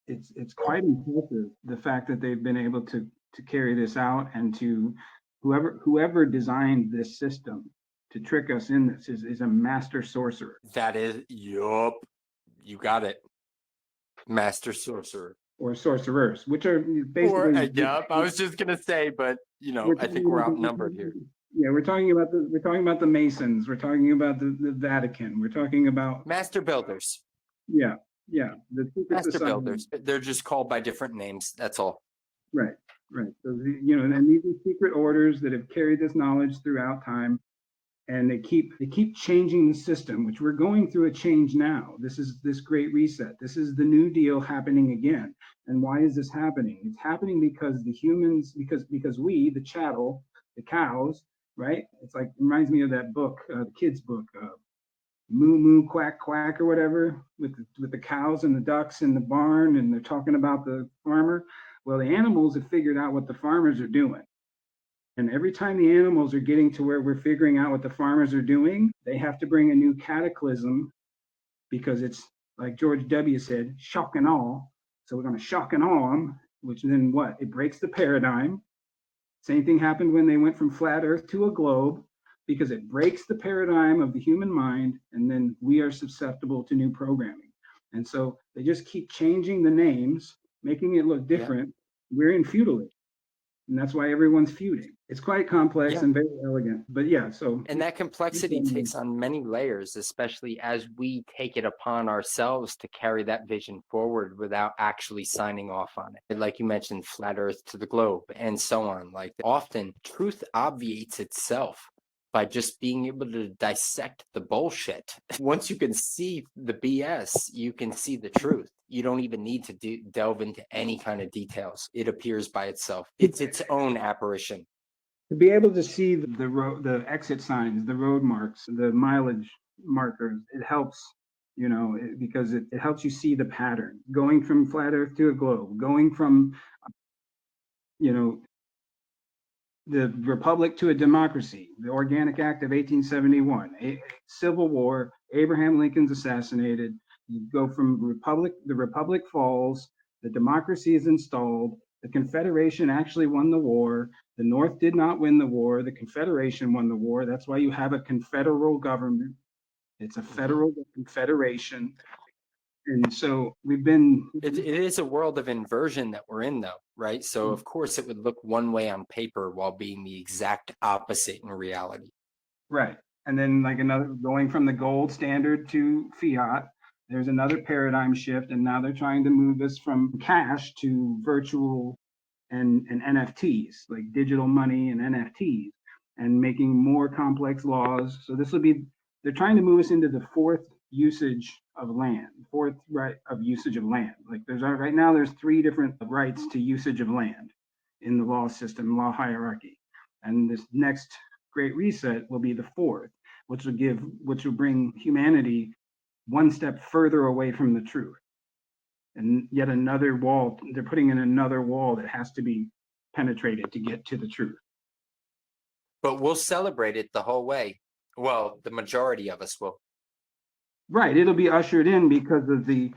it's quite impressive, the fact that they've been able to carry this out, and to whoever designed this system to trick us in this is a master sorcerer. That is, yup, you got it. Master sorcerer. Or sorcerers, which are basically. Yup, I was just gonna say, but I think we're outnumbered here. Yeah, we're talking about the Masons. We're talking about the Vatican. We're talking about Master builders. Yeah, the secret Master society. builders. They're just called by different names. That's all. Right. So and these are secret orders that have carried this knowledge throughout time, and they keep changing the system, which we're going through a change now. This is this great reset. This is the New Deal happening again. And why is this happening? It's happening because the humans, because we, the chattel, the cows, right? It's like, it reminds me of that book, the kids' book, Moo Moo Quack Quack or whatever, with the cows and the ducks in the barn, and they're talking about the farmer. Well, the animals have figured out what the farmers are doing. And every time the animals are getting to where we're figuring out what the farmers are doing, they have to bring a new cataclysm, because it's like George W. said, shock and awe. So we're going to shock and awe them, which then what? It breaks the paradigm. Same thing happened when they went from flat Earth to a globe, because it breaks the paradigm of the human mind, and then we are susceptible to new programming. And so they just keep changing the names, making it look different. Yeah. We're in feudalism. And that's why everyone's feuding. It's quite complex Yeah. and very elegant. But yeah, so. And that complexity takes on many layers, especially as we take it upon ourselves to carry that vision forward without actually signing off on it. Like you mentioned, flat earth to the globe and so on. Like often truth obviates itself by just being able to dissect the bullshit. Once you can see the BS, you can see the truth. You don't even need to delve into any kind of details. It appears by itself. It's its own apparition. To be able to see the exit signs, the road marks, the mileage markers, it helps, because it helps you see the pattern. Going from flat earth to a globe, going from, the republic to a democracy, the Organic Act of 1871, a civil war, Abraham Lincoln's assassinated. You go from the republic falls, the democracy is installed, the Confederation actually won the war. The North did not win the war. The Confederation won the war. That's why you have a confederal government. It's a federal confederation. And so it is a world of inversion that we're in, though, right? So of course it would look one way on paper while being the exact opposite in reality. Right. And then going from the gold standard to fiat, there's another paradigm shift. And now they're trying to move us from cash to virtual and NFTs, like digital money and NFTs, and making more complex laws. So they're trying to move us into the fourth usage of land, fourth right of usage of land. Like right now, there's 3 different rights to usage of land in the law system, law hierarchy. And this next great reset will be the fourth, which will bring humanity one step further away from the truth. And yet another wall, they're putting in another wall that has to be penetrated to get to the truth. But we'll celebrate it the whole way. Well, the majority of us will. Right. It'll be ushered in because of the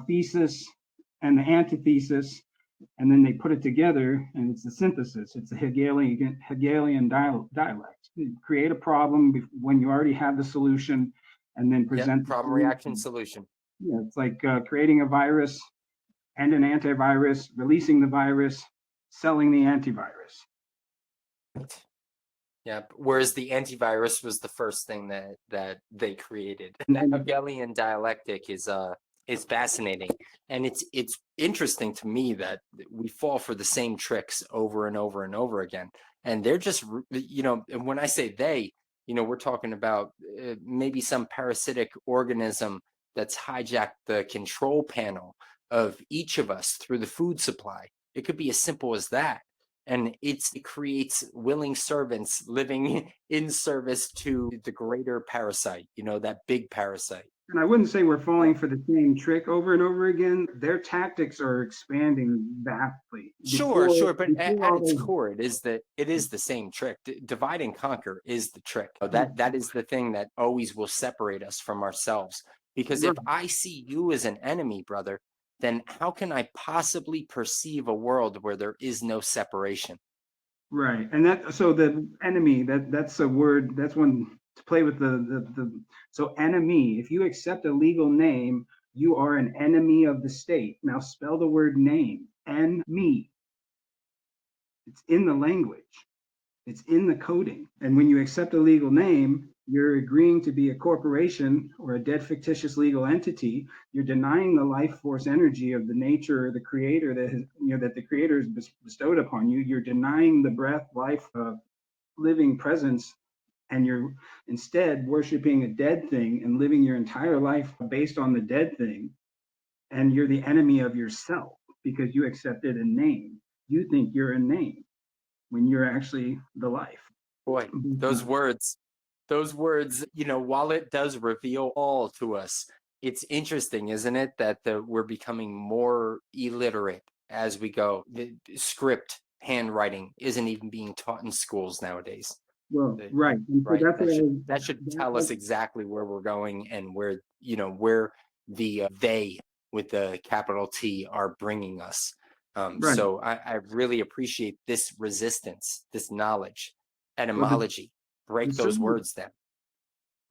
thesis and the antithesis, and then they put it together, and it's the synthesis. It's a Hegelian dialect. You create a problem when you already have the solution, and then present problem, reaction, solution. Yeah, it's like creating a virus and an antivirus, releasing the virus, selling the antivirus. Yeah. Whereas the antivirus was the first thing that they created. That Hegelian dialectic is fascinating, and it's interesting to me that we fall for the same tricks over and over and over again. And they're just, and when I say they, we're talking about maybe some parasitic organism that's hijacked the control panel of each of us through the food supply. It could be as simple as that. And it creates willing servants living in service to the greater parasite, that big parasite. And I wouldn't say we're falling for the same trick over and over again. Their tactics are expanding vastly. Sure, but at its core, it is the same trick. Divide and conquer is the trick. That is the thing that always will separate us from ourselves. Because if I see you as an enemy, brother, then how can I possibly perceive a world where there is no separation? Right. And so the enemy, that's a word, that's one to play with so enemy, if you accept a legal name, you are an enemy of the state. Now spell the word name, me. It's in the language. It's in the coding. And when you accept a legal name, you're agreeing to be a corporation or a dead fictitious legal entity. You're denying the life force energy of the nature or the creator that the creator has bestowed upon you. You're denying the breath, life, living presence, and you're instead worshiping a dead thing and living your entire life based on the dead thing. And you're the enemy of yourself because you accepted a name. You think you're a name when you're actually the life. Boy, those words, while it does reveal all to us, it's interesting, isn't it, that we're becoming more illiterate as we go. The script handwriting isn't even being taught in schools nowadays. Well, right. Right. That should tell us exactly where we're going and where the they with the capital T are bringing us. Right. So I really appreciate this resistance, this knowledge, etymology, break those words down.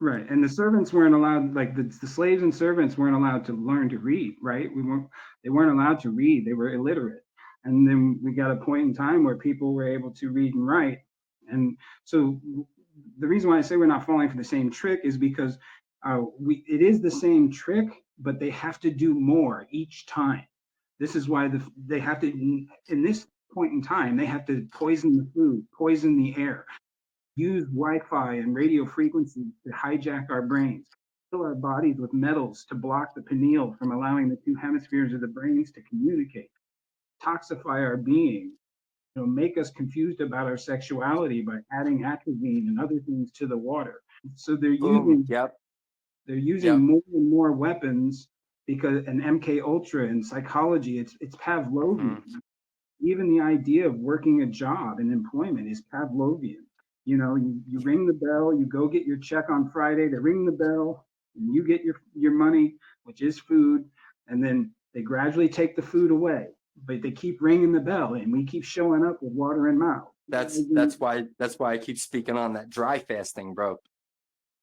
Right. And the servants weren't allowed, like the slaves and servants weren't allowed to learn to read, right? They weren't allowed to read. They were illiterate. And then we got a point in time where people were able to read and write. And so the reason why I say we're not falling for the same trick is because it is the same trick, but they have to do more each time. This is why they have to, in this point in time, they have to poison the food, poison the air, use Wi-Fi and radio frequencies to hijack our brains, fill our bodies with metals to block the pineal from allowing the two hemispheres of the brains to communicate, toxify our being, make us confused about our sexuality by adding atrazine and other things to the water. So they're Boom. using more and more weapons because an MK Ultra in psychology, it's Pavlovian. Even the idea of working a job and employment is Pavlovian. You ring the bell, you go get your check on Friday, they ring the bell, and you get your money, which is food, and then they gradually take the food away. But they keep ringing the bell, and we keep showing up with water and mouth. That's why I keep speaking on that dry fasting, bro.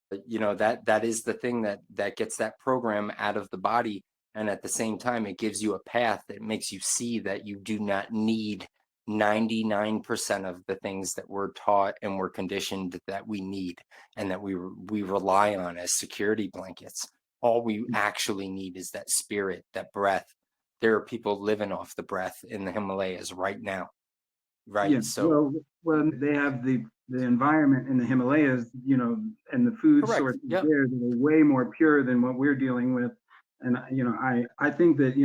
That is the thing that gets that program out of the body, and at the same time it gives you a path that makes you see that you do not need 99% of the things that we're taught and we're conditioned that we need and that we rely on as security blankets. All we actually need is that spirit, that breath. There are people living off the breath in the Himalayas right now, right? Yeah, So well, they have the environment in the Himalayas, and the food sources there that are way more pure than what we're dealing with. And I think that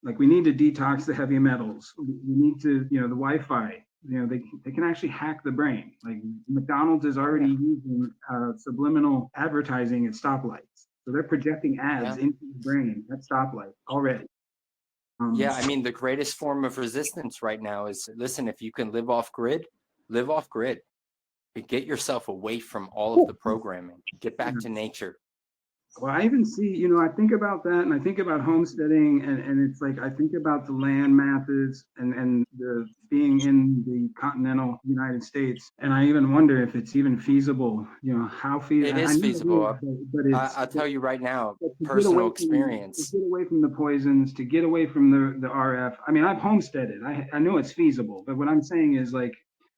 like we need to detox the heavy metals. We need to the Wi-Fi. They can actually hack the brain. Like McDonald's is already using subliminal advertising at stoplights, so they're projecting ads into the brain at stoplights already. I mean, the greatest form of resistance right now is, listen, if you can live off grid, live off grid. Get yourself away from all of the programming. Get back to nature. Well, I even see, I think about that, and I think about homesteading, and it's like I think about the land masses and the being in the continental United States, and I even wonder if it's even feasible. How feasible? It is feasible, but I'll tell you right now, to personal experience. To get away from the poisons, to get away from the RF. I mean, I've homesteaded. I know it's feasible, but what I'm saying is like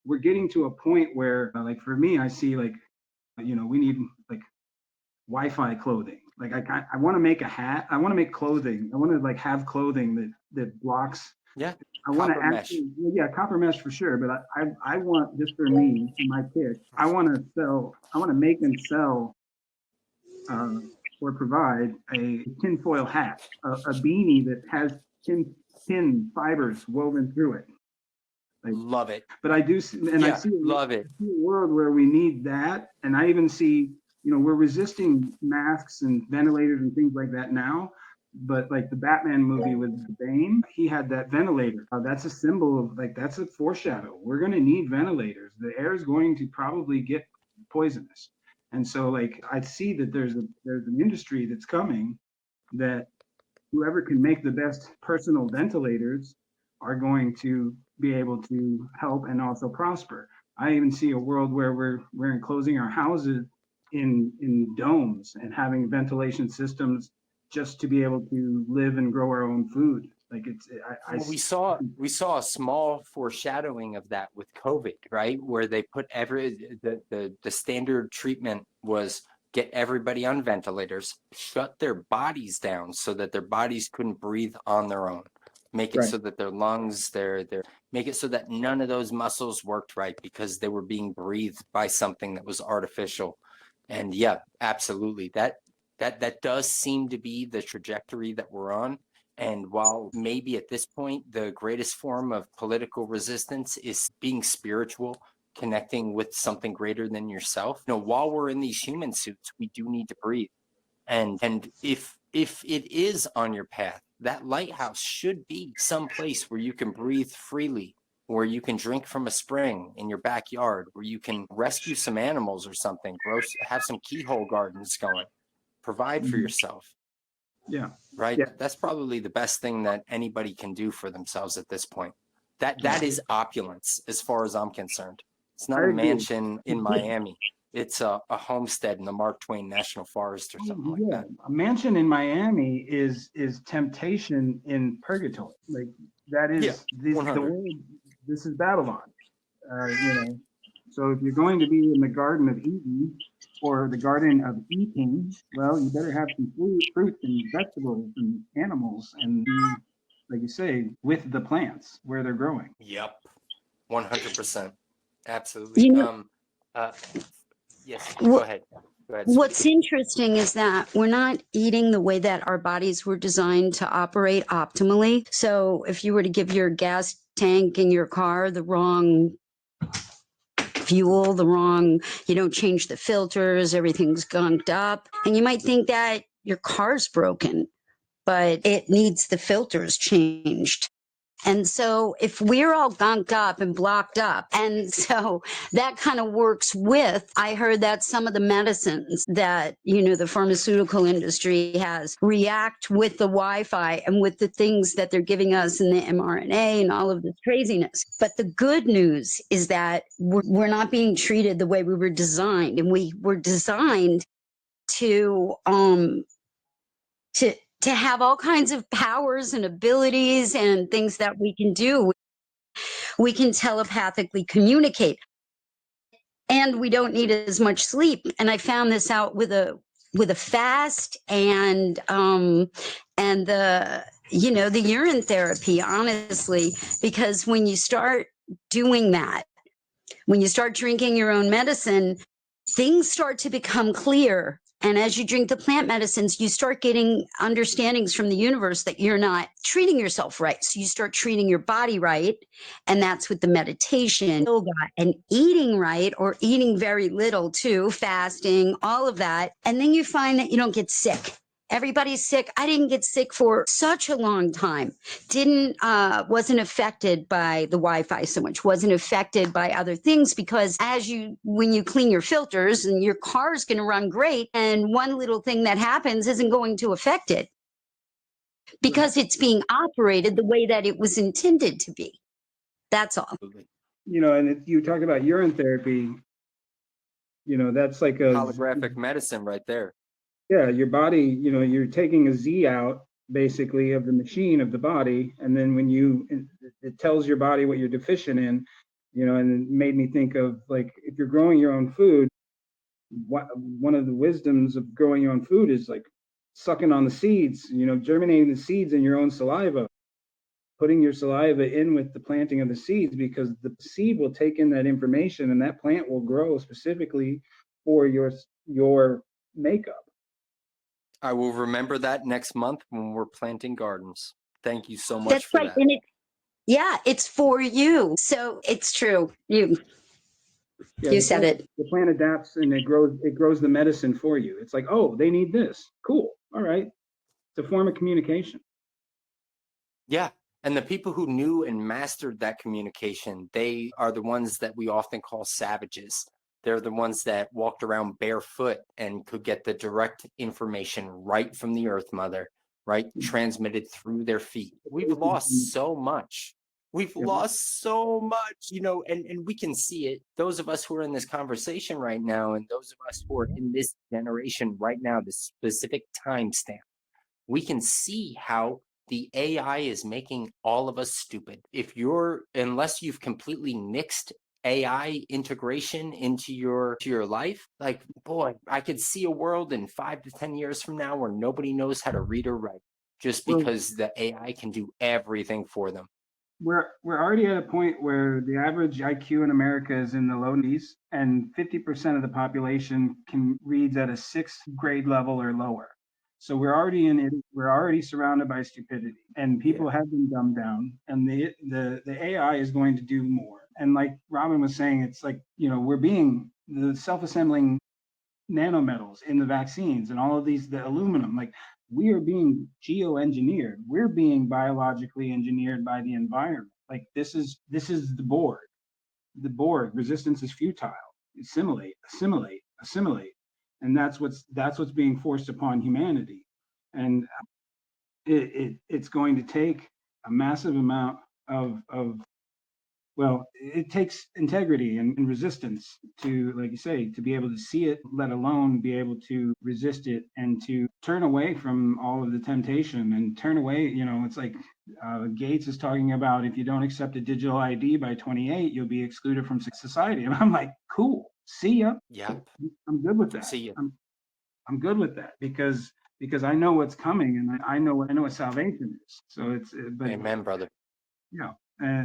we're getting to a point where, like for me, I see like, we need like Wi-Fi clothing. Like I want to make a hat. I want to make clothing. I want to like have clothing that blocks. Yeah. I want to mesh. copper mesh for sure. But I want, just for me, my pick, I want to make and sell or provide a tinfoil hat, a beanie that has tin fibers woven through it. Like, love it. But I do, and I see love it. I see a world where we need that, and I even see, we're resisting masks and ventilators and things like that now. But like the Batman movie with Bane, he had that ventilator. That's a symbol of like, that's a foreshadow. We're going to need ventilators. The air is going to probably get poisonous. And so like, I see that there's an industry that's coming that whoever can make the best personal ventilators are going to be able to help and also prosper. I even see a world where we're enclosing our houses in domes and having ventilation systems just to be able to live and grow our own food. Like we saw a small foreshadowing of that with COVID, right? Where they put the standard treatment was get everybody on ventilators, shut their bodies down so that their bodies couldn't breathe on their own. Make it so that their lungs, make it so that none of those muscles worked right because they were being breathed by something that was artificial. And yeah, absolutely. That does seem to be the trajectory that we're on. And while maybe at this point, the greatest form of political resistance is being spiritual, connecting with something greater than yourself. While we're in these human suits, we do need to breathe. And if it is on your path, that lighthouse should be someplace where you can breathe freely, where you can drink from a spring in your backyard, where you can rescue some animals or something, have some keyhole gardens going, provide for yourself. Yeah. Right. Yeah. That's probably the best thing that anybody can do for themselves at this point. That is opulence as far as I'm concerned. It's not a mansion in Miami. It's a homestead in the Mark Twain National Forest or something like that. A mansion in Miami is temptation in purgatory. Like That Yeah, is the 100. world. This is Babylon. So if you're going to be in the Garden of Eden or the Garden of Eating, well, you better have some fruits and vegetables and animals and be, like you say, with the plants where they're growing. Yep, 100%. Absolutely. You know, Yes, go wh- ahead. Go ahead, sweetie. what's interesting is that we're not eating the way that our bodies were designed to operate optimally. So if you were to give your gas tank in your car the wrong fuel, you don't change the filters, everything's gunked up, and you might think that your car's broken, but it needs the filters changed. And so if we're all gunked up and blocked up, and so that kind of works with, I heard that some of the medicines that, the pharmaceutical industry has react with the Wi-Fi and with the things that they're giving us in the mRNA and all of this craziness. But the good news is that we're not being treated the way we were designed, and we were designed to, to have all kinds of powers and abilities and things that we can do. We can telepathically communicate, and we don't need as much sleep. And I found this out with a fast and the urine therapy, honestly, because when you start doing that, when you start drinking your own medicine, things start to become clear. And as you drink the plant medicines, you start getting understandings from the universe that you're not treating yourself right. So you start treating your body right. And that's with the meditation, yoga, and eating right, or eating very little too, fasting, all of that. And then you find that you don't get sick. Everybody's sick. I didn't get sick for such a long time. Wasn't affected by the Wi-Fi so much, wasn't affected by other things, because when you clean your filters, and your car's going to run great, and one little thing that happens isn't going to affect it because it's being operated the way that it was intended to be. That's all. Absolutely. And you talk about urine therapy, that's like Holographic medicine right there. yeah, your body, you're taking a Z out basically of the machine of the body. And then when it tells your body what you're deficient in, and it made me think of, like, if you're growing your own food, one of the wisdoms of growing your own food is like sucking on the seeds, germinating the seeds in your own saliva, putting your saliva in with the planting of the seeds, because the seed will take in that information and that plant will grow specifically for your makeup. I will remember that next month when we're planting gardens. Thank you so much That's for right. that. And it's for you. So it's true. You said it. The plant adapts and it grows the medicine for you. It's like, oh, they need this. Cool. All right. It's a form of communication. Yeah. And the people who knew and mastered that communication, they are the ones that we often call savages. They're the ones that walked around barefoot and could get the direct information right from the Earth Mother, right? Transmitted through their feet. We've lost so much. We've lost so much, and we can see it. Those of us who are in this conversation right now, and those of us who are in this generation right now, this specific timestamp, we can see how the AI is making all of us stupid. Unless you've completely nixed AI integration into your life, like, boy, I could see a world in 5 to 10 years from now where nobody knows how to read or write, just because the AI can do everything for them. We're already at a point where the average IQ in America is in the low 90s, and 50% of the population reads at a 6th grade level or lower. So we're already surrounded by stupidity, and people have been dumbed down, and the AI is going to do more. And like Robin was saying, it's like, we're being the self-assembling nanometals in the vaccines and all of the aluminum, like, we are being geoengineered. We're being biologically engineered by the environment. Like, this is the Borg. The Borg, resistance is futile. Assimilate, assimilate, assimilate. And that's what's being forced upon humanity. And it's going to take a massive amount of well, it takes integrity and resistance to, like you say, to be able to see it, let alone be able to resist it and to turn away from all of the temptation and turn away. It's like Gates is talking about if you don't accept a digital ID by 28, you'll be excluded from society. And I'm like, cool, see ya. Yep. I'm good with that. See ya. I'm good with that because I know what's coming and I know what salvation is. So it's but Amen, brother. yeah.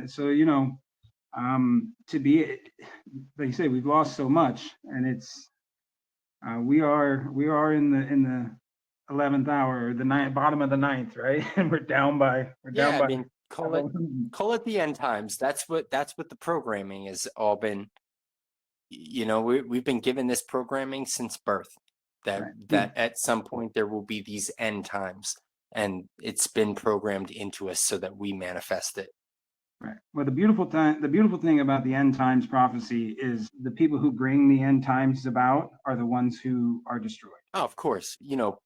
So to be, like you say, we've lost so much, and it's we are in the 11th hour, or the bottom of the ninth, right? And we're down by Yeah, I mean, call it the end times. That's what the programming has all been. You know, we've been given this programming since birth, that right. at some point there will be these end times, and it's been programmed into us so that we manifest it. Right. Well, the beautiful thing about the end times prophecy is the people who bring the end times about are the ones who are destroyed. Oh, of course. You know,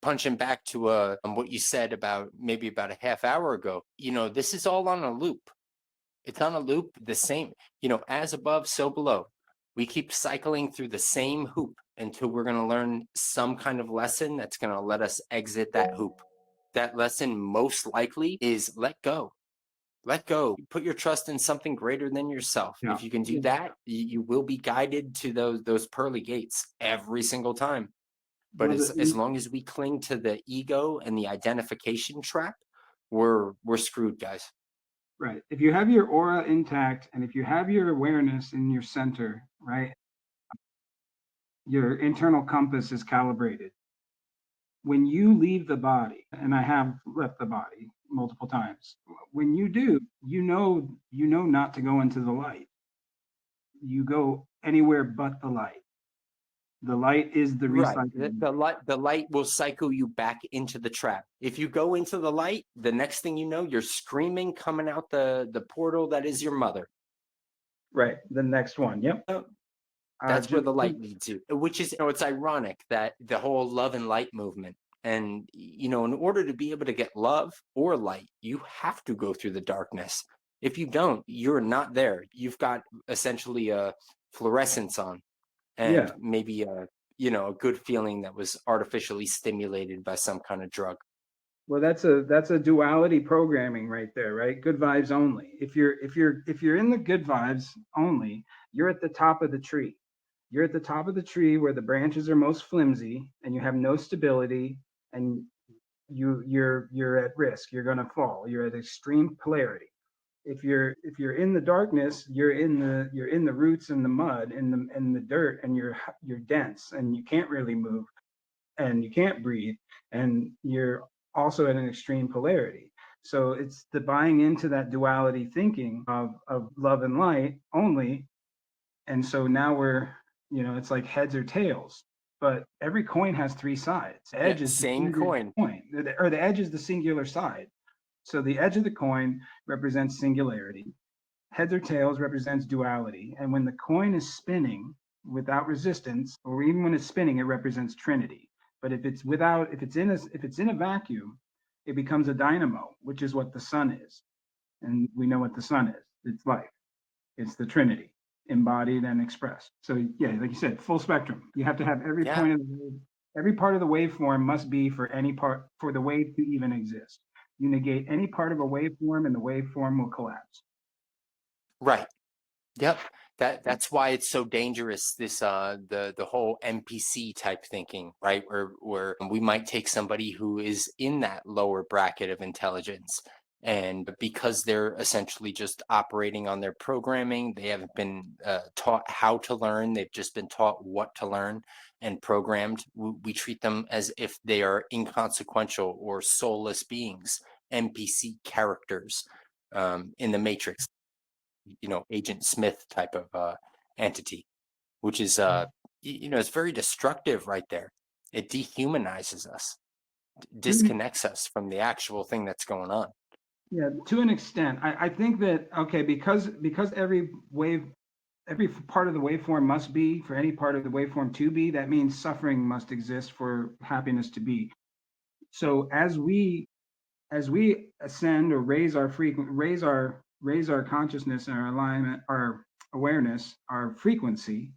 punching back to what you said about a half hour ago, you know, this is all on a loop. It's on a loop, the same, you know, as above, so below. We keep cycling through the same hoop until we're going to learn some kind of lesson that's going to let us exit that hoop. That lesson most likely is let go. Let go. Put your trust in something greater than yourself. Yeah. If you can do that, you will be guided to those pearly gates every single time. But as long as we cling to the ego and the identification trap, we're screwed, guys. Right. If you have your aura intact and if you have your awareness in your center, right, your internal compass is calibrated. When you leave the body, and I have left the body multiple times, when you do, you know not to go into the light. You go anywhere but the light. The light is the Right. recycling. The light will cycle you back into the trap. If you go into the light, the next thing you know, you're screaming coming out the portal that is your mother. Right. The next one. Yep. That's where the light leads you, which is, you know, it's ironic that the whole love and light movement. And, you know, in order to be able to get love or light, you have to go through the darkness. If you don't, you're not there. You've got essentially a fluorescence on, and maybe a good feeling that was artificially stimulated by some kind of drug. Well, that's a duality programming right there, right? Good vibes only. If you're in the good vibes only, you're at the top of the tree. You're at the top of the tree where the branches are most flimsy and you have no stability, and you're at risk. You're going to fall. You're at extreme polarity. If you're in the darkness, you're in the roots and the mud and the dirt, and you're dense and you can't really move and you can't breathe, and you're also at an extreme polarity. So it's the buying into that duality thinking of love and light only. And so now it's like heads or tails, but every coin has three sides. The edge is the Same coin. or the edge is the singular side. So the edge of the coin represents singularity. Heads or tails represents duality. And when the coin is spinning without resistance, or even when it's spinning, it represents trinity. But if it's in a vacuum, it becomes a dynamo, which is what the sun is. And we know what the sun is. It's life. It's the trinity, embodied and expressed. So yeah, like you said, full spectrum. You have to have every part of the waveform must be for the wave to even exist. You negate any part of a waveform and the waveform will collapse. Right. Yep. That's why it's so dangerous, this the whole NPC type thinking, right? Where we might take somebody who is in that lower bracket of intelligence, and because they're essentially just operating on their programming, they haven't been taught how to learn. They've just been taught what to learn and programmed. We treat them as if they are inconsequential or soulless beings, NPC characters in the Matrix. You know, Agent Smith type of entity, which is it's very destructive right there. It dehumanizes us, disconnects us from the actual thing that's going on. Yeah, to an extent. I think that, okay, because every part of the waveform must be, for any part of the waveform to be, that means suffering must exist for happiness to be. So as we ascend or raise our consciousness and our alignment, our awareness, our frequency,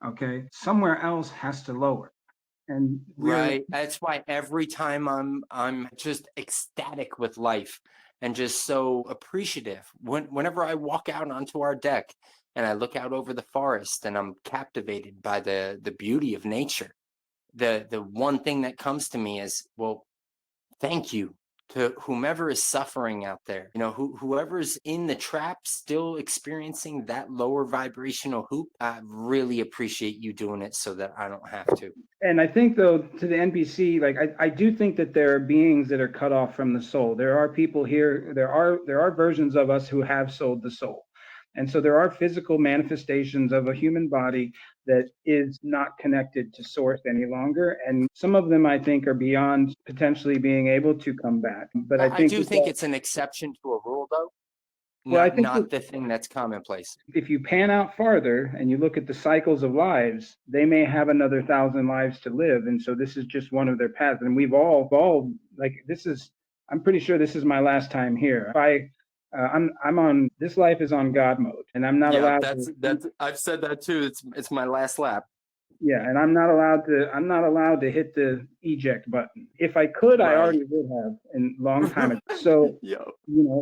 okay, somewhere else has to lower. And Right. That's why every time I'm just ecstatic with life and just so appreciative. Whenever I walk out onto our deck and I look out over the forest and I'm captivated by the beauty of nature, the one thing that comes to me is, well, thank you to whomever is suffering out there. You know, whoever's in the trap still experiencing that lower vibrational hoop. I really appreciate you doing it so that I don't have to. And I think, though, to the NPC, like I do think that there are beings that are cut off from the soul. There are people here. There are versions of us who have sold the soul, and so there are physical manifestations of a human body that is not connected to source any longer. And some of them, I think, are beyond potentially being able to come back. But I I think do think it's an exception to a rule, though. Well, I Not think not the thing that's commonplace. if you pan out farther and you look at the cycles of lives, they may have another 1,000 lives to live, and so this is just one of their paths. And we've all like this is. I'm pretty sure this is my last time here. If I'm on this life is on God mode, and I'm not Yeah, allowed that's I've said that too. It's my last lap. Yeah, and I'm not allowed to hit the eject button. If I could, I Right. already would have in long time ago. So Yo.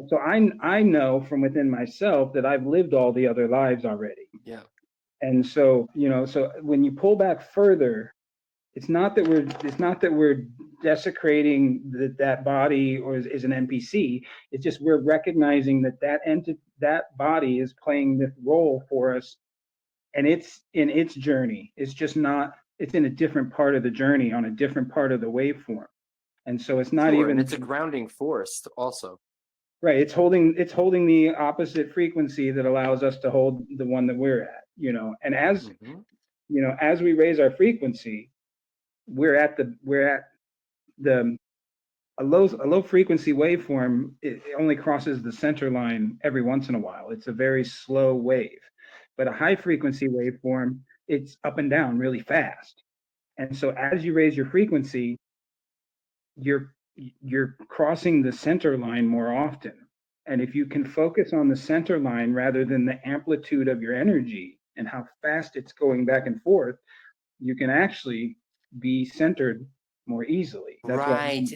so I know from within myself that I've lived all the other lives already. Yeah. And so, so when you pull back further, it's not that we're desecrating that body or is an NPC. It's just we're recognizing that body is playing this role for us, and it's in its journey. It's just not. It's in a different part of the journey, on a different part of the waveform, and so it's not Sure, even and it's a grounding force also. right. It's holding the opposite frequency that allows us to hold the one that we're at. And as Mhm. as we raise our frequency, we're at the a low frequency waveform. It only crosses the center line every once in a while. It's a very slow wave, but a high frequency waveform, it's up and down really fast. And so as you raise your frequency, you're crossing the center line more often. And if you can focus on the center line rather than the amplitude of your energy and how fast it's going back and forth, you can actually be centered more easily. That's why. Right.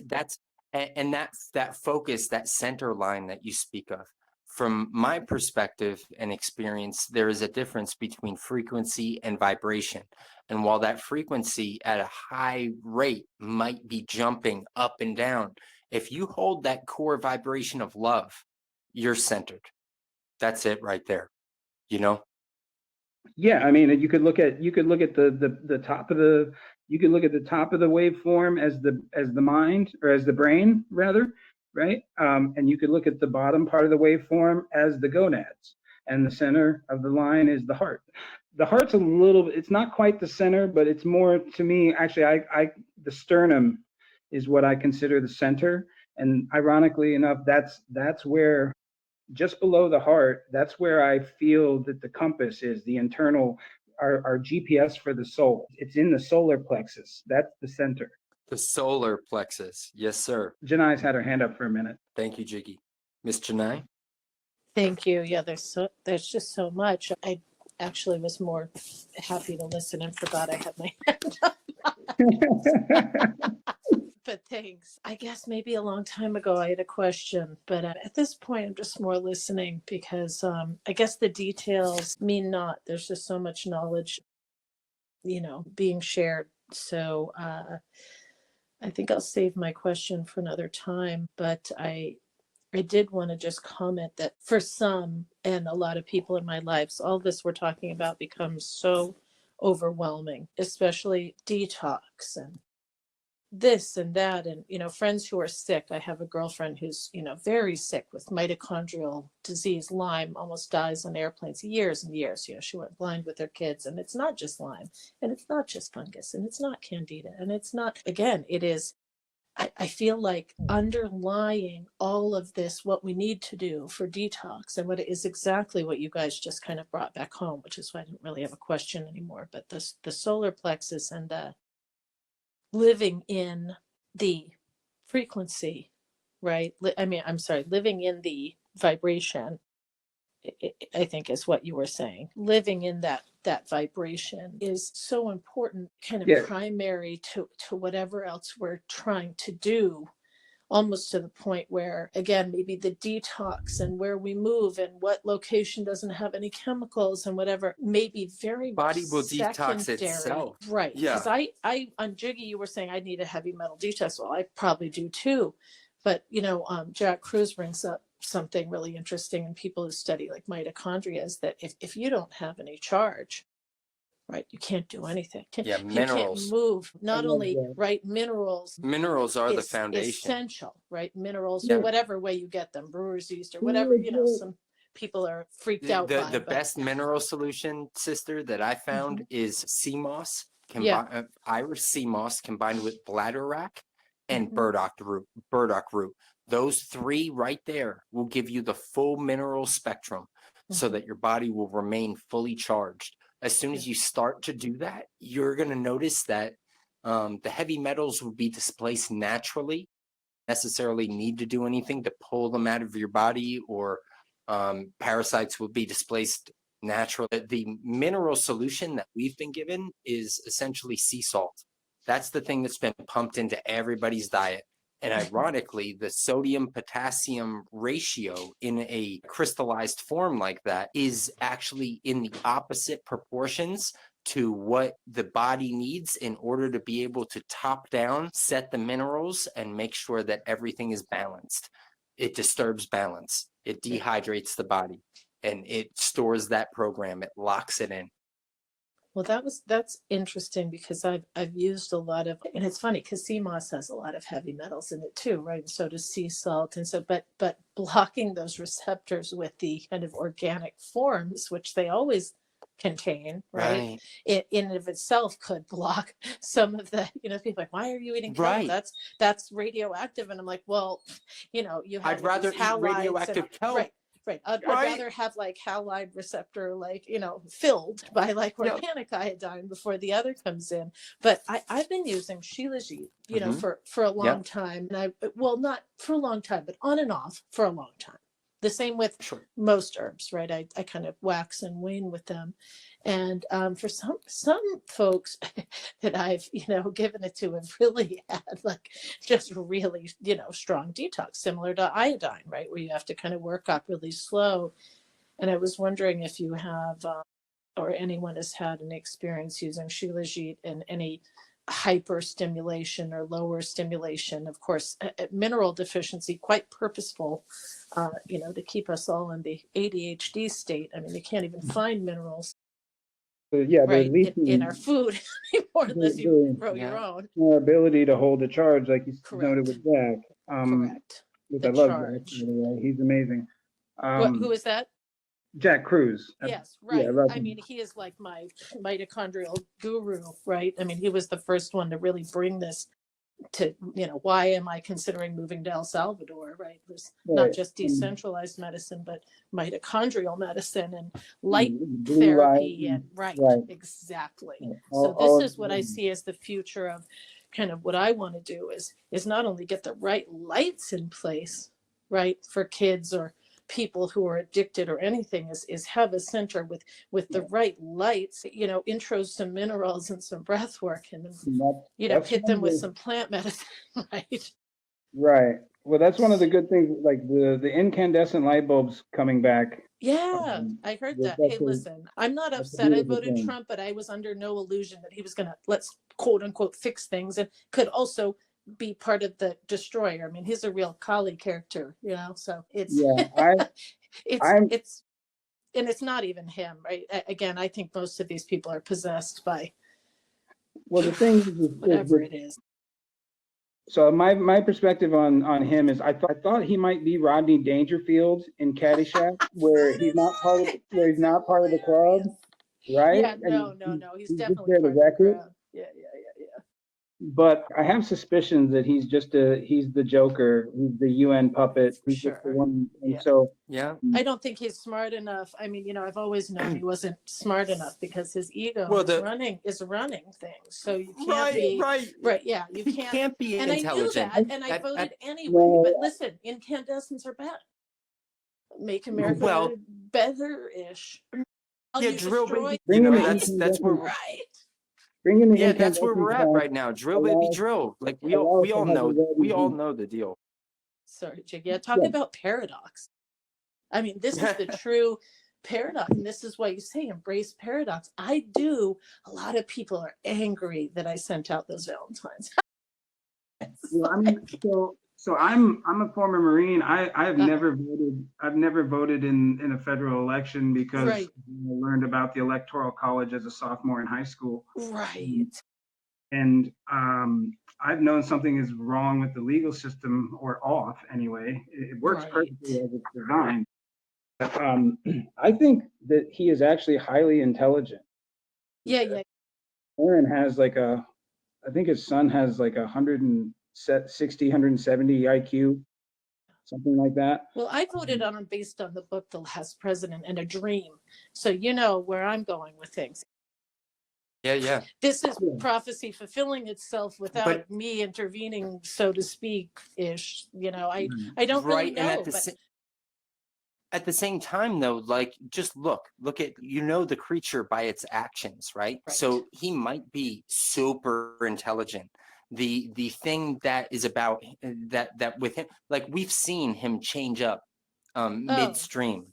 And that's that focus, that center line that you speak of. From my perspective and experience, there is a difference between frequency and vibration. And while that frequency at a high rate might be jumping up and down, if you hold that core vibration of love, you're centered. That's it right there. You know? Yeah, I mean, you could look at the top of the waveform as the mind, or as the brain rather, right? And you could look at the bottom part of the waveform as the gonads, and the center of the line is the heart. The heart's a little, it's not quite the center, but it's more, to me, actually, the sternum is what I consider the center. And ironically enough, that's where, just below the heart, that's where I feel that the compass is, the internal, our GPS for the soul. It's in the solar plexus. That's the center. The solar plexus. Yes, sir. Janai's had her hand up for a minute. Thank you, Jiggy. Miss Janai? Thank you. Yeah, there's just so much. I actually was more happy to listen and forgot I had my hand up. But thanks. I guess maybe a long time ago I had a question, but at this point I'm just more listening because I guess the details mean not. There's just so much knowledge, being shared. So I think I'll save my question for another time, but I did want to just comment that for some and a lot of people in my lives, all this we're talking about becomes so overwhelming, especially detox and this and that. And, friends who are sick. I have a girlfriend who's, very sick with mitochondrial disease, Lyme, almost dies on airplanes years and years. She went blind with her kids, and it's not just Lyme, and it's not just fungus, and it's not candida, and it's not, again, it is, I feel like underlying all of this, what we need to do for detox, and what it is exactly what you guys just kind of brought back home, which is why I didn't really have a question anymore. But the solar plexus and the living in the frequency, right? I'm sorry, living in the vibration I think is what you were saying. Living in that vibration is so important, kind of Yeah. primary to whatever else we're trying to do, almost to the point where, again, maybe the detox and where we move and what location doesn't have any chemicals and whatever may be very Body much will detox secondary. itself. Right. Yeah. Because I on Jiggy, you were saying I need a heavy metal detox. Well, I probably do too. But, Jack Cruz brings up something really interesting, and people who study like mitochondria is that if you don't have any charge, right, you can't do anything. Yeah, You minerals. can't move. Not love only, that. right, minerals Minerals are the is foundation. essential, right? Minerals, Yeah. whatever way you get them, brewer's yeast or whatever, some people are freaked out by. The best mineral solution, sister, that I found is sea moss, Irish sea moss combined with bladderwrack and burdock root. Those three right there will give you the full mineral spectrum so that your body will remain fully charged. As soon as you start to do that, you're going to notice that the heavy metals will be displaced naturally. Necessarily need to do anything to pull them out of your body, or parasites will be displaced naturally. The mineral solution that we've been given is essentially sea salt. That's the thing that's been pumped into everybody's diet. And ironically, the sodium potassium ratio in a crystallized form like that is actually in the opposite proportions to what the body needs in order to be able to top down, set the minerals, and make sure that everything is balanced. It disturbs balance. It dehydrates the body, and it stores that program. It locks it in. Well, that's interesting, because I've used a lot of, and it's funny because sea moss has a lot of heavy metals in it too, right? And so does sea salt, and so but blocking those receptors with the kind of organic forms, which they always contain, right? It in and of itself could block some of the, people like, why are you eating kelp? Right. That's radioactive, and I'm like, well, you have I'd rather eat radioactive kelp. Right. Right. I'd rather have like halide receptor, filled by like organic iodine before the other comes in. But I've been using Shilajit, for a long time. And not for a long time, but on and off for a long time. The same with most herbs, right? I kind of wax and wane with them. And for some folks that I've, given it to have really had like just really, strong detox, similar to iodine, right? Where you have to kind of work up really slow. And I was wondering if you have, or anyone has had an experience using Shilajit and any hyper stimulation or lower stimulation. Of course, mineral deficiency, quite purposeful, to keep us all in the ADHD state. I mean, they can't even find minerals in our food anymore unless you grow your own. Our ability to hold a charge, like you noted with Jack. Correct. Which I love Jack, by the way. He's amazing. Who is that? Jack Cruz. Yes, right. Yeah, I mean, he is like my mitochondrial guru, right? I mean, he was the first one to really bring this to, why am I considering moving to El Salvador, right? It was not just decentralized medicine, but mitochondrial medicine and light therapy and exactly. So this is what I see as the future of kind of what I want to do is not only get the right lights in place, right, for kids or people who are addicted or anything, is have a center with the right lights, intros some minerals and some breath work, and then, hit them with some plant medicine, right? Right. Well, that's one of the good things, like the incandescent light bulbs coming back. Yeah, I heard that. Hey, listen, I'm not upset I voted Trump, but I was under no illusion that he was going to, let's quote unquote, fix things, and could also be part of the destroyer. I mean, he's a real Kali character, so it's it's not even him, right? Again, I think most of these people are possessed by the thing is whatever it is. So my perspective on him is I thought he might be Rodney Dangerfield in Caddyshack, where he's not part of the crowd, right? Yeah, no, he's definitely part of the crowd. Yeah. But I have suspicions that he's the Joker. He's the UN puppet. He's just the one. And so I don't think he's smart enough. I mean, I've always known he wasn't smart enough because his ego is running things. So you can't be right. Yeah, you can't be and intelligent. I knew that, and I voted anyway. But listen, incandescents are bad. make America Well, better-ish. yeah, drill baby. Bring in the That's where Right. Bring in the yeah, that's where we're at incandescent right now. Drill baby, drill. Like we allow us to all have a know ready the deal. Sorry, Jig. Yeah, talk about paradox. I mean, this is the true paradox, and this is why you say embrace paradox. I do. A lot of people are angry that I sent out those Valentines. Well, I mean, so I'm a former Marine. I've never voted in a federal election because Right. I learned about the Electoral College as a sophomore in high school. Right. And I've known something is wrong with the legal system, or off anyway. It works Right. perfectly as it's designed. I think that he is actually highly intelligent. Yeah. Aaron has I think his son has like 160, 170 IQ, something like that. Well, I voted on him based on the book The Last President and a Dream. So you know where I'm going with things. Yeah. This is prophecy fulfilling itself without me intervening, so to speak, ish. You know, I don't really know. And at the same time, though, like, just look at, the creature by its actions, right? So he might be super intelligent. The thing that is about that with him, like, we've seen him change up midstream,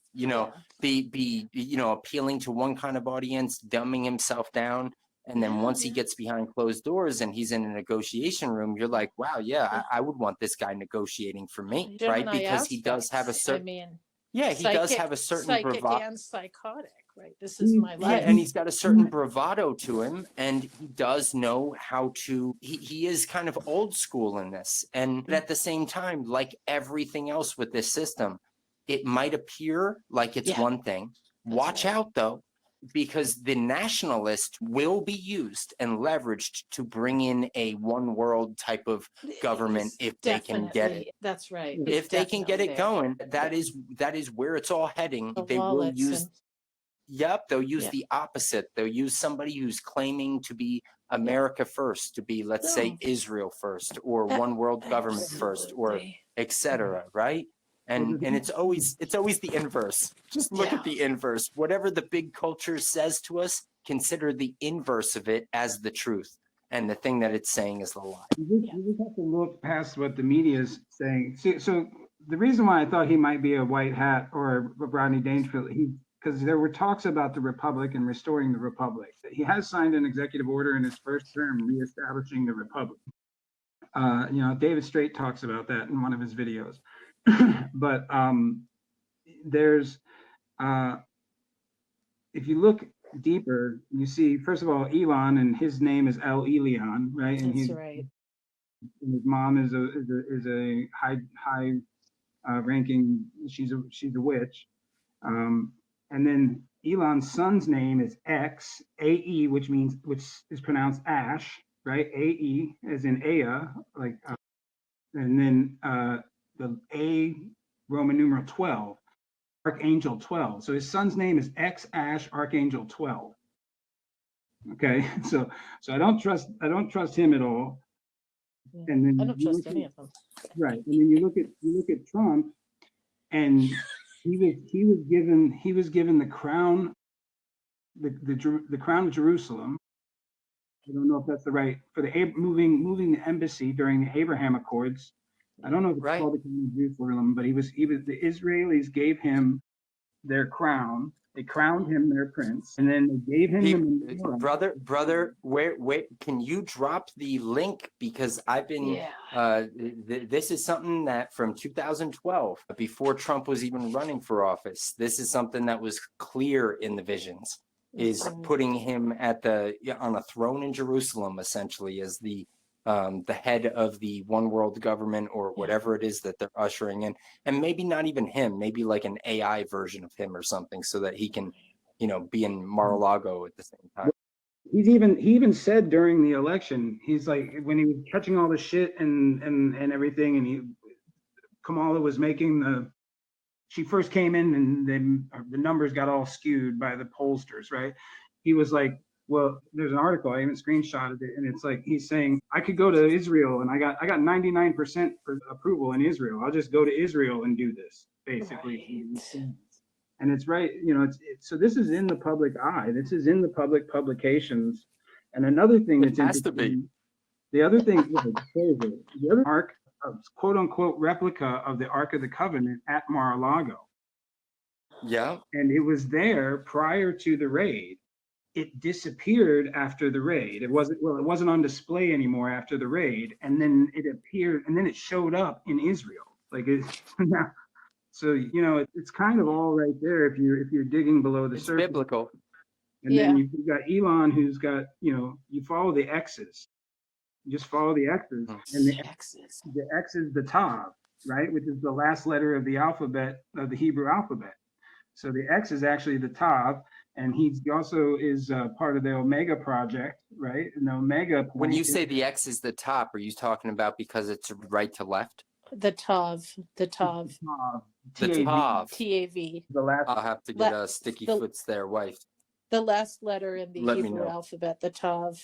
be appealing to one kind of audience, dumbing himself down. And then once he gets behind closed doors and he's in a negotiation room, you're like, wow, I would want this guy negotiating for me, right? Because he does have a certain, he does have a certain bravado and psychotic, right? This is my life. Yeah, and he's got a certain bravado to him, and he does know how to. He is kind of old school in this, and at the same time, like everything else with this system, it might appear like it's one thing. Watch out, though, because the nationalist will be used and leveraged to bring in a one world type of government if they can get it. That's right. If they can get it going, that is where it's all heading. They will use they'll use the opposite. They'll use somebody who's claiming to be America first, to be, let's say, Israel first, or one world government first, or etc. Right? And it's always the inverse. Just look at the inverse. Whatever the big culture says to us, consider the inverse of it as the truth. And the thing that it's saying is the lie. You just have to look past what the media is saying. See, so the reason why I thought he might be a white hat or Rodney Dangerfield, because there were talks about the Republic and restoring the Republic. He has signed an executive order in his first term reestablishing the Republic. David Straight talks about that in one of his videos. But there's, if you look deeper, you see, first of all, Elon, and his name is El Elyon, right? And That's right. And his mom is a high ranking. She's a witch. And then Elon's son's name is X AE, which is pronounced Ash, right? AE as in Ea, like, and then the A Roman numeral 12, Archangel 12. So his son's name is X Ash Archangel 12. Okay, so I don't trust him at all. Yeah, and then I don't trust any of them. Right, and then you look at Trump, and he was given the crown, the crown of Jerusalem. I don't know if that's the right for the moving the embassy during the Abraham Accords. I don't know if it's called the crown of Jerusalem, but the Israelis gave him their crown. They crowned him their prince, and then they gave him the menorah. Brother, wait, can you drop the link? Because I've been, this is something that from 2012, before Trump was even running for office, this is something that was clear in the visions, is putting him on a throne in Jerusalem, essentially, as the head of the one world government, or whatever it is that they're ushering in. And maybe not even him, maybe like an AI version of him or something, so that he can, be in Mar-a-Lago at the same time. He even said during the election, he's like, when he was catching all the shit and everything, and Kamala was making she first came in, and then the numbers got all skewed by the pollsters, right? He was like, Well, there's an article, I even screenshotted it, and it's like he's saying, I could go to Israel and I got 99% approval in Israel. I'll just go to Israel and do this, basically. Right. And it's right, so this is in the public eye. This is in the public publications. And another thing It that's has to be. interesting, the other thing, the other ark, quote unquote replica of the Ark of the Covenant at Mar-a-Lago. Yeah. And it was there prior to the raid. It disappeared after the raid. It wasn't on display anymore after the raid, and then it appeared, and then it showed up in Israel. Like it, so it's kind of all right there if you're digging below the It's surface. biblical. And then you've got Elon, who's got you follow the X's. You just follow the X's, and the X is the Tav, right, which is the last letter of the alphabet of the Hebrew alphabet. So the X is actually the Tav, and he also is part of the Omega project, right? And the Omega. When you say the X is the top, are you talking about because it's right to left? The Tav. The Tav. TAV. The last. I'll have to get a sticky foots there, wife. The last letter in the Hebrew alphabet, the Tav.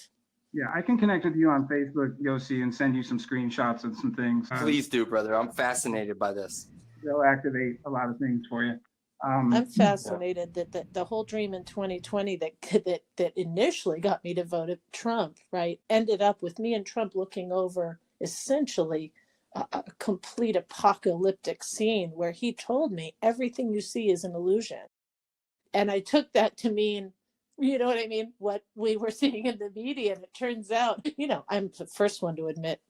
Yeah, I can connect with you on Facebook, Yossi, and send you some screenshots of some things. Please do, brother. I'm fascinated by this. They'll activate a lot of things for you. I'm fascinated that the whole dream in 2020 that initially got me to vote Trump, right, ended up with me and Trump looking over essentially a complete apocalyptic scene where he told me everything you see is an illusion. And I took that to mean, you know what I mean, what we were seeing in the media. And it turns out, I'm the first one to admit,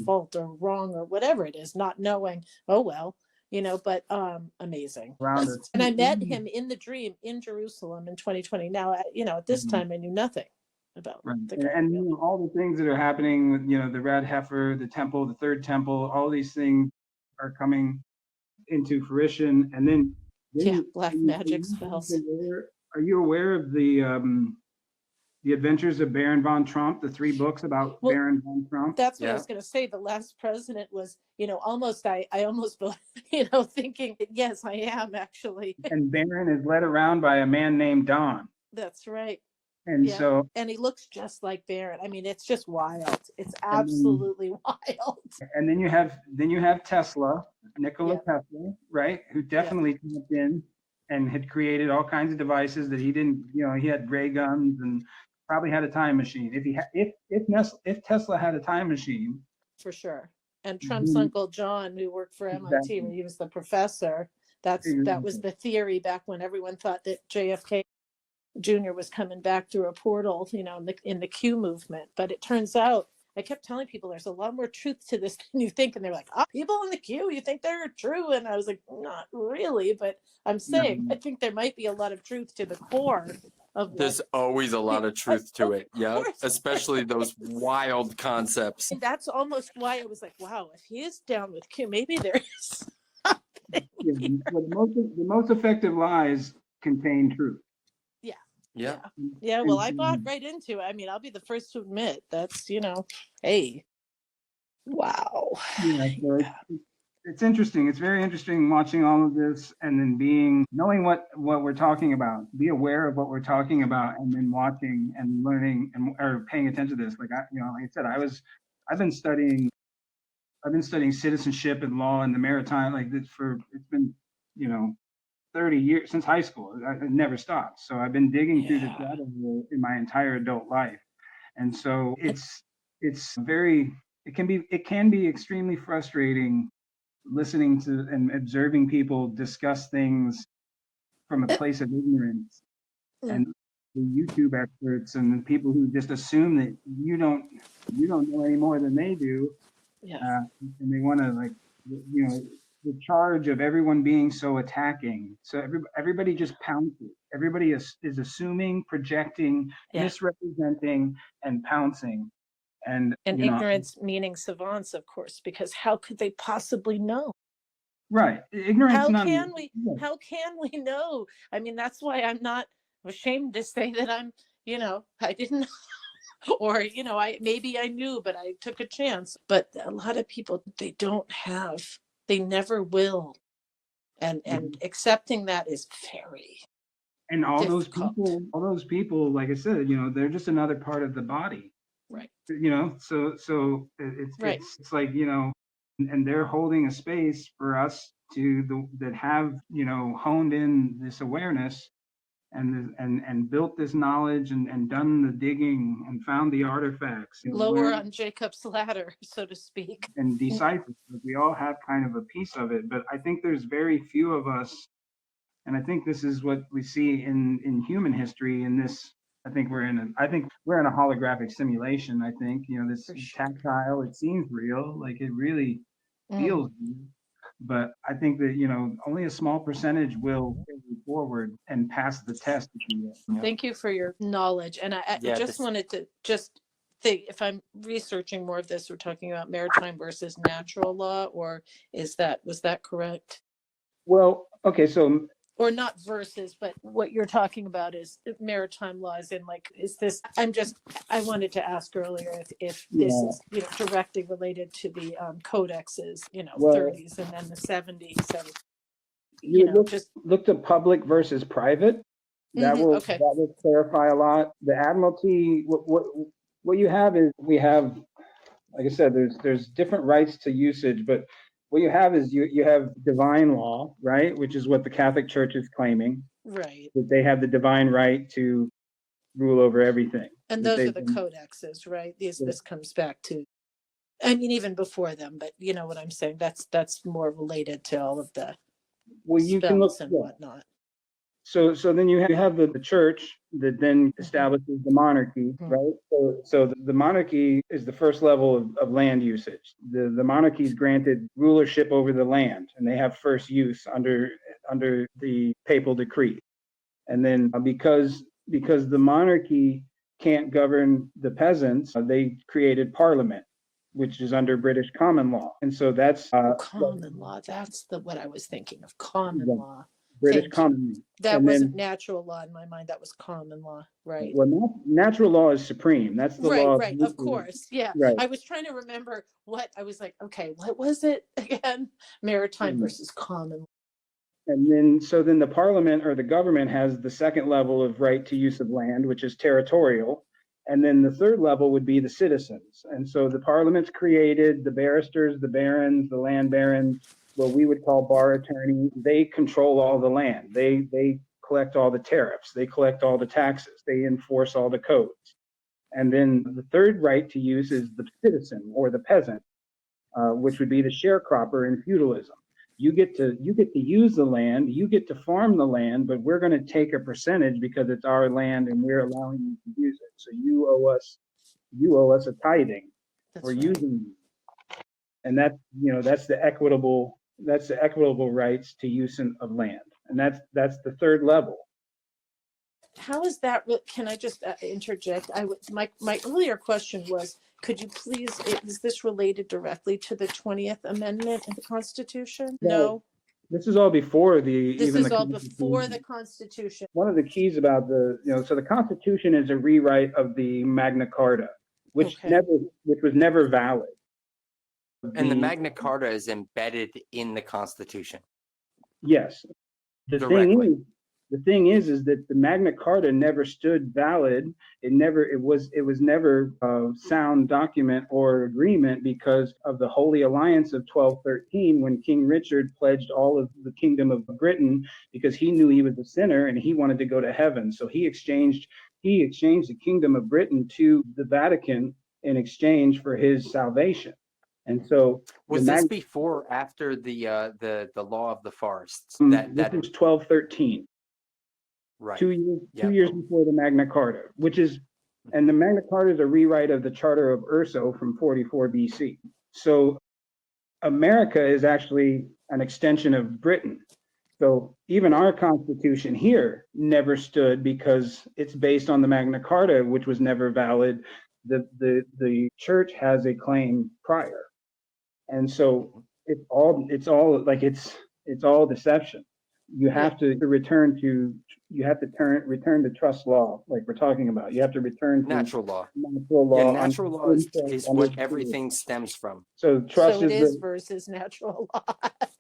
fault or wrong or whatever it is, not knowing, oh, well, but amazing. And I met him in the dream in Jerusalem in 2020. Now, at this time, I knew nothing about the guy. And all the things that are happening with, the red heifer, the temple, the third temple, all these things are coming into fruition. And then black magic spells. Are you aware of the Adventures of Baron von Trump, the 3 books about Baron von Trump? That's what I was going to say. The last president was, almost, I almost, thinking, yes, I am actually. And Baron is led around by a man named Don. That's right. And and he looks just like Baron. I mean, it's just wild. It's absolutely wild. And then you have Tesla, Nikola Tesla, right? Who definitely tapped in and had created all kinds of devices that he didn't, he had ray guns and probably had a time machine. If Tesla had a time machine. For sure. And Trump's uncle John, who worked for MIT, where he was the professor, that was the theory back when everyone thought that JFK Jr. was coming back through a portal, in the Q movement. But it turns out, I kept telling people there's a lot more truth to this than you think. And they're like, people in the queue, you think they're true? And I was like, not really. But I'm saying, I think there might be a lot of truth to the core of There's always a lot of truth to it. Yeah. Especially those wild concepts. And that's almost why I was like, wow, if he is down with Q, maybe there is something. The most effective lies contain truth. Yeah. Well, I bought right into it. I mean, I'll be the first to admit that's, hey, wow. It's interesting. It's very interesting watching all of this and then knowing what we're talking about, be aware of what we're talking about, and then watching and learning or paying attention to this. Like I said, I've been studying citizenship and law in the Maritime it's been 30 years since high school. I never stopped. So I've been digging through this rabbit hole in my entire adult life. And so it can be extremely frustrating listening to and observing people discuss things from a place of ignorance, and the YouTube experts and the people who just assume that you don't know any more than they do. And they want to the charge of everyone being so attacking. So everybody just pounces. Everybody is assuming, projecting, misrepresenting, and pouncing. And ignorance meaning savants, of course, because how could they possibly know? Right. Ignorance. How can we know? I mean, that's why I'm not ashamed to say that I'm, I didn't know. Or, maybe I knew, but I took a chance. But a lot of people, they never will. And accepting that is very. And difficult. all those people, like I said, you know, they're just another part of the body, Right. you know, so Right. it's like, you know, and they're holding a space for us that have, you know, honed in this awareness and built this knowledge and done the digging and found the artifacts, you know, Lower on Jacob's ladder, so to speak. and deciphered. We all have kind of a piece of it, but I think there's very few of us, and I think this is what we see in human history. In this, I think we're in a holographic simulation. I think, you know, this For sure. tactile. It seems real, like it really Mm. feels real. But I think that, you know, only a small percentage will carry forward and pass the test, if you will. You know? Thank you for your knowledge. And I Yeah, just this- wanted to just think, if I'm researching more of this, we're talking about maritime versus natural law, or was that correct? Well, okay, so Or not versus, but what you're talking about is maritime laws, and like, is this, I wanted to ask earlier if this yeah, is, you know, directly related to the codexes, you know, well, 30s and then the 70s. So, you you know, would just, look to public versus private. okay. That will clarify a lot. The admiralty, what you have is, we have, like I said, there's different rights to usage, but what you have is you have divine law, right? Which is what the Catholic Church is claiming, Right. that they have the divine right to rule over everything. And That those are they've the been, codexes, right? This comes back to, I mean, even before them, but you know what I'm saying? That's more related to all of the well, you can look, spells and yeah. whatnot. So then you have the church that then establishes the monarchy, Mhm. right? So the monarchy is the first level of land usage. The monarchy is granted rulership over the land, and they have first use under the papal decree. And then because the monarchy can't govern the peasants, they created parliament, which is under British common law. And so that's Common law. That's what I was thinking of. Common the law. British Thank you. common law. That And wasn't then, natural law in my mind. That was common law, right? well, natural law is supreme. That's the Right, law right. Of course. Yeah. right. I was trying to remember what I was like, okay, what was it again? Maritime versus common. And then the parliament or the government has the second level of right to use of land, which is territorial. And then the third level would be the citizens. And so the parliament's created, the barristers, the barons, the land barons, what we would call bar attorneys, they control all the land. They collect all the tariffs, they collect all the taxes, they enforce all the codes. And then the third right to use is the citizen or the peasant, which would be the sharecropper in feudalism. You get to use the land, you get to farm the land, but we're going to take a percentage because it's our land and we're allowing you to use it. So you owe us a tithing for using it. And that's the equitable rights to use of land. And that's the third level. How is that? Can I just interject? My earlier question was, could you please, is this related directly to the 20th Amendment in the Constitution? No. This is all before This is all before the Constitution. One of the keys about so the Constitution is a rewrite of the Magna Carta, which was never valid. And the Magna Carta is embedded in the Constitution. Yes. Directly. The thing is that the Magna Carta never stood valid. It was never a sound document or agreement because of the Holy Alliance of 1213, when King Richard pledged all of the kingdom of Britain because he knew he was a sinner and he wanted to go to heaven. So he exchanged the kingdom of Britain to the Vatican in exchange for his salvation. And so was this before or after the law of the forests? That was 1213. Right. 2 years before the Magna Carta, and the Magna Carta is a rewrite of the Charter of Urso from 44 BC. So America is actually an extension of Britain. So even our Constitution here never stood because it's based on the Magna Carta, which was never valid. The church has a claim prior, and so it's all deception. you have to return to trust law, like we're talking about. You have to return to Natural law. natural law. Yeah, natural law is what everything stems from. So trust So it is is versus natural law.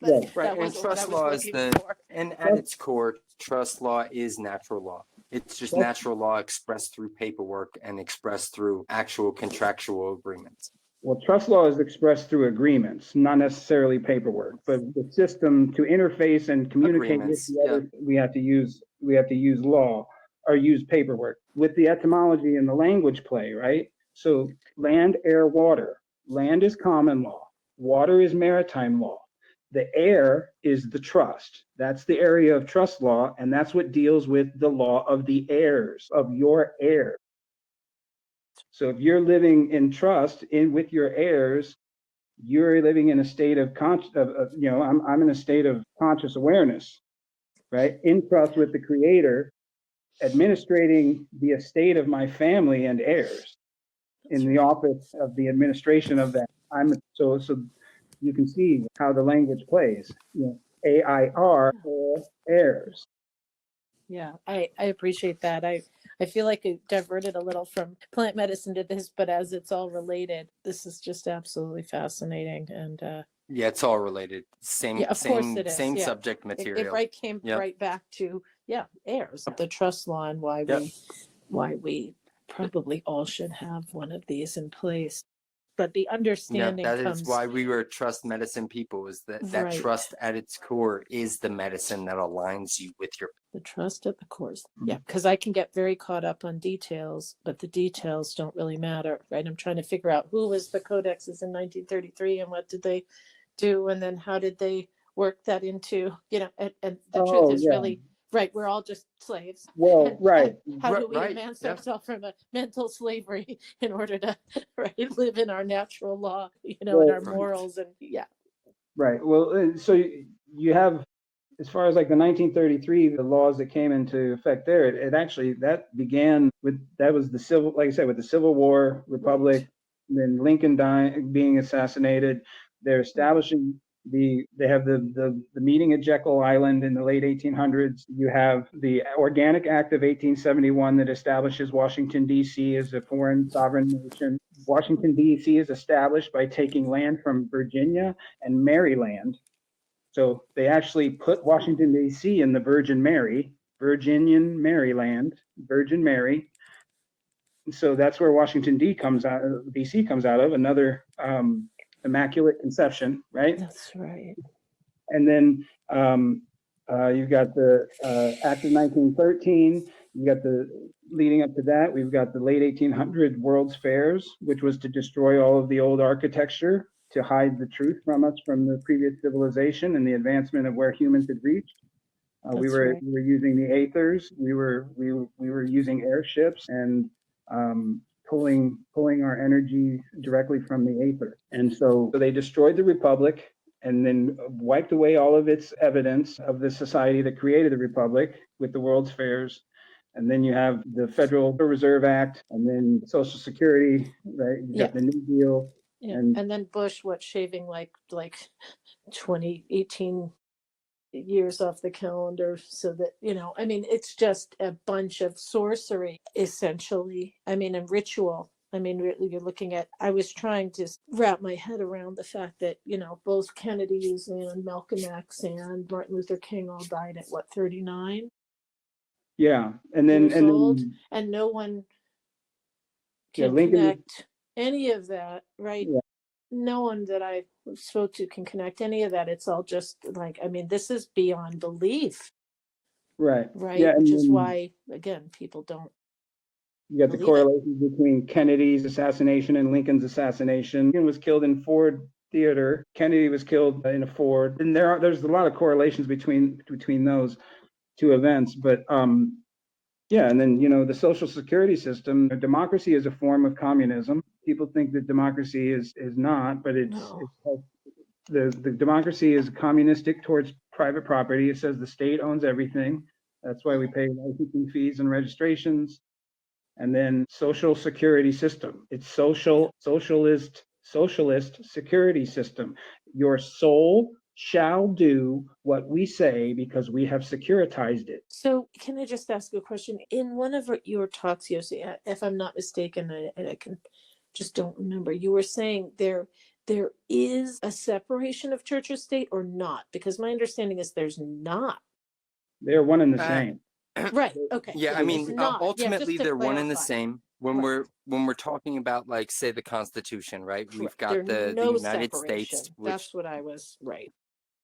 But Right. Right, that and wasn't what I trust was law is looking the, for. and at its core, trust law is natural law. It's just natural law expressed through paperwork and expressed through actual contractual agreements. Well, trust law is expressed through agreements, not necessarily paperwork, but the system to interface and communicate with Agreements, the other, we have to use law or use paperwork with the etymology and the language play, right? So land, air, water. Land is common law. Water is maritime law. The air is the trust. That's the area of trust law, and that's what deals with the law of the heirs, of your heirs. So if you're living in trust with your heirs, you're living in a state of I'm in a state of conscious awareness, right? In trust with the creator, administrating the estate of my family and heirs in the office of the administration of that. So you can see how the language plays. AIR, or heirs. Yeah, I appreciate that. I feel like it diverted a little from plant medicine to this, but as it's all related, this is just absolutely fascinating. And yeah, it's all related. Same, yeah, of course it is. same Yeah. subject material. It came right back to heirs, the trust law, and why we probably all should have one of these in place. But the understanding that comes. is why we were trust medicine people, is that trust at its core is the medicine that aligns you with the trust at the core. Yeah, because I can get very caught up on details, but the details don't really matter, right? I'm trying to figure out who was the codexes in 1933 and what did they do, and then how did they work that into, and the truth is really, right, we're all just slaves. Well, right. How do we advance ourselves from a mental slavery in order to live in our natural law, and our morals, and Right. Well, so you have, as far as like the 1933, the laws that came into effect there, it actually, that began with, that was the civil, like I said, with the Civil War, Republic, then Lincoln being assassinated. They're establishing they have the meeting at Jekyll Island in the late 1800s. You have the Organic Act of 1871 that establishes Washington, D.C. as a foreign sovereign nation. Washington, D.C. is established by taking land from Virginia and Maryland. So they actually put Washington, D.C. in the Virgin Mary, Virginian Maryland, Virgin Mary. So that's where Washington, D.C. comes out of, another Immaculate Conception, right? That's right. And then you've got the Act of 1913. You got leading up to that, we've got the late 1800 World's Fairs, which was to destroy all of the old architecture to hide the truth from us from the previous civilization and the advancement of where humans had reached. We were using the aethers. We were using airships and pulling our energy directly from the aether. And so they destroyed the Republic and then wiped away all of its evidence of the society that created the Republic with the World's Fairs. And then you have the Federal Reserve Act, and then Social Security, right? You got the New Deal. Yeah. And then Bush, shaving like 18 years off the calendar, so that, it's just a bunch of sorcery, essentially. And ritual. Really, you're looking at, I was trying to wrap my head around the fact that, both Kennedys and Malcolm X and Martin Luther King all died at 39? Yeah. And then no one can Lincoln connect any of that, right? Yeah. No one that I spoke to can connect any of that. It's all just like, this is beyond belief. Right. Yeah, which is why, again, people don't. You got the correlation between Kennedy's assassination and Lincoln's assassination. Lincoln was killed in Ford Theater. Kennedy was killed in a Ford. And there's a lot of correlations between those two events. But and then, the Social Security system, democracy is a form of communism. People think that democracy is not, but it's the democracy is communistic towards private property. It says the state owns everything. That's why we pay licensing fees and registrations. And then Social Security system. It's socialist security system. Your soul shall do what we say because we have securitized it. So can I just ask a question? In one of your talks, Yossi, if I'm not mistaken, I can just don't remember, you were saying there is a separation of church or state or not? Because my understanding is there's not. They're one and the Uh, same. Right. Okay. Yeah, I It's mean, not. ultimately just to they're one and the clarify. same. When Right. we're talking about, like, say, the Constitution, right? We've Correct. got There's the no United separation. States, which That's what I was right.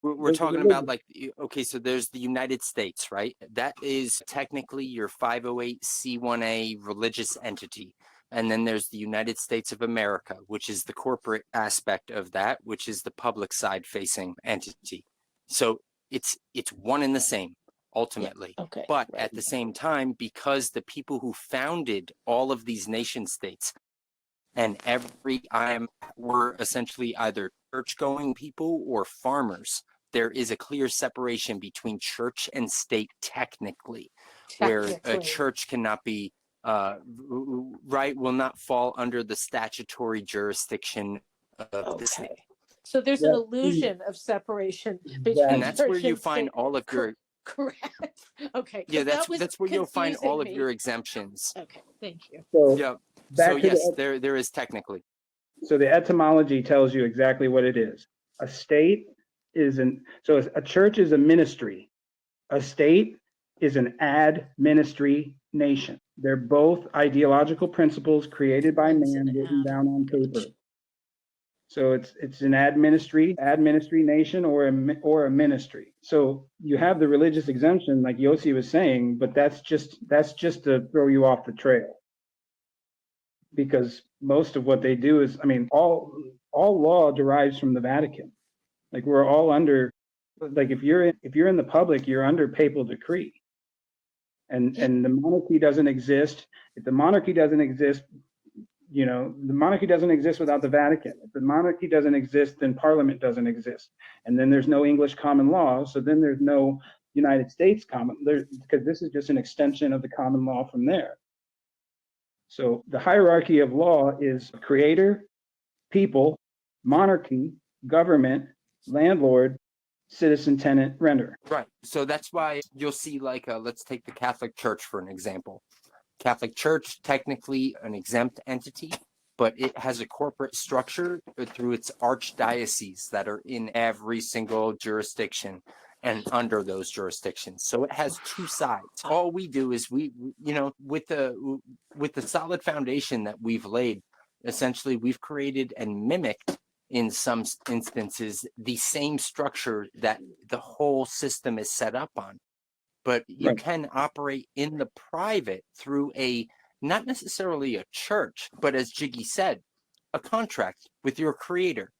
we're There's a talking about, religion. like, okay, so there's the United States, right? That is technically your 508c1a religious entity. And then there's the United States of America, which is the corporate aspect of that, which is the public side facing entity. So it's one and the same ultimately. Okay. But Right. at the same time, because the people who founded all of these nation states and every IM were essentially either church-going people or farmers, there is a clear separation between church and state technically, where a Technically. church cannot be right, will not fall under the statutory jurisdiction of the state. Okay. So there's an Yeah. illusion of separation between Exactly. And that's where church you and find state. all of your Correct. Okay. yeah, 'Cause that was that's where you'll find all of confusing your me. exemptions. Okay. Thank you. So Yeah. back So to yes, the there is technically. so the etymology tells you exactly what it is. A state is so a church is a ministry. A state is an ad ministry nation. They're both ideological principles created by One's an man, written ad. down on Gotcha. paper. So it's an ad ministry nation or a ministry. So you have the religious exemption, like Yossi was saying, but that's just to throw you off the trail. Because most of what they do is, I mean, all law derives from the Vatican. Like we're all under, like if you're in the public, you're under papal decree. And the monarchy doesn't exist. If the monarchy doesn't exist, the monarchy doesn't exist without the Vatican. If the monarchy doesn't exist, then Parliament doesn't exist. And then there's no English common law. So then there's no United States common, because this is just an extension of the common law from there. So the hierarchy of law is creator, people, monarchy, government, landlord, citizen, tenant, renter. Right. So that's why you'll see, like, let's take the Catholic Church for an example. Catholic Church, technically an exempt entity, but it has a corporate structure through its archdioceses that are in every single jurisdiction and under those jurisdictions. So it has two sides. All we do is we with the solid foundation that we've laid, essentially we've created and mimicked in some instances the same structure that the whole system is set up on. But you Right. can operate in the private through not necessarily a church, but as Jiggy said, a contract with your creator.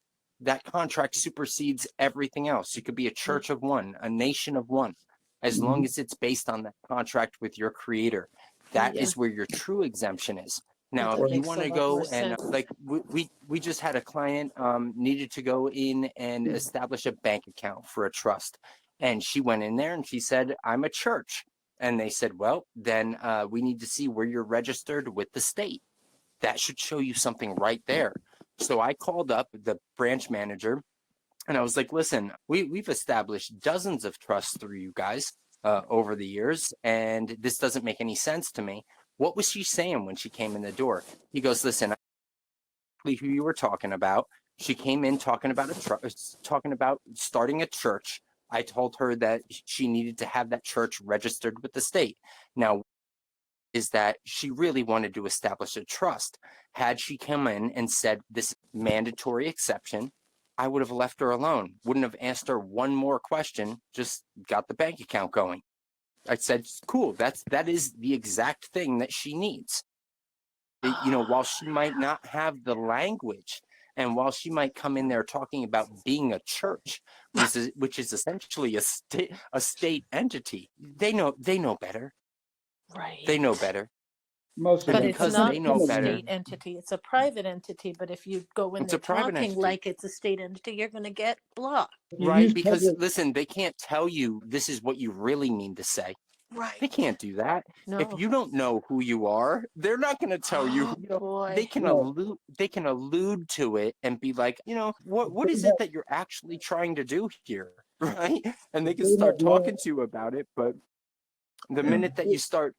That contract supersedes everything else. You could be a church of one, a nation of one, as long as it's based on that contract with your creator. That is where your true exemption is. Now, That if you makes want a to lot go more and sense. like we just had a client needed to go in and establish a bank account for a trust. And she went in there and she said, I'm a church. And they said, well, then we need to see where you're registered with the state. That should show you something right there. So I called up the branch manager and I was like, listen, we've established dozens of trusts through you guys over the years, and this doesn't make any sense to me. What was she saying when she came in the door? He goes, listen, who you were talking about. She came in talking about talking about starting a church. I told her that she needed to have that church registered with the state. Now, is that she really wanted to establish a trust. Had she come in and said this mandatory exception, I would have left her alone. Wouldn't have asked her one more question, just got the bank account going. I said, cool, that is the exact thing that she needs. While she might not have the language, and while she might come in there talking about being a church, which is essentially a state entity, they know better. Right. They know better. Most of But them. it's because not they a know better. state entity. It's a private entity. But if you go in It's there a private talking entity. like it's a state entity, you're going to get blocked. You Right? use Because public, listen, they can't tell you this is what you really mean to say. Right. They can't do that. No. If you don't know who you are, they're not going to tell you. Boy. They can allude to it and be like, what is it that you're actually trying to do here, right? And they can start talking to you about it, but the minute that you start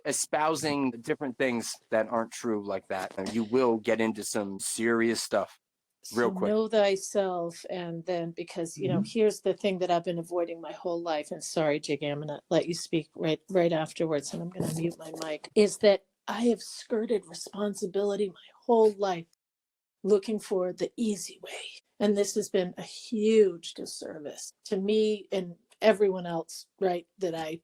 espousing different things that aren't true like that, you will get into some serious stuff real quick. Know thyself, and then, because here's the thing that I've been avoiding my whole life, and sorry, Jiggy, I'm gonna let you speak right afterwards, and I'm gonna mute my mic, is that I have skirted responsibility my whole life looking for the easy way. And this has been a huge disservice to me and everyone else, right? That I,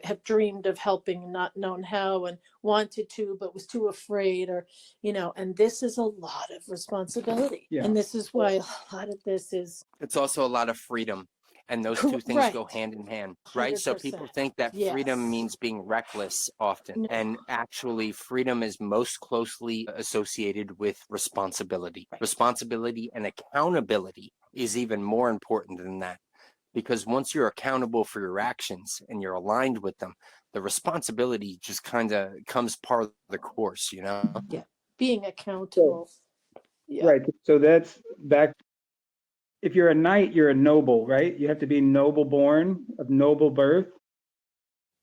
have dreamed of helping and not known how, and wanted to, but was too afraid, or, and this is a lot of responsibility. Yeah. And this is why a lot of this is. It's also a lot of freedom. And those two things go hand in hand, right? So people think that freedom means being reckless often. No. And actually, freedom is most closely associated with responsibility. Right. Responsibility and accountability is even more important than that. Because once you're accountable for your actions and you're aligned with them, the responsibility just kind of comes part of the course, Yeah. Being accountable. Right. So that's back. If you're a knight, you're a noble, right? You have to be noble born, of noble birth.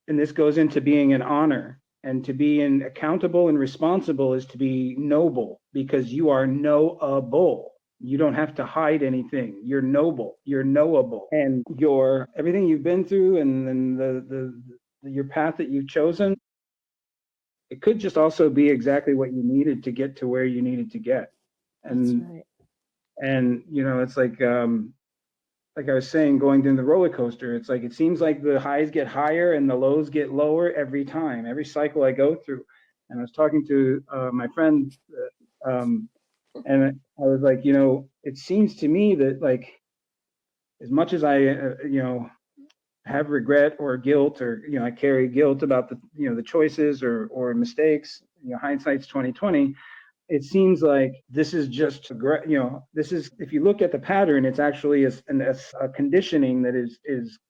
And this goes into being an honor. And to be accountable and responsible is to be noble, because you are knowable. You don't have to hide anything. You're noble. You're knowable. And everything you've been through, and then your path that you've chosen, it could just also be exactly what you needed to get to where you needed to get. And That's right. And it's like I was saying, going down the roller coaster, it's like it seems like the highs get higher and the lows get lower every time, every cycle I go through. And I was talking to my friend, and I was like, it seems to me that, like, as much as I have regret or guilt, or I carry guilt about the choices or mistakes, hindsight's 2020. It seems like this is just, this is, if you look at the pattern, it's actually a conditioning that is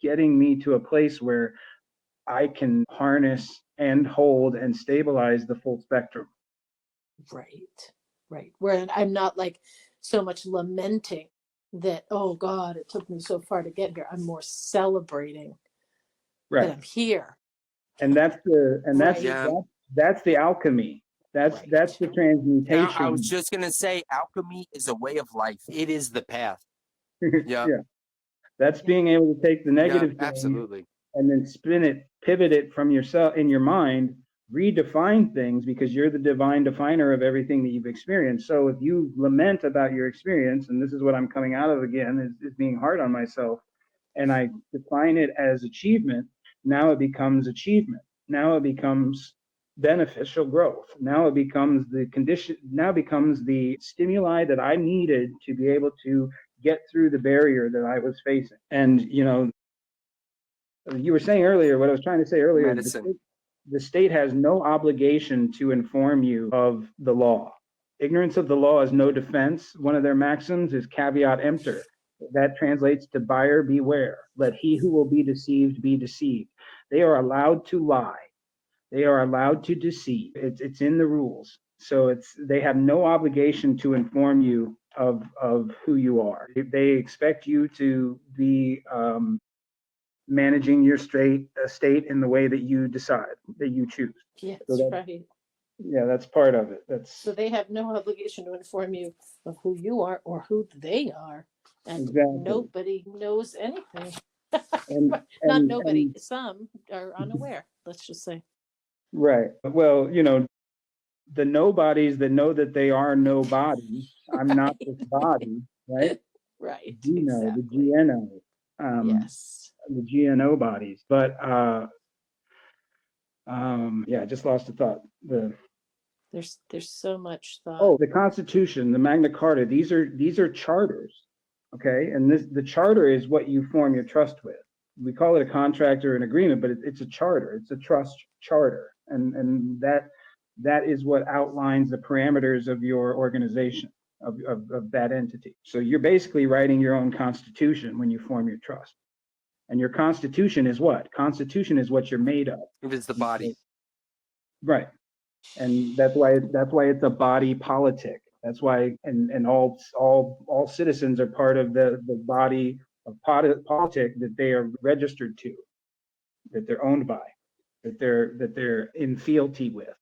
getting me to a place where I can harness and hold and stabilize the full spectrum. Right. Where I'm not like so much lamenting that, oh God, it took me so far to get here. I'm more celebrating that I'm here. And that's the alchemy. That's the transmutation. Now, I was just going to say, alchemy is a way of life. It is the path. Yeah. That's being able to take the negative thing, absolutely, and then pivot it from yourself in your mind, redefine things, because you're the divine definer of everything that you've experienced. So if you lament about your experience, and this is what I'm coming out of again, is being hard on myself, and I define it as achievement, now it becomes achievement. Now it becomes beneficial growth. Now it becomes the condition, now becomes the stimuli that I needed to be able to get through the barrier that I was facing. And, you were saying earlier, what I was trying to say earlier, the state has no obligation to inform you of the law. Ignorance of the law is no defense. One of their maxims is caveat emptor. That translates to buyer beware. Let he who will be deceived be deceived. They are allowed to lie. They are allowed to deceive. It's in the rules. So they have no obligation to inform you of who you are. They expect you to be managing your estate in the way that you decide, that you choose. Yes, right. Yeah, that's part of it. So they have no obligation to inform you of who you are or who they are. And nobody knows anything. Not nobody. Some are unaware, let's just say. Right. Well, the nobodies that know that they are nobody. I'm not this body, right? Right. Exactly. The GNO. Yes. The GNO bodies. But I just lost the thought. There's so much thought. Oh, the Constitution, the Magna Carta, these are charters. Okay. And the charter is what you form your trust with. We call it a contract or an agreement, but it's a charter. It's a trust charter. And that is what outlines the parameters of your organization, of that entity. So you're basically writing your own constitution when you form your trust. And your constitution is what? Constitution is what you're made of. If it's the body. Right. And that's why it's a body politic. That's why and all citizens are part of the body of politic that they are registered to, that they're owned by, that they're in fealty with,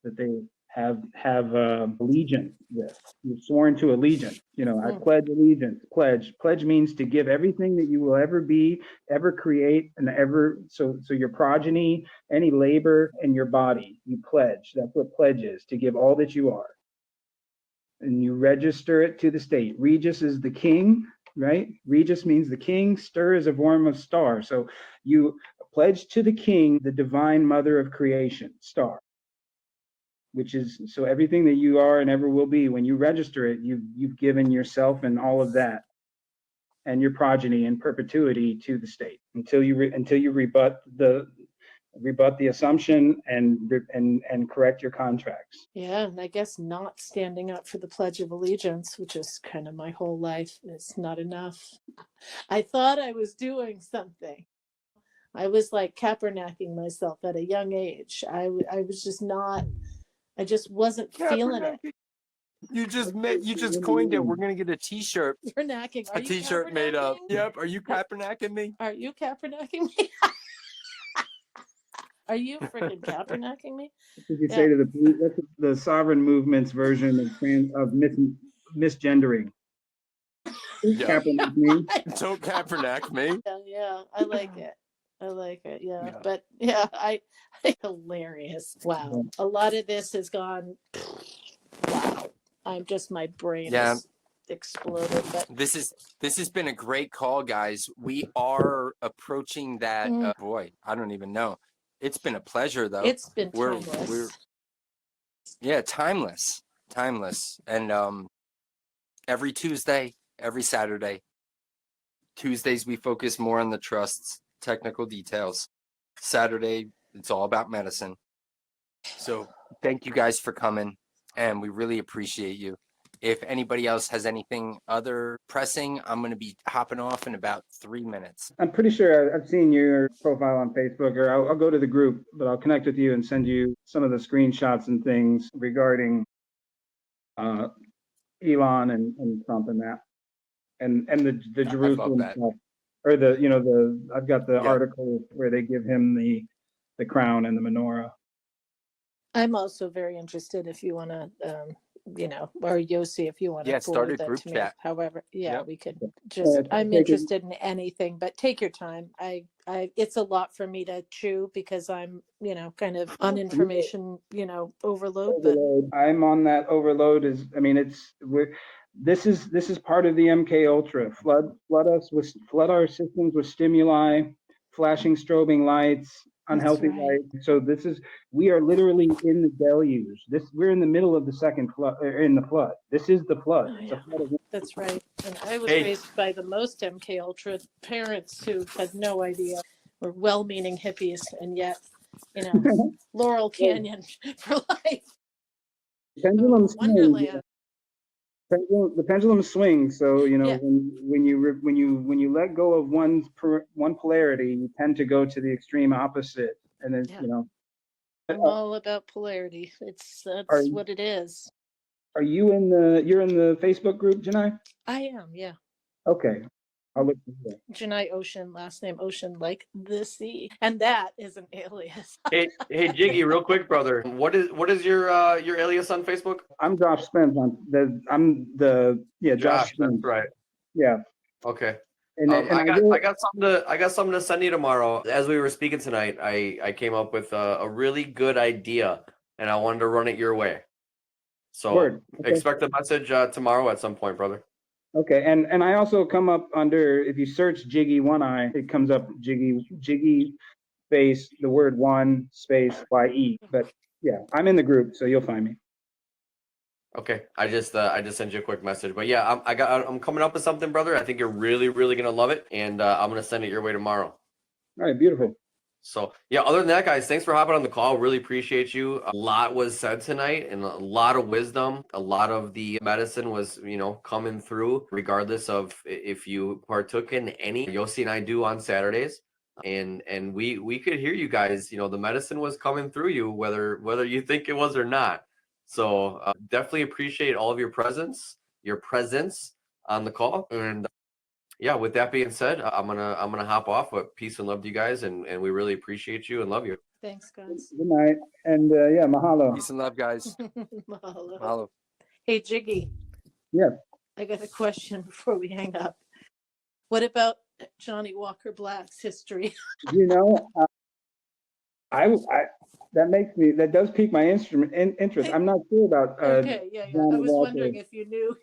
that they have allegiance with. You're sworn to allegiance. I pledge allegiance. Pledge means to give everything that you will ever be, ever create, and ever so your progeny, any labor, and your body. You pledge. That's what pledge is, to give all that you are. And you register it to the state. Regis is the king, right? Regis means the king. Stir is a form of star. So you pledge to the king, the divine mother of creation, star. Which is, so everything that you are and ever will be, when you register it, you've given yourself and all of that and your progeny in perpetuity to the state until you rebut the assumption and correct your contracts. Yeah, and I guess not standing up for the Pledge of Allegiance, which is kind of my whole life, is not enough. I thought I was doing something. I was like Kapernacking myself at a young age. I was just not. I just wasn't feeling it. You just coined it. We're gonna get a T-shirt. Kapernacking. A T-shirt made up. Yep. Are you Kapernacking me? Are you Kapernacking me? Are you freaking Kapernacking me? What you say to that's the sovereign movement's version of misgendering. Yeah. Kaepernick me. Don't Kaepernack me. Yeah, I like it. Yeah. But yeah, I hilarious. Wow. A lot of this has gone, wow. My brain is exploded. But this has been a great call, guys. We are approaching that. Boy, I don't even know. It's been a pleasure, though. It's been timeless. Timeless. And every Tuesday, every Saturday. Tuesdays we focus more on the trusts, technical details. Saturday, it's all about medicine. So thank you guys for coming, and we really appreciate you. If anybody else has anything other pressing, I'm going to be hopping off in about 3 minutes. I'm pretty sure I've seen your profile on Facebook, or I'll go to the group, but I'll connect with you and send you some of the screenshots and things regarding Elon and Trump and that, and the Jerusalem stuff, or I've got the article where they give him the crown and the menorah. I'm also very interested if you want to, or Yossi, if you want to start a that group to me. chat. However, we could just, I'm interested in anything, but take your time. It's a lot for me to chew because I'm, kind of on information, overload. But I'm on that overload. This is part of the MK Ultra. Flood our systems with stimuli, flashing strobing lights, unhealthy lights. So we are literally in the deluge. We're in the middle of the second flood, in the flood. This is the flood. That's right. And I was raised by the most MK Ultra parents who had no idea. Were well-meaning hippies, and yet, Laurel Canyon for life. Wonderland. The pendulum swings. So when you let go of one polarity, you tend to go to the extreme opposite, and then I'm all about polarity. That's what it is. Are you you're in the Facebook group, Janai? I am, yeah. Okay. I'll look for that. Janai Ocean, last name Ocean, like the sea, and that is an alias. Hey, Jiggy, real quick, brother. What is your alias on Facebook? I'm Josh Spence. Josh Spence. That's right. Yeah. Okay. And I got something to send you tomorrow. As we were speaking tonight, I came up with a really good idea, and I wanted to run it your way. So expect a message tomorrow at some point, brother. Okay, and I also come up under, if you search Jiggy One Eye, it comes up Jiggy space the word one space YE. But yeah, I'm in the group, so you'll find me. Okay, I just sent you a quick message, but yeah, I'm coming up with something, brother. I think you're really gonna love it, and I'm gonna send it your way tomorrow. All right, beautiful. So yeah, other than that, guys, thanks for hopping on the call. Really appreciate you. A lot was said tonight and a lot of wisdom. A lot of the medicine was, coming through, regardless of if you partook in any. Yossi and I do on Saturdays. And we could hear you guys. The medicine was coming through you, whether you think it was or not. So definitely appreciate all of your presence on the call. And yeah, with that being said, I'm gonna hop off. But peace and love to you guys, and we really appreciate you and love you. Thanks, guys. Good night. And yeah, mahalo. Peace and love, guys. Mahalo. Mahalo. Hey, Jiggy. Yes. I got a question before we hang up. What about Johnny Walker Black's history? That does pique my interest. I'm not sure about. Okay, yeah. Johnny I was Walker. wondering if you knew.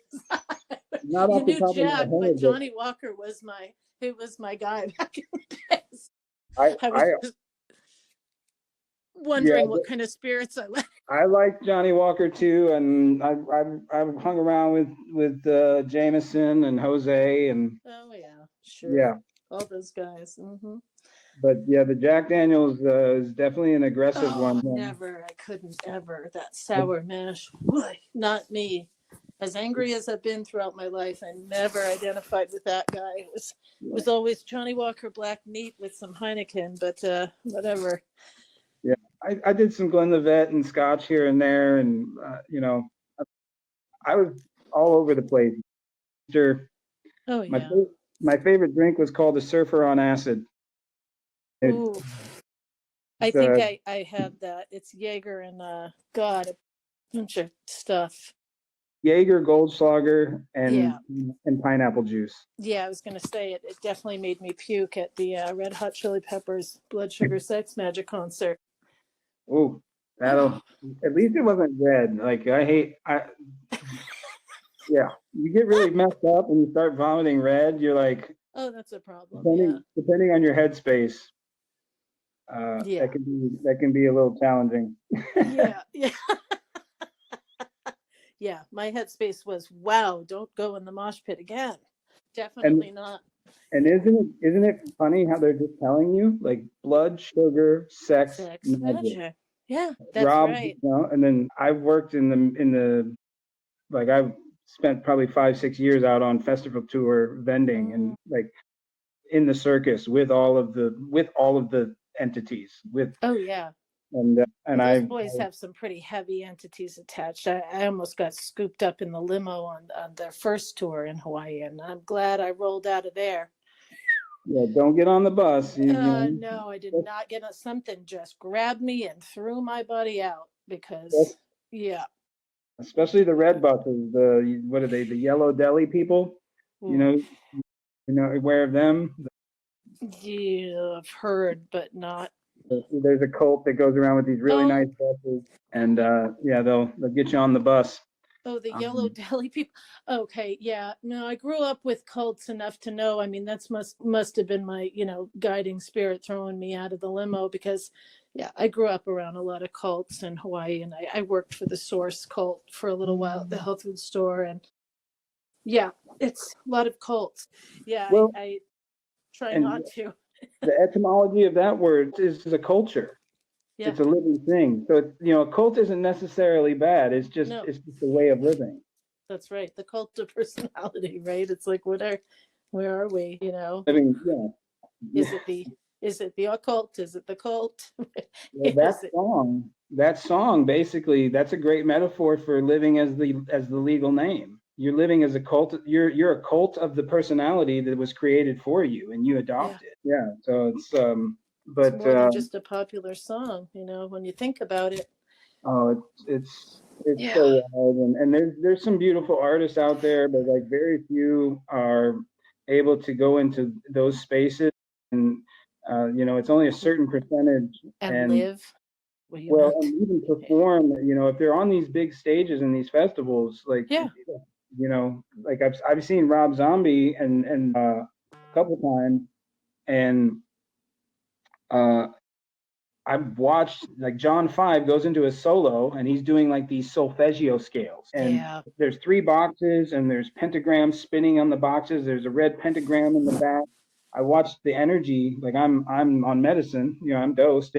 Not You off the knew top of my Jack, head, but Johnny Walker was my guy back in the days. I was just wondering what kind of spirits I like. I like Johnny Walker too, and I've hung around with Jameson and Jose and. Oh yeah, sure. Yeah. All those guys. Mm-hmm. But yeah, the Jack Daniels is definitely an aggressive one. Never. I couldn't ever. That sour mash. Boy, not me. As angry as I've been throughout my life, I never identified with that guy. It was always Johnny Walker Black neat with some Heineken, but whatever. Yeah, I did some Glenlivet and Scotch here and there, and I was all over the place. Sure. Oh yeah. My favorite drink was called the Surfer on Acid. Ooh. I think I had that. It's Jaeger and a bunch of stuff. Jaeger, Goldschlager, and pineapple juice. Yeah, I was gonna say it. It definitely made me puke at the Red Hot Chili Peppers Blood Sugar Sex Magic concert. Oh, at least it wasn't red. Like yeah, you get really messed up and you start vomiting red. You're like, oh, that's a problem. Depending on your headspace, that can be a little challenging. Yeah. Yeah, my headspace was, wow, don't go in the mosh pit again. Definitely not. And isn't it funny how they're just telling you, like, blood, sugar, sex magic. Yeah, that's right. And then I've worked in the like, I've spent probably 5-6 years out on festival tour vending and like in the circus with all of the entities and those boys have some pretty heavy entities attached. I almost got scooped up in the limo on their first tour in Hawaii, and I'm glad I rolled out of there. Yeah, don't get on the bus. No, I did not get on. Something just grabbed me and threw my body out because, especially the red buses. What are they? The yellow deli people. You know, aware of them. Yeah, I've heard, but not. There's a cult that goes around with these really nice buses, and they'll get you on the bus. Oh, the yellow deli people. Okay, yeah. No, I grew up with cults enough to know. I mean, that's must have been my, guiding spirit throwing me out of the limo because, I grew up around a lot of cults in Hawaii, and I worked for the Source cult for a little while at the health food store, and it's a lot of cults. Yeah, well, I try not to. The etymology of that word is a culture. Yeah. It's a living thing. So a cult isn't necessarily bad. It's just a way of living. That's right. The cult of personality, right? It's like where are we? Living, Is it the occult? Is it the cult? That song basically, that's a great metaphor for living as the legal name. You're living as a cult. You're a cult of the personality that was created for you, and you adopt it. Yeah. So it's but it's more than just a popular song, when you think about it. Oh, it's so wild, and there's some beautiful artists out there, but like very few are able to go into those spaces, and it's only a certain percentage and live. And even perform. If they're on these big stages and these festivals, like like I've seen Rob Zombie and a couple times, and I've watched like John 5 goes into a solo and he's doing like these solfeggio scales, and there's 3 boxes and there's pentagrams spinning on the boxes. There's a red pentagram in the back. I watched the energy, like I'm on medicine, I'm dosed,